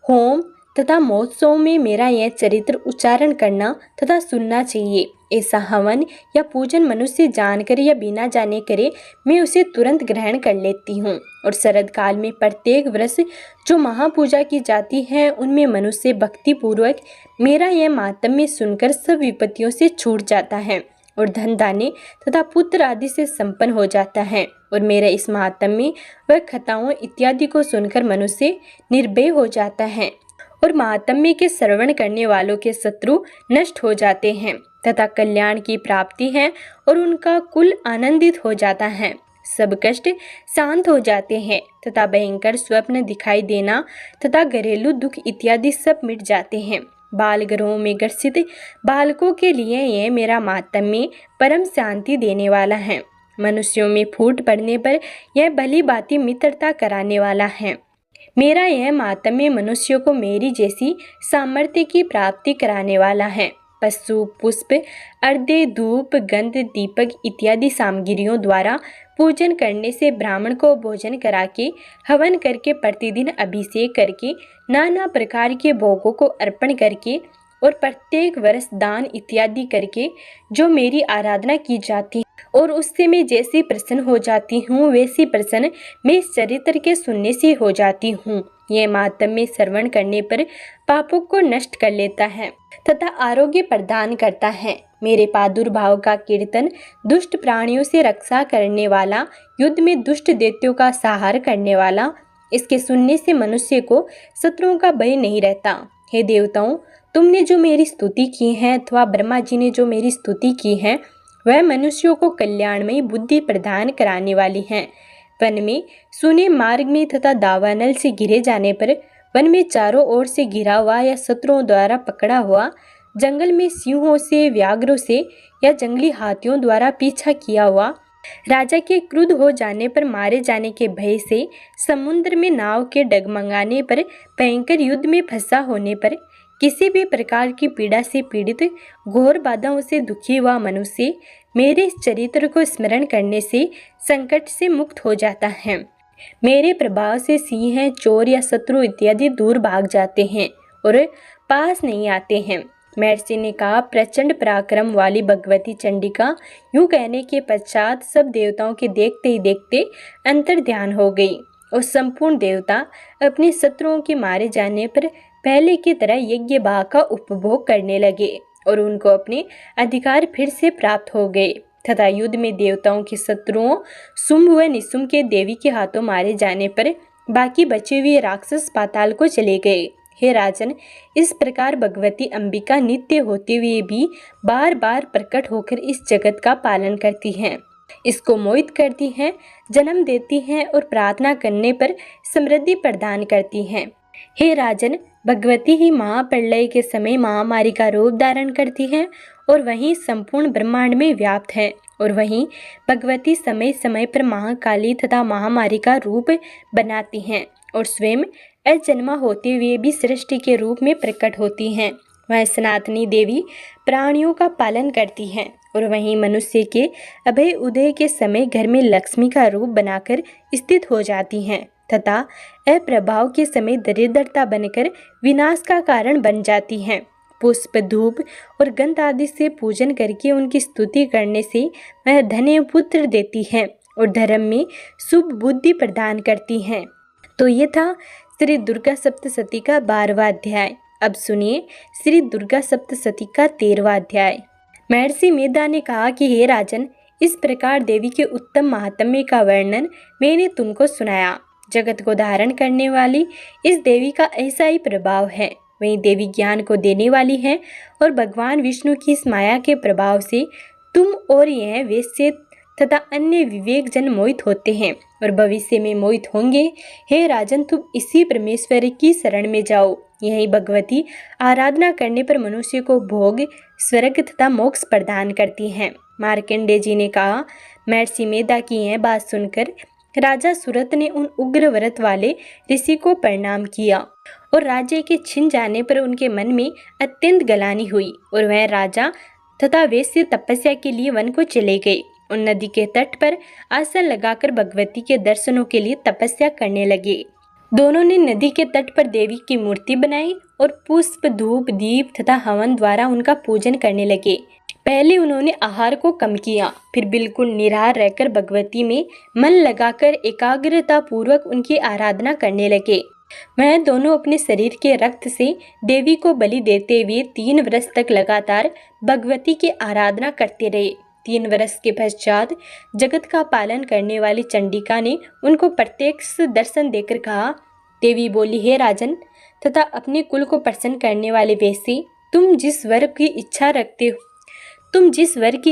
होम तथा महोत्सव में मेरा यह चरित्र उच्चारण करना तथा सुनना चाहिए। ऐसा हवन या पूजन मनुष्य जानकर या बिना जाने करे, मैं उसे तुरंत ग्रहण कर लेती हूँ। और शरद काल में प्रत्येक वर्ष जो महापूजा की जाती है, उनमें मनुष्य भक्ति पूर्वक मेरा यह महात्म्य सुनकर सब विपत्तियों से छूट जाता है और धन दाने तथा पुत्र आदि से संपन्न हो जाता है। और मेरा इस महात्म्य व कथाओं इत्यादि को सुनकर मनुष्य निर्भय हो जाता है और महात्म्य के श्रवण करने वालों के शत्रु नष्ट हो जाते हैं तथा कल्याण की प्राप्ति है और उनका कुल आनंदित हो जाता है। सब कष्ट शांत हो जाते हैं तथा भयंकर स्वप्न दिखाई देना तथा घरेलू दुख इत्यादि सब मिट जाते हैं। बाल गृहों में ग्रसित बालकों के लिए यह मेरा महात्म्य परम शांति देने वाला है। मनुष्यों में फूट पड़ने पर यह भली भांति मित्रता कराने वाला है। मेरा यह महात्म्य मनुष्यों को मेरी जैसी सामर्थ्य की प्राप्ति कराने वाला है। पशु पुष्प अर्धे धूप गंध दीपक इत्यादि सामग्रियों द्वारा पूजन करने से ब्राह्मण को भोजन करा के हवन करके प्रतिदिन अभिषेक करके नाना प्रकार के भोगों को अर्पण करके और प्रत्येक वर्ष दान इत्यादि करके जो मेरी आराधना की जाती है और उससे मैं जैसी प्रसन्न हो जाती हूँ वैसी प्रसन्न मैं इस चरित्र के सुनने से हो जाती हूँ। यह महात्म्य श्रवण करने पर पापों को नष्ट कर लेता है तथा आरोग्य प्रदान करता है। मेरे प्रादुर्भाव का कीर्तन दुष्ट प्राणियों से रक्षा करने वाला, युद्ध में दुष्ट दैत्यों का संहार करने वाला, इसके सुनने से मनुष्य को शत्रुओं का भय नहीं रहता। हे देवताओं, तुमने जो मेरी स्तुति की है अथवा ब्रह्मा जी ने जो मेरी स्तुति की है वह मनुष्यों को कल्याणमयी बुद्धि प्रदान कराने वाली है। वन में सुने मार्ग में तथा दावानल से घिरे जाने पर वन में चारों ओर से घिरा हुआ या शत्रुओं द्वारा पकड़ा हुआ, जंगल में सिंहों से व्याघ्रों से या जंगली हाथियों द्वारा पीछा किया हुआ, राजा के क्रुद्ध हो जाने पर मारे जाने के भय से समुद्र में नाव के डगमगाने पर, भयंकर युद्ध में फंसा होने पर, किसी भी प्रकार की पीड़ा से पीड़ित, घोर बाधाओं से दुखी हुआ मनुष्य मेरे इस चरित्र को स्मरण करने से संकट से मुक्त हो जाता है। मेरे प्रभाव से सिंह, चोर या शत्रु इत्यादि दूर भाग जाते हैं और पास नहीं आते हैं। महर्षि ने कहा, प्रचंड पराक्रम वाली भगवती चंडिका यूं कहने के पश्चात सब देवताओं के देखते ही देखते अंतर ध्यान हो गई और संपूर्ण देवता अपने शत्रुओं के मारे जाने पर पहले की तरह यज्ञ भाग का उपभोग करने लगे और उनको अपने अधिकार फिर से प्राप्त हो गए तथा युद्ध में देवताओं के शत्रुओं शुंभ व निशुंभ के देवी के हाथों मारे जाने पर बाकी बचे हुए राक्षस पाताल को चले गए। हे राजन, इस प्रकार भगवती अंबिका नित्य होते हुए भी बार बार प्रकट होकर इस जगत का पालन करती हैं, इसको मोहित करती हैं, जन्म देती हैं और प्रार्थना करने पर समृद्धि प्रदान करती हैं। हे राजन, भगवती ही महाप्रलय के समय महामारी का रूप धारण करती है और वहीं संपूर्ण ब्रह्मांड में व्याप्त है और वहीं भगवती समय समय पर महाकाली तथा महामारी का रूप बनाती हैं और स्वयं अजन्मा होते हुए भी सृष्टि के रूप में प्रकट होती हैं। वह सनातनी देवी प्राणियों का पालन करती हैं और वहीं मनुष्य के अभय उदय के समय घर में लक्ष्मी का रूप बनाकर स्थित हो जाती हैं तथा अप्रभाव के समय दरिद्रता बनकर विनाश का कारण बन जाती हैं। पुष्प, धूप और गंध आदि से पूजन करके उनकी स्तुति करने से वह धन्य पुत्र देती हैं और धर्म में शुभ बुद्धि प्रदान करती हैं। तो ये था श्री दुर्गा सप्तशती का 12वां अध्याय। अब सुनिए श्री दुर्गा सप्तशती का 13वां अध्याय। महर्षि मेधा ने कहा कि हे राजन, इस प्रकार देवी के उत्तम महात्म्य का वर्णन मैंने तुमको सुनाया। जगत को धारण करने वाली इस देवी का ऐसा ही प्रभाव है। वही देवी ज्ञान को देने वाली है और भगवान विष्णु की इस माया के प्रभाव से तुम और यह वैश्य तथा अन्य विवेक जन मोहित होते हैं और भविष्य में मोहित होंगे। हे राजन, तुम इसी परमेश्वर की शरण में जाओ। यही भगवती आराधना करने पर मनुष्य को भोग, स्वर्ग तथा मोक्ष प्रदान करती हैं। मार्कंडेय जी ने कहा, महर्षि मेधा की यह बात सुनकर राजा सुरत ने उन उग्र व्रत वाले ऋषि को प्रणाम किया और राज्य के छिन जाने पर उनके मन में अत्यंत गलानी हुई और वह राजा तथा वैश्य तपस्या के लिए वन को चले गए और नदी के तट पर आसन लगाकर भगवती के दर्शनों के लिए तपस्या करने लगे। दोनों ने नदी के तट पर देवी की मूर्ति बनाई और पुष्प, धूप, दीप तथा हवन द्वारा उनका पूजन करने लगे। पहले उन्होंने आहार को कम किया, फिर बिल्कुल निराहार रहकर भगवती में मन लगाकर एकाग्रता पूर्वक उनकी आराधना करने लगे। वह दोनों अपने शरीर के रक्त से देवी को बलि देते हुए 3 वर्ष तक लगातार भगवती की आराधना करते रहे। 3 वर्ष के पश्चात जगत का पालन करने वाली चंडिका ने उनको प्रत्यक्ष दर्शन देकर कहा। देवी बोली, हे राजन तथा अपने कुल को प्रसन्न करने वाले वैसे तुम जिस वर की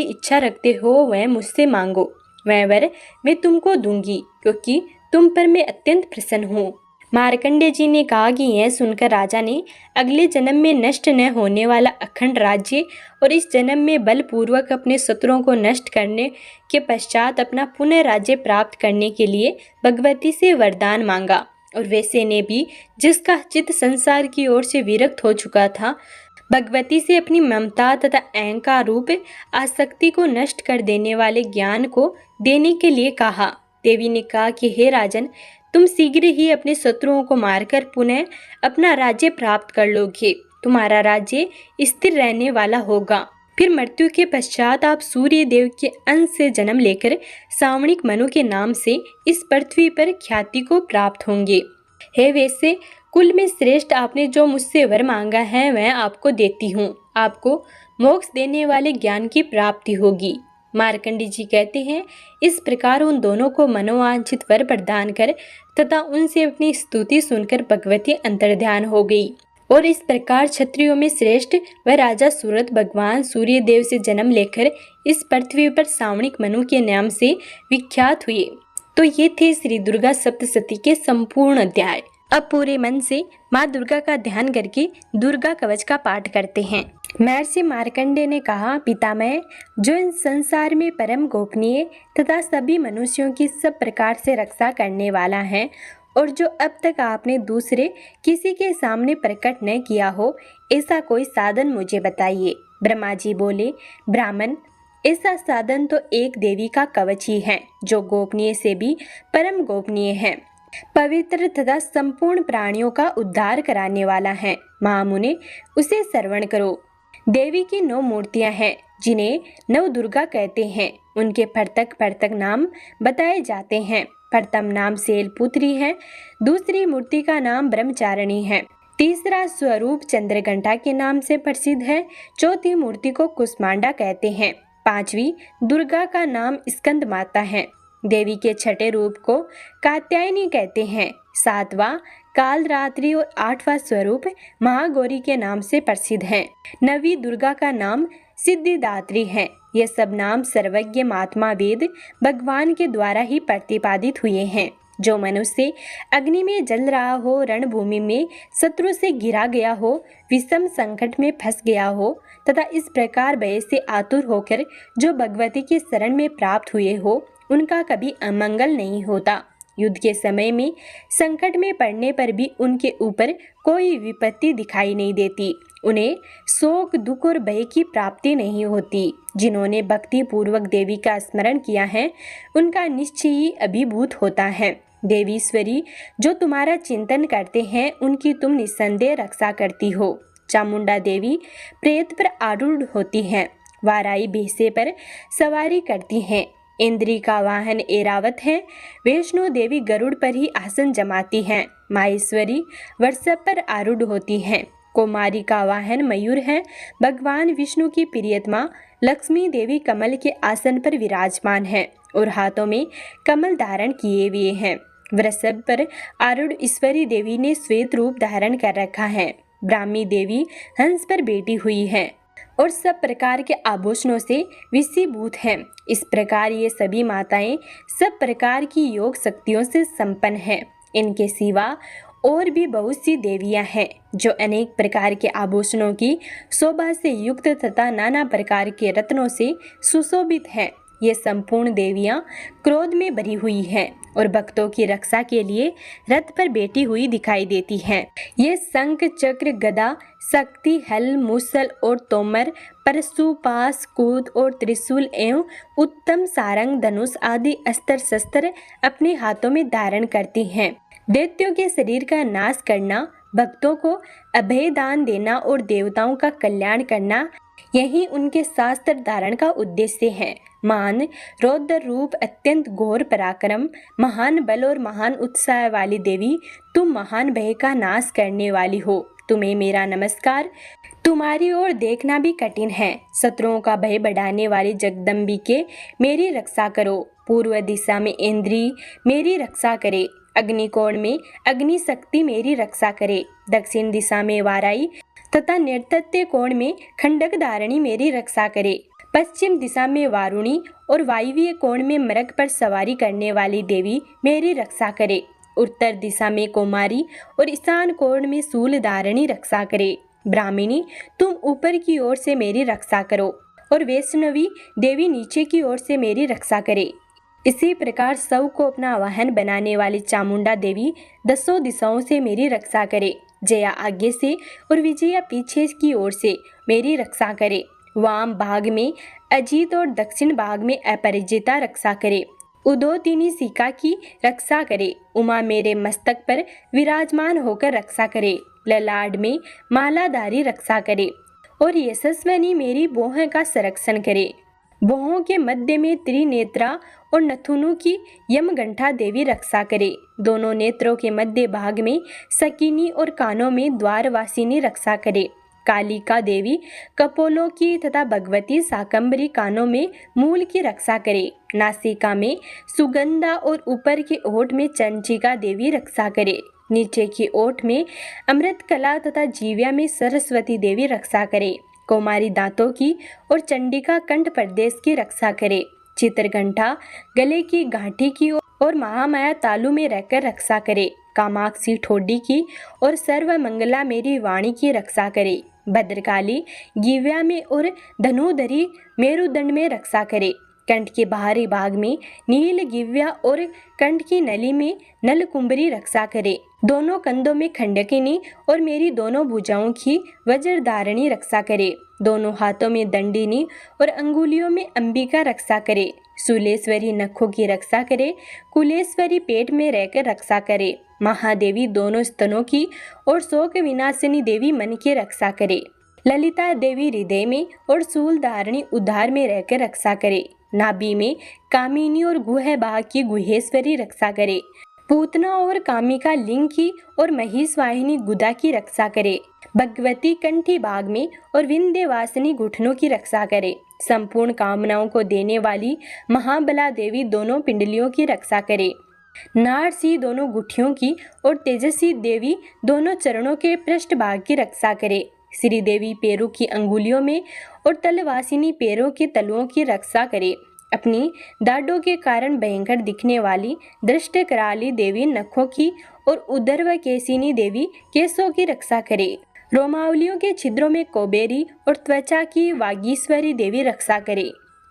इच्छा रखते हो वह मुझसे मांगो, वह वर मैं तुमको दूंगी, क्योंकि तुम पर मैं अत्यंत प्रसन्न हूँ। मार्कंडेय जी ने कहा कि यह सुनकर राजा ने अगले जन्म में नष्ट न होने वाला अखंड राज्य और इस जन्म में बलपूर्वक अपने शत्रुओं को नष्ट करने के पश्चात अपना पुनः राज्य प्राप्त करने के लिए भगवती से वरदान मांगा। और वैसे ने भी, जिसका चित्त संसार की ओर से विरक्त हो चुका था, भगवती से अपनी ममता तथा अहंकार रूप आसक्ति को नष्ट कर देने वाले ज्ञान को देने के लिए कहा। देवी ने कहा कि हे राजन, तुम शीघ्र ही अपने शत्रुओं को मारकर पुनः अपना राज्य प्राप्त कर लोगे। तुम्हारा राज्य स्थिर रहने वाला होगा। फिर मृत्यु के पश्चात आप सूर्य देव के अंश से जन्म लेकर सावणिक मनु के नाम से इस पृथ्वी पर ख्याति को प्राप्त होंगे। हे वैसे, कुल में श्रेष्ठ आपने जो मुझसे वर मांगा है वह आपको देती हूँ। आपको मोक्ष देने वाले ज्ञान की प्राप्ति होगी। मार्कंडेय जी कहते हैं, इस प्रकार उन दोनों को मनोवांछित वर प्रदान कर तथा उनसे अपनी स्तुति सुनकर भगवती अंतर्ध्यान हो गई। और इस प्रकार क्षत्रियों में श्रेष्ठ व राजा सूरत भगवान सूर्य देव से जन्म लेकर इस पृथ्वी पर सावणिक मनु के नाम से विख्यात हुए। तो ये थे श्री दुर्गा सप्तशती के संपूर्ण अध्याय। अब पूरे मन से माँ दुर्गा का ध्यान करके दुर्गा कवच का पाठ करते हैं। महर्षि मार्कंडेय ने कहा, पितामह, जो इन संसार में परम गोपनीय तथा सभी मनुष्यों की सब प्रकार से रक्षा करने वाला है और जो अब तक आपने दूसरे किसी के सामने प्रकट न किया हो, ऐसा कोई साधन मुझे बताइए। ब्रह्मा जी बोले, ब्राह्मण, ऐसा साधन तो एक देवी का कवच ही है, जो गोपनीय से भी परम गोपनीय है, पवित्र तथा संपूर्ण प्राणियों का उद्धार कराने वाला है। महामुने, उसे श्रवण करो। देवी की 9 मूर्तियां हैं, जिन्हें नव दुर्गा कहते हैं। उनके पृथक नाम बताए जाते हैं। प्रथम नाम शैलपुत्री है, दूसरी मूर्ति का नाम ब्रह्मचारिणी है, तीसरा स्वरूप चंद्रघंटा के नाम से प्रसिद्ध है, चौथी मूर्ति को कुष्मांडा कहते हैं, पांचवी दुर्गा का नाम स्कंद माता है, देवी के छठे रूप को कात्यायनी कहते हैं, सातवां कालरात्रि और 8वां स्वरूप महागौरी के नाम से प्रसिद्ध है। नवी दुर्गा का नाम सिद्धिदात्री है। ये सब नाम सर्वज्ञ महात्मा वेद भगवान के द्वारा ही प्रतिपादित हुए हैं। जो मनुष्य अग्नि में जल रहा हो, रणभूमि में शत्रु से घिरा गया हो, विषम संकट में फंस गया हो तथा इस प्रकार भय से आतुर होकर जो भगवती के शरण में प्राप्त हुए हो, उनका कभी अमंगल नहीं होता। युद्ध के समय में संकट में पड़ने पर भी उनके ऊपर कोई विपत्ति दिखाई नहीं देती। उन्हें शोक, दुख और भय की प्राप्ति नहीं होती। जिन्होंने भक्ति पूर्वक देवी का स्मरण किया है, उनका निश्चय ही अभिभूत होता है। देवीश्वरी, जो तुम्हारा चिंतन करते हैं, उनकी तुम निस्संदेह रक्षा करती हो। चामुंडा देवी प्रेत पर आरूढ़ होती हैं, वाराई भैंसे पर सवारी करती हैं। इंद्री का वाहन ऐरावत है। वैष्णो देवी गरुड़ पर ही आसन जमाती हैं। माहेश्वरी वृषभ पर आरूढ़ होती हैं। कुमारी का वाहन मयूर है। भगवान विष्णु की प्रियतमा लक्ष्मी देवी कमल के आसन पर विराजमान है और हाथों में कमल धारण किए हुए हैं। वृषभ पर आरूढ़ ईश्वरी देवी ने श्वेत रूप धारण कर रखा है। ब्राह्मी देवी हंस पर बैठी हुई है और सब प्रकार के आभूषणों से विषीभूत हैं। इस प्रकार ये सभी माताएं सब प्रकार की योग शक्तियों से संपन्न हैं। इनके सिवा और भी बहुत सी देवियां हैं जो अनेक प्रकार के आभूषणों की शोभा से युक्त तथा नाना प्रकार के रत्नों से सुशोभित हैं। ये संपूर्ण देवियां क्रोध में भरी हुई हैं और भक्तों की रक्षा के लिए रथ पर बैठी हुई दिखाई देती हैं। ये शंख, चक्र, गदा, शक्ति, हल, मूसल और तोमर, परशु, पास, कूद और त्रिशूल एवं उत्तम सारंग, धनुष आदि अस्त्र शस्त्र अपने हाथों में धारण करती हैं। दैत्यों के शरीर का नाश करना, भक्तों को अभय दान देना और देवताओं का कल्याण करना, यही उनके शास्त्र धारण का उद्देश्य है। मान, रौद्र रूप, अत्यंत घोर पराक्रम, महान बल और महान उत्साह वाली देवी, तुम महान भय का नाश करने वाली हो। तुम्हें मेरा नमस्कार। तुम्हारी ओर देखना भी कठिन है। शत्रुओं का भय बढ़ाने वाली जगदम्बिके, मेरी रक्षा करो। पूर्व दिशा में इंद्री मेरी रक्षा करे। अग्निकोण में अग्नि शक्ति मेरी रक्षा करे। दक्षिण दिशा में वाराई तथा नैऋत्य कोण में खंडक धारणी मेरी रक्षा करे। पश्चिम दिशा में वारुणी और वायव्य कोण में मृग पर सवारी करने वाली देवी मेरी रक्षा करे। उत्तर दिशा में कुमारी और ईशान कोण में शूल धारणी रक्षा करे। ब्राह्मणी, तुम ऊपर की ओर से मेरी रक्षा करो और वैष्णवी देवी नीचे की ओर से मेरी रक्षा करे। इसी प्रकार शव को अपना वाहन बनाने वाली चामुंडा देवी दसों दिशाओं से मेरी रक्षा करे। जया आगे से और विजया पीछे की ओर से मेरी रक्षा करे। वाम भाग में अजीत और दक्षिण भाग में अपराजिता रक्षा करे। उदोतिनी सिका की रक्षा करे। उमा मेरे मस्तक पर विराजमान होकर रक्षा करे। ललाट में मालाधारी रक्षा करे और यशस्विनी मेरी बोह का संरक्षण करे। बोहों के मध्य में त्रिनेत्रा और नथुनु की यमगंठा देवी रक्षा करे। दोनों नेत्रों के मध्य भाग में सकिनी और कानों में द्वारवासिनी रक्षा करे। कालिका देवी कपोलों की तथा भगवती शाकंभरी कानों में मूल की रक्षा करे। नासिका में सुगंधा और ऊपर के ओठ में चंचिका देवी रक्षा करे। नीचे की ओठ में अमृत कला तथा जीव्या में सरस्वती देवी रक्षा करे। कुमारी दांतों की और चंडिका कंठ प्रदेश की रक्षा करे। चित्रघंटा गले की गांठी की और महामाया तालु में रहकर रक्षा करे। कामाक्षी ठोडी की और सर्वमंगला मेरी वाणी की रक्षा करे। भद्रकाली गिव्या में और धनुधरी मेरुदंड में रक्षा करे। कंठ के बाहरी भाग में नील गिव्या और कंठ की नली में नलकुंबरी रक्षा करे। दोनों कंधों में खंडकिनी और मेरी दोनों भुजाओं की वज्रधारणी रक्षा करे। दोनों हाथों में दंडिनी और अंगुलियों में अंबिका रक्षा करे। शूलेश्वरी नखों की रक्षा करे। कुलेश्वरी पेट में रहकर रक्षा करे। महादेवी दोनों स्तनों की और शोक विनाशिनी देवी मन की रक्षा करे। ललिता देवी हृदय में और शूल धारणी उद्धार में रहकर रक्षा करे। नाभि में कामिनी और गुह भाग की गुहेश्वरी रक्षा करे। पूतना और कामिका लिंग की और महिषवाहिनी गुदा की रक्षा करे। भगवती कंठी भाग में और विंध्यवासिनी घुटनों की रक्षा करे। संपूर्ण कामनाओं को देने वाली महाबला देवी दोनों पिंडलियों की रक्षा करे। नारसी दोनों गुठियों की और तेजस्वी देवी दोनों चरणों के पृष्ठ भाग की रक्षा करे। श्री देवी पैरों की अंगुलियों में और तलवासिनी पैरों के तलुओं की रक्षा करे। अपनी दाढ़ों के कारण भयंकर दिखने वाली दृष्ट कराली देवी नखों की और उदर्व केसिनी देवी केसों की रक्षा करे। रोमावलियों के छिद्रों में कोबेरी और त्वचा की वागीश्वरी देवी रक्षा करे।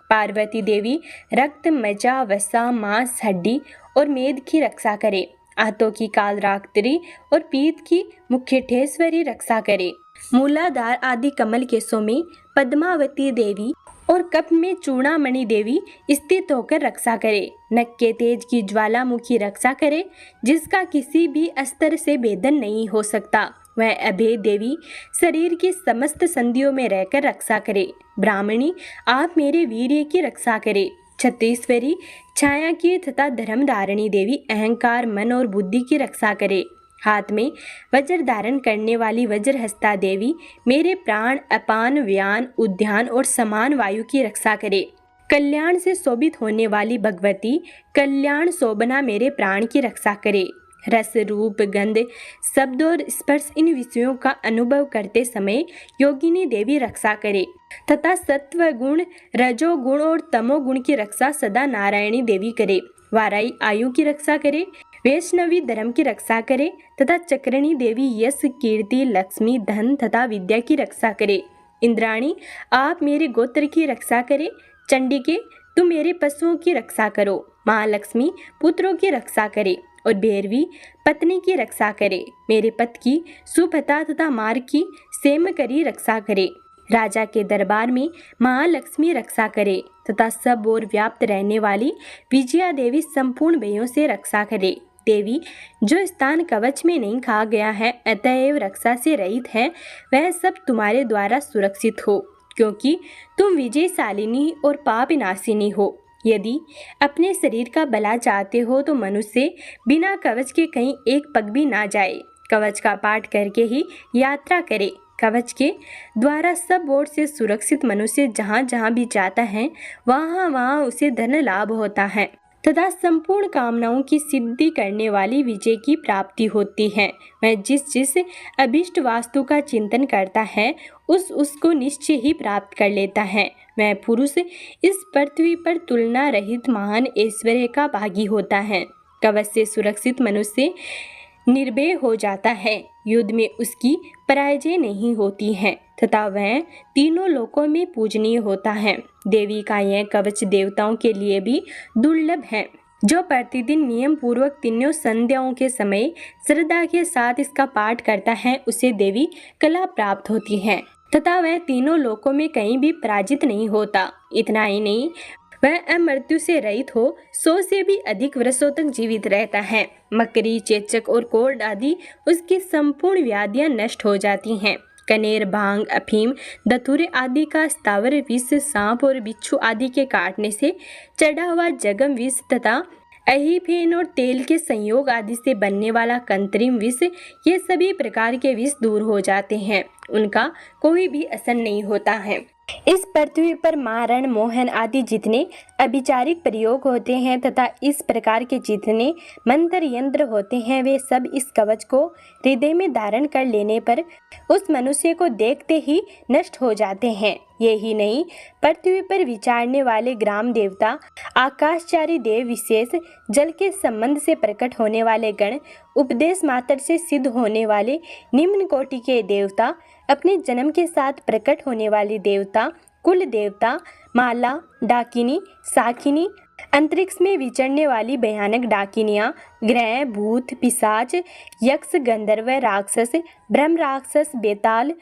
पार्वती देवी रक्त, मज्जा, वसा, मांस, हड्डी और मेद की रक्षा करे। हाथों की कालरात्रि और पीत की मुख्यठेश्वरी रक्षा करे। मूलाधार आदि कमल केसों में पद्मावती देवी और कप में चूड़ामणि देवी स्थित होकर रक्षा करे। नख के तेज की ज्वालामुखी रक्षा करे, जिसका किसी भी अस्त्र से भेदन नहीं हो सकता। वह अभेद देवी शरीर की समस्त संधियों में रहकर रक्षा करे। ब्राह्मणी, आप मेरे वीर्य की रक्षा करे। छत्तीसवरी छाया की तथा धर्म धारणी देवी अहंकार, मन और बुद्धि की रक्षा करे। हाथ में वज्र धारण करने वाली वज्रहस्ता देवी मेरे प्राण, अपान, व्यान, उद्यान और समान वायु की रक्षा करे। कल्याण से शोभित होने वाली भगवती कल्याण शोभना मेरे प्राण की रक्षा करे। रस, रूप, गंध, शब्द और स्पर्श इन विषयों का अनुभव करते समय योगिनी देवी रक्षा करे तथा सत्व गुण, रजो गुण और तमो गुण की रक्षा सदा नारायणी देवी करे। वाराई आयु की रक्षा करे। वैष्णवी धर्म की रक्षा करे तथा चक्रणी देवी यश, कीर्ति, लक्ष्मी, धन तथा विद्या की रक्षा करे। इंद्राणी, आप मेरे गोत्र की रक्षा करे। चंडिके, तुम मेरे पशुओं की रक्षा करो। महालक्ष्मी पुत्रों की रक्षा करे और भैरवी पत्नी की रक्षा करे। मेरे पति की सुभता तथा मार्ग की सेम करी रक्षा करे। राजा के दरबार में महालक्ष्मी रक्षा करे तथा सब ओर व्याप्त रहने वाली विजया देवी संपूर्ण भयों से रक्षा करे। देवी, जो स्थान कवच में नहीं खा गया है, अतएव रक्षा से रहित है, वह सब तुम्हारे द्वारा सुरक्षित हो। क्योंकि तुम विजयशालिनी और पाप नाशिनी हो। यदि अपने शरीर का भला चाहते हो तो मनुष्य बिना कवच के कहीं एक पग भी ना जाए। कवच का पाठ करके ही यात्रा करे। कवच के द्वारा सब ओर से सुरक्षित मनुष्य जहाँ जहाँ भी जाता है वहाँ वहाँ उसे धन लाभ होता है तथा संपूर्ण कामनाओं की सिद्धि करने वाली विजय की प्राप्ति होती है। वह जिस जिस अभिष्ट वास्तु का चिंतन करता है उसको निश्चय ही प्राप्त कर लेता है। वह पुरुष इस पृथ्वी पर तुलना रहित महान ऐश्वर्य का भागी होता है। कवच से सुरक्षित मनुष्य निर्भय हो जाता है। युद्ध में उसकी पराजय नहीं होती है तथा वह तीनों लोकों में पूजनीय होता है। देवी का यह कवच देवताओं के लिए भी दुर्लभ है। जो प्रतिदिन नियम पूर्वक तीनों संध्याओं के समय श्रद्धा के साथ इसका पाठ करता है उसे देवी कला प्राप्त होती है तथा वह तीनों लोकों में कहीं भी पराजित नहीं होता। इतना ही नहीं, वह अमृत्यु से रहित हो 100 से भी अधिक वर्षों तक जीवित रहता है। मकड़ी, चेचक और कोढ़ आदि उसकी संपूर्ण व्याधियां नष्ट हो जाती हैं। कनेर, भांग, अफीम, धतूरे आदि का स्थावर विष, सांप और बिच्छू आदि के काटने से चढ़ा हुआ जगम विष तथा अहिफेन और तेल के संयोग आदि से बनने वाला कंतरीम विष, ये सभी प्रकार के विष दूर हो जाते हैं। उनका कोई भी असर नहीं होता है। इस पृथ्वी पर मारण, मोहन आदि जितने अभिचारिक प्रयोग होते हैं तथा इस प्रकार के जितने मंत्र यंत्र होते हैं वे सब इस कवच को हृदय में धारण कर लेने पर उस मनुष्य को देखते ही नष्ट हो जाते हैं। यही नहीं, पृथ्वी पर विचारने वाले ग्राम देवता, आकाशचारी देव, विशेष जल के संबंध से प्रकट होने वाले गण, उपदेश मात्र से सिद्ध होने वाले निम्न कोटि के देवता, अपने जन्म के साथ प्रकट होने वाले देवता, कुल देवता, माला, डाकिनी, साकिनी, अंतरिक्ष में विचरने वाली भयानक डाकिनियाँ, ग्रह, भूत, पिशाच, यक्ष, गंधर्व, राक्षस, ब्रह्म राक्षस, बेताल,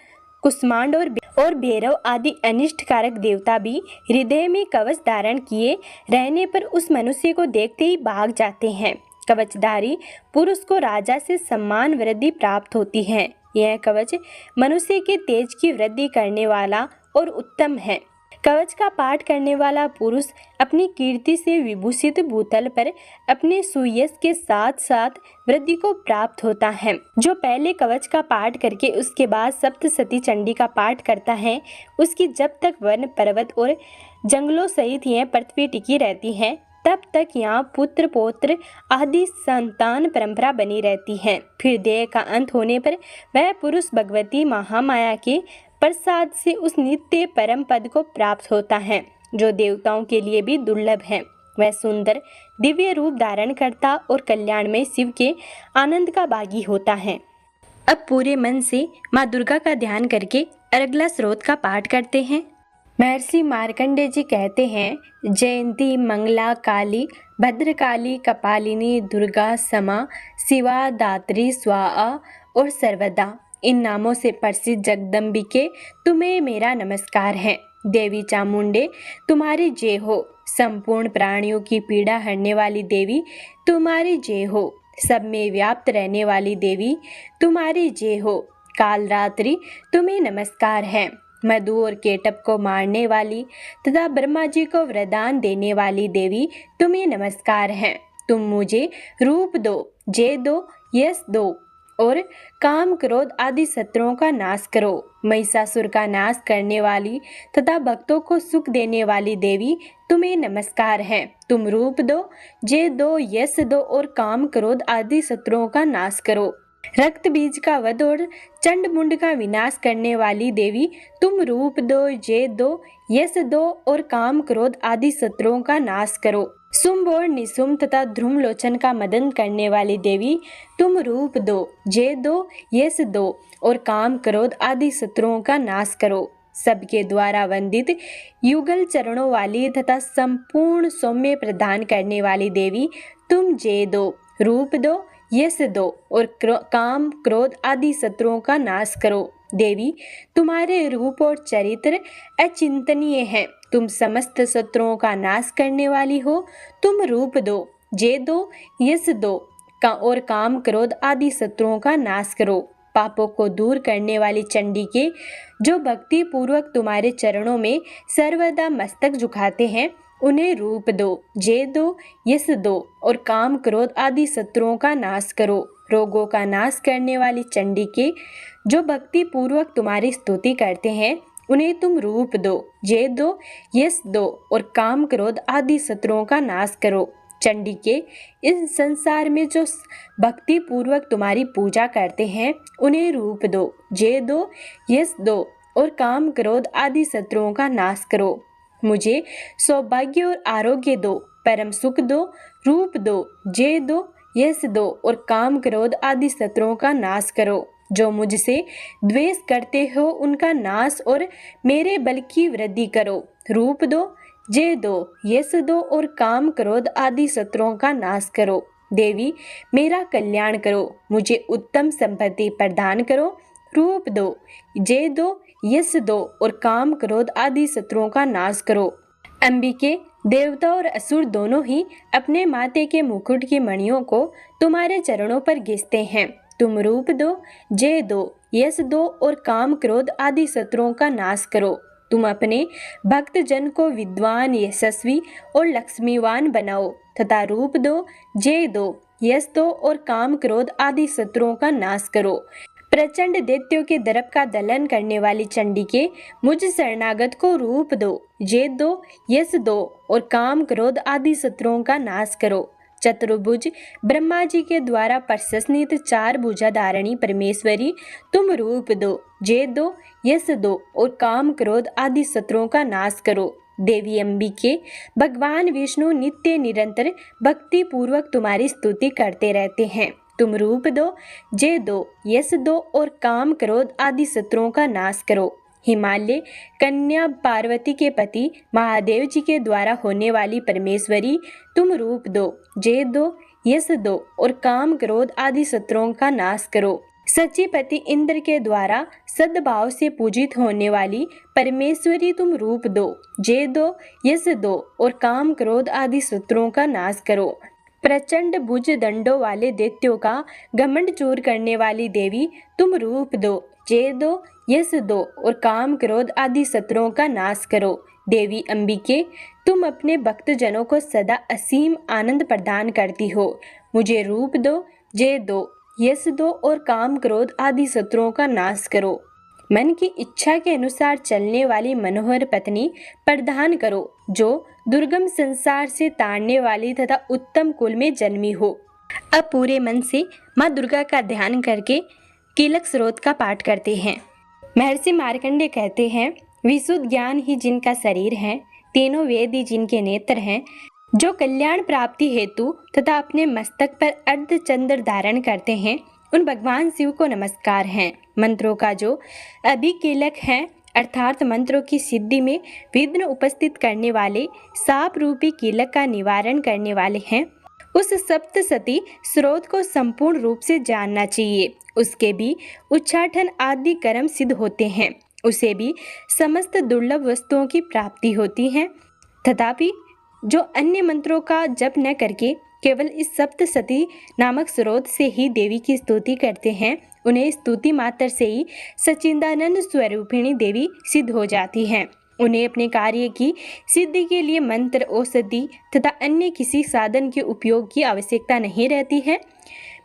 कुष्मांड और भैरव आदि अनिष्टकारक देवता भी हृदय में कवच धारण किए रहने पर उस मनुष्य को देखते ही भाग जाते हैं। कवचधारी पुरुष को राजा से सम्मान वृद्धि प्राप्त होती है। यह कवच मनुष्य के तेज की वृद्धि करने वाला और उत्तम है। कवच का पाठ करने वाला पुरुष अपनी कीर्ति से विभूषित भूतल पर अपने सुयश के साथ साथ वृद्धि को प्राप्त होता है। जो पहले कवच का पाठ करके उसके बाद सप्तशती चंडी का पाठ करता है उसकी जब तक वन, पर्वत और जंगलों सहित यह पृथ्वी टिकी रहती है तब तक यहाँ पुत्र, पौत्र आदि संतान परंपरा बनी रहती है। फिर देह का अंत होने पर वह पुरुष भगवती महामाया के प्रसाद से उस नित्य परम पद को प्राप्त होता है जो देवताओं के लिए भी दुर्लभ है। वह सुंदर दिव्य रूप धारण करता और कल्याण में शिव के आनंद का भागी होता है। अब पूरे मन से माँ दुर्गा का ध्यान करके अर्गला स्रोत का पाठ करते हैं। महर्षि मार्कंडेय जी कहते हैं, जयंती, मंगला, काली, भद्रकाली, कपालिनी, दुर्गा, समा, शिवा, दात्री, स्वाहा और सर्वदा, इन नामों से प्रसिद्ध जगदम्बिके तुम्हें मेरा नमस्कार है। देवी चामुंडे तुम्हारी जय हो। संपूर्ण प्राणियों की पीड़ा हरने वाली देवी तुम्हारी जय हो। सब में व्याप्त रहने वाली देवी तुम्हारी जय हो। कालरात्रि तुम्हें नमस्कार है। मधु और केटप को मारने वाली तथा ब्रह्मा जी को वरदान देने वाली देवी तुम्हें नमस्कार है। तुम मुझे रूप दो, जय दो, यश दो और काम, क्रोध आदि शत्रुओं का नाश करो। महिषासुर का नाश करने वाली तथा भक्तों को सुख देने वाली देवी तुम्हें नमस्कार है। तुम रूप दो, जय दो, यश दो और काम, क्रोध आदि शत्रुओं का नाश करो। रक्त बीज का वध और चंड मुंड का विनाश करने वाली देवी तुम रूप दो, जय दो, यश दो और काम, क्रोध आदि शत्रुओं का नाश करो। शुंभ और निशुंभ तथा ध्रुमलोचन का मदन करने वाली देवी तुम रूप दो, जय दो, यश दो और काम, क्रोध आदि शत्रुओं का नाश करो। सबके द्वारा वंदित युगल चरणों वाली तथा संपूर्ण सौम्य प्रदान करने वाली देवी तुम जय दो, रूप दो, यश दो और काम, क्रोध आदि शत्रुओं का नाश करो। देवी तुम्हारे रूप और चरित्र अचिंतनीय है। तुम समस्त शत्रुओं का नाश करने वाली हो। तुम रूप दो, जय दो, यश दो और काम, क्रोध आदि शत्रुओं का नाश करो। पापों को दूर करने वाली चंडी के जो भक्ति पूर्वक तुम्हारे चरणों में सर्वदा मस्तक झुकाते हैं, उन्हें रूप दो, जय दो, यश दो और काम क्रोध आदि शत्रुओं का नाश करो। रोगों का नाश करने वाली चंडी के जो भक्ति पूर्वक तुम्हारी स्तुति करते हैं, उन्हें तुम रूप दो, जय दो, यश दो और काम क्रोध आदि शत्रुओं का नाश करो। चंडी के इस संसार में जो भक्ति पूर्वक तुम्हारी पूजा करते हैं, उन्हें रूप दो, जय दो, यश दो और काम क्रोध आदि शत्रुओं का नाश करो। मुझे सौभाग्य और आरोग्य दो, परम सुख दो, रूप दो, जय दो, यश दो और काम क्रोध आदि शत्रुओं का नाश करो। जो मुझसे द्वेष करते हो उनका नाश और मेरे बल की वृद्धि करो। रूप दो, जय दो, यश दो और काम क्रोध आदि शत्रुओं का नाश करो। देवी मेरा कल्याण करो, मुझे उत्तम संपत्ति प्रदान करो। रूप दो, जय दो, यश दो और काम क्रोध आदि शत्रुओं का नाश करो। अंबिके, देवता और असुर दोनों ही अपने माथे के मुकुट की मणियों को तुम्हारे चरणों पर घिसते हैं। तुम रूप दो, जय दो, यश दो और काम क्रोध आदि शत्रुओं का नाश करो। तुम अपने भक्त जन को विद्वान, यशस्वी और लक्ष्मीवान बनाओ तथा रूप दो, जय दो, यश दो और काम क्रोध आदि शत्रुओं का नाश करो। प्रचंड दैत्यों के दर्प का दलन करने वाली चंडी के मुझ शरणागत को रूप दो, जय दो, यश दो और काम क्रोध आदि शत्रुओं का नाश करो। चतुर्भुज ब्रह्मा जी के द्वारा प्रशंसित चार भुजाधारिणी परमेश्वरी, तुम रूप दो, जय दो, यश दो और काम क्रोध आदि शत्रुओं का नाश करो। देवी अंबिके, भगवान विष्णु नित्य निरंतर भक्ति पूर्वक तुम्हारी स्तुति करते रहते हैं। तुम रूप दो, जय दो, यश दो और काम क्रोध आदि शत्रुओं का नाश करो। हिमालय कन्या पार्वती के पति महादेव जी के द्वारा होने वाली परमेश्वरी, तुम रूप दो, जय दो, यश दो और काम क्रोध आदि शत्रुओं का नाश करो। सचिपति इंद्र के द्वारा सद्भाव से पूजित होने वाली परमेश्वरी, तुम रूप दो, जय दो, यश दो और काम क्रोध आदि शत्रुओं का नाश करो। प्रचंड भुज दंडों वाले दैत्यों का घमंड चूर करने वाली देवी, तुम रूप दो, जय दो, यश दो और काम क्रोध आदि शत्रुओं का नाश करो। देवी अंबिके, तुम अपने भक्तजनों को सदा असीम आनंद प्रदान करती हो। मुझे रूप दो, जय दो, यश दो और काम क्रोध आदि शत्रुओं का नाश करो। मन की इच्छा के अनुसार चलने वाली मनोहर पत्नी प्रदान करो, जो दुर्गम संसार से ताड़ने वाली तथा उत्तम कुल में जन्मी हो। अब पूरे मन से माँ दुर्गा का ध्यान करके कीलक स्रोत का पाठ करते हैं। महर्षि मार्कंडेय कहते हैं, विशुद्ध ज्ञान ही जिनका शरीर है, तीनों वेद ही जिनके नेत्र हैं, जो कल्याण प्राप्ति हेतु तथा अपने मस्तक पर अर्धचंद्र धारण करते हैं, उन भगवान शिव को नमस्कार हैं। मंत्रों का जो अभिकीलक है, अर्थात मंत्रों की सिद्धि में विघ्न उपस्थित करने वाले, साप रूपी कीलक का निवारण करने वाले हैं, उस सप्तसती स्रोत को संपूर्ण रूप से जानना चाहिए। उसके भी उच्चाटन आदि कर्म सिद्ध होते हैं, उसे भी समस्त दुर्लभ वस्तुओं की प्राप्ति होती है। तथापि जो अन्य मंत्रों का जप न करके केवल इस सप्तसती नामक स्रोत से ही देवी की स्तुति करते हैं, उन्हें स्तुति मात्र से ही सच्चिदानंद स्वरूपिणी देवी सिद्ध हो जाती हैं। उन्हें अपने कार्य की सिद्धि के लिए मंत्र, औषधि तथा अन्य किसी साधन के उपयोग की आवश्यकता नहीं रहती है।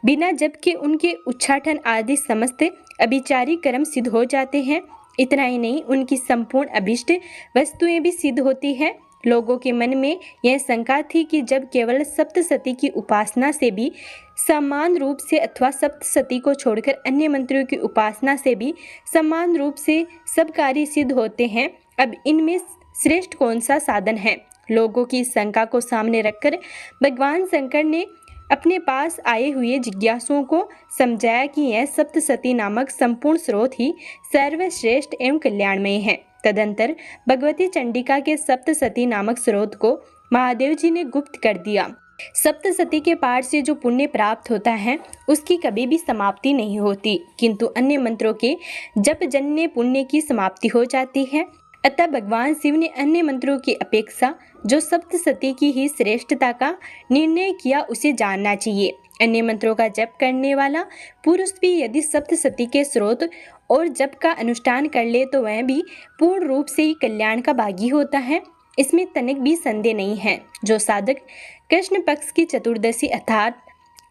बिना जप के उनके उच्चाटन आदि समस्त अभिचारी कर्म सिद्ध हो जाते हैं। इतना ही नहीं, उनकी संपूर्ण अभिष्ट वस्तुएं भी सिद्ध होती हैं। लोगों के मन में यह शंका थी कि जब केवल सप्तसती की उपासना से भी समान रूप से अथवा सप्तसती को छोड़कर अन्य मंत्रों की उपासना से भी समान रूप से सब कार्य सिद्ध होते हैं, अब इनमें श्रेष्ठ कौन सा साधन है। लोगों की शंका को सामने रखकर भगवान शंकर ने अपने पास आए हुए जिज्ञासुओं को समझाया कि यह सप्तसती नामक संपूर्ण स्रोत ही सर्वश्रेष्ठ एवं कल्याणमय है। तदंतर भगवती चंडिका के सप्तसती नामक स्रोत को महादेव जी ने गुप्त कर दिया। सप्तसती के पाठ से जो पुण्य प्राप्त होता है, उसकी कभी भी समाप्ति नहीं होती, किंतु अन्य मंत्रों के जप जन्य पुण्य की समाप्ति हो जाती है। अतः भगवान शिव ने अन्य मंत्रों की अपेक्षा जो सप्तसती की ही श्रेष्ठता का निर्णय किया, उसे जानना चाहिए। अन्य मंत्रों का जप करने वाला पुरुष भी यदि सप्तशती के स्रोत और जप का अनुष्ठान कर ले तो वह भी पूर्ण रूप से ही कल्याण का भागी होता है। इसमें तनिक भी संदेह नहीं है। जो साधक कृष्ण पक्ष की चतुर्दशी अर्थात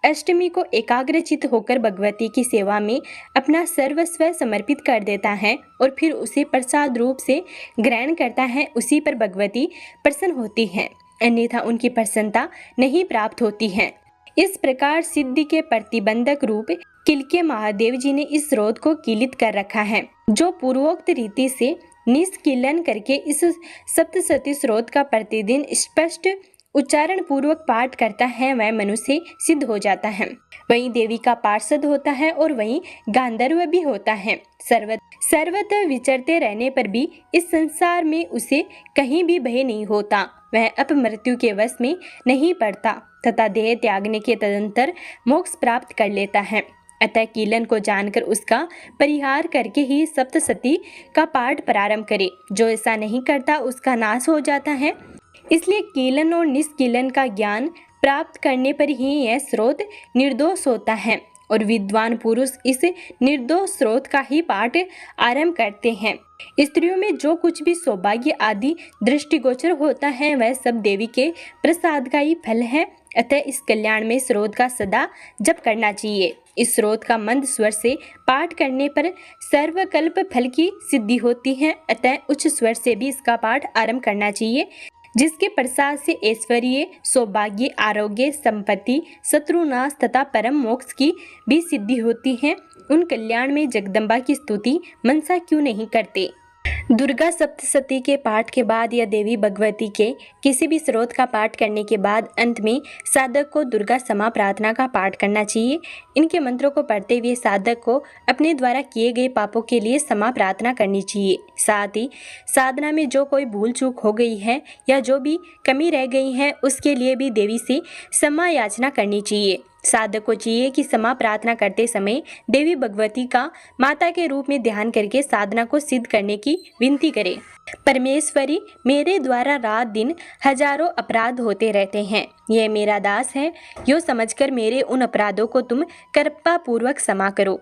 अष्टमी को एकाग्रचित होकर भगवती की सेवा में अपना सर्वस्व समर्पित कर देता है और फिर उसे प्रसाद रूप से ग्रहण करता है, उसी पर भगवती प्रसन्न होती है, अन्यथा उनकी प्रसन्नता नहीं प्राप्त होती है। इस प्रकार सिद्धि के प्रतिबंधक रूप किलके महादेव जी ने इस स्रोत को कीलित कर रखा है। जो पूर्वोक्त रीति से निष्कीलन करके इस सप्तशती स्रोत का प्रतिदिन स्पष्ट उच्चारण पूर्वक पाठ करता है वह मनुष्य सिद्ध हो जाता है। वहीं देवी का पार्षद होता है और वहीं गांधर्व भी होता है। सर्वत्र विचरते रहने पर भी इस संसार में उसे कहीं भी भय नहीं होता। वह अपमृत्यु के वश में नहीं पड़ता तथा देह त्यागने के तदंतर मोक्ष प्राप्त कर लेता है। अतः कीलन को जानकर उसका परिहार करके ही सप्तशती का पाठ प्रारंभ करे। जो ऐसा नहीं करता उसका नाश हो जाता है। इसलिए कीलन और निष्कीलन का ज्ञान प्राप्त करने पर ही यह स्रोत निर्दोष होता है और विद्वान पुरुष इस निर्दोष स्रोत का ही पाठ आरंभ करते हैं। स्त्रियों में जो कुछ भी सौभाग्य आदि दृष्टिगोचर होता है वह सब देवी के प्रसाद का ही फल है। अतः इस कल्याण में स्रोत का सदा जप करना चाहिए। इस स्रोत का मंद स्वर से पाठ करने पर सर्वकल्प फल की सिद्धि होती है। अतः उच्च स्वर से भी इसका पाठ आरंभ करना चाहिए, जिसके प्रसाद से ऐश्वर्य, सौभाग्य, आरोग्य, संपत्ति, शत्रुनाश तथा परम मोक्ष की भी सिद्धि होती है। उन कल्याण में जगदम्बा की स्तुति मनसा क्यों नहीं करते। दुर्गा सप्तशती के पाठ के बाद या देवी भगवती के किसी भी स्रोत का पाठ करने के बाद अंत में साधक को दुर्गा क्षमा प्रार्थना का पाठ करना चाहिए। इनके मंत्रों को पढ़ते हुए साधक को अपने द्वारा किए गए पापों के लिए क्षमा प्रार्थना करनी चाहिए। साथ ही साधना में जो कोई भूल चूक हो गई है या जो भी कमी रह गई है उसके लिए भी देवी से क्षमा याचना करनी चाहिए। साधक को चाहिए कि क्षमा प्रार्थना करते समय देवी भगवती का माता के रूप में ध्यान करके साधना को सिद्ध करने की विनती करे। परमेश्वरी, मेरे द्वारा रात दिन हजारों अपराध होते रहते हैं। यह मेरा दास है, यो समझकर मेरे उन अपराधों को तुम कृपा पूर्वक क्षमा करो।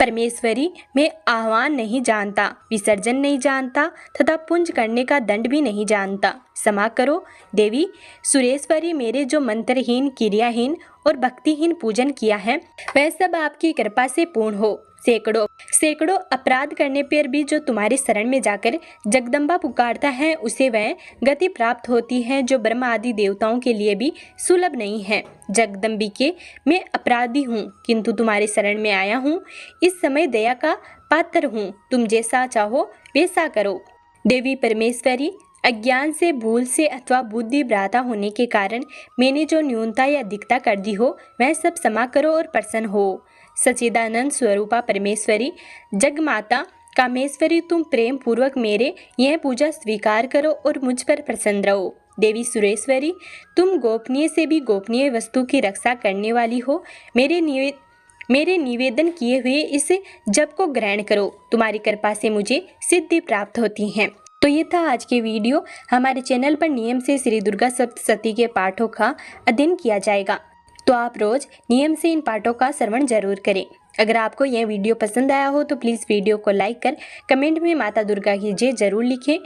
परमेश्वरी, मैं आह्वान नहीं जानता, विसर्जन नहीं जानता तथा पुंज करने का दंड भी नहीं जानता, क्षमा करो। देवी सुरेश्वरी, मेरे जो मंत्रहीन, क्रियाहीन और भक्तिहीन पूजन किया है वह सब आपकी कृपा से पूर्ण हो। सैकड़ों अपराध करने पर भी जो तुम्हारी शरण में जाकर जगदम्बा पुकारता है उसे वह गति प्राप्त होती है जो ब्रह्मा आदि देवताओं के लिए भी सुलभ नहीं है। जगदम्बिके, मैं अपराधी हूँ किंतु तुम्हारी शरण में आया हूँ। इस समय दया का पात्र हूँ, तुम जैसा चाहो वैसा करो। देवी परमेश्वरी, अज्ञान से, भूल से अथवा बुद्धि भ्राता होने के कारण मैंने जो न्यूनता या अधिकता कर दी हो वह सब क्षमा करो और प्रसन्न हो। सच्चिदानंद स्वरूपा परमेश्वरी, जग माता कामेश्वरी, तुम प्रेम पूर्वक मेरे यह पूजा स्वीकार करो और मुझ पर प्रसन्न रहो। देवी सुरेश्वरी, तुम गोपनीय से भी गोपनीय वस्तु की रक्षा करने वाली हो। मेरे निवेदन किए हुए इस जप को ग्रहण करो। तुम्हारी कृपा से मुझे सिद्धि प्राप्त होती है। तो ये था आज की वीडियो। हमारे चैनल पर नियम से श्री दुर्गा सप्तशती के पाठों का अध्ययन किया जाएगा, तो आप रोज नियम से इन पाठों का श्रवण जरूर करें। अगर आपको यह वीडियो पसंद आया हो तो प्लीज़ वीडियो को लाइक कर कमेंट में माता दुर्गा की जय जरूर लिखें।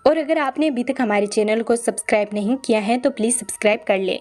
और अगर आपने अभी तक हमारे चैनल को सब्सक्राइब नहीं किया है तो प्लीज़ सब्सक्राइब कर लें।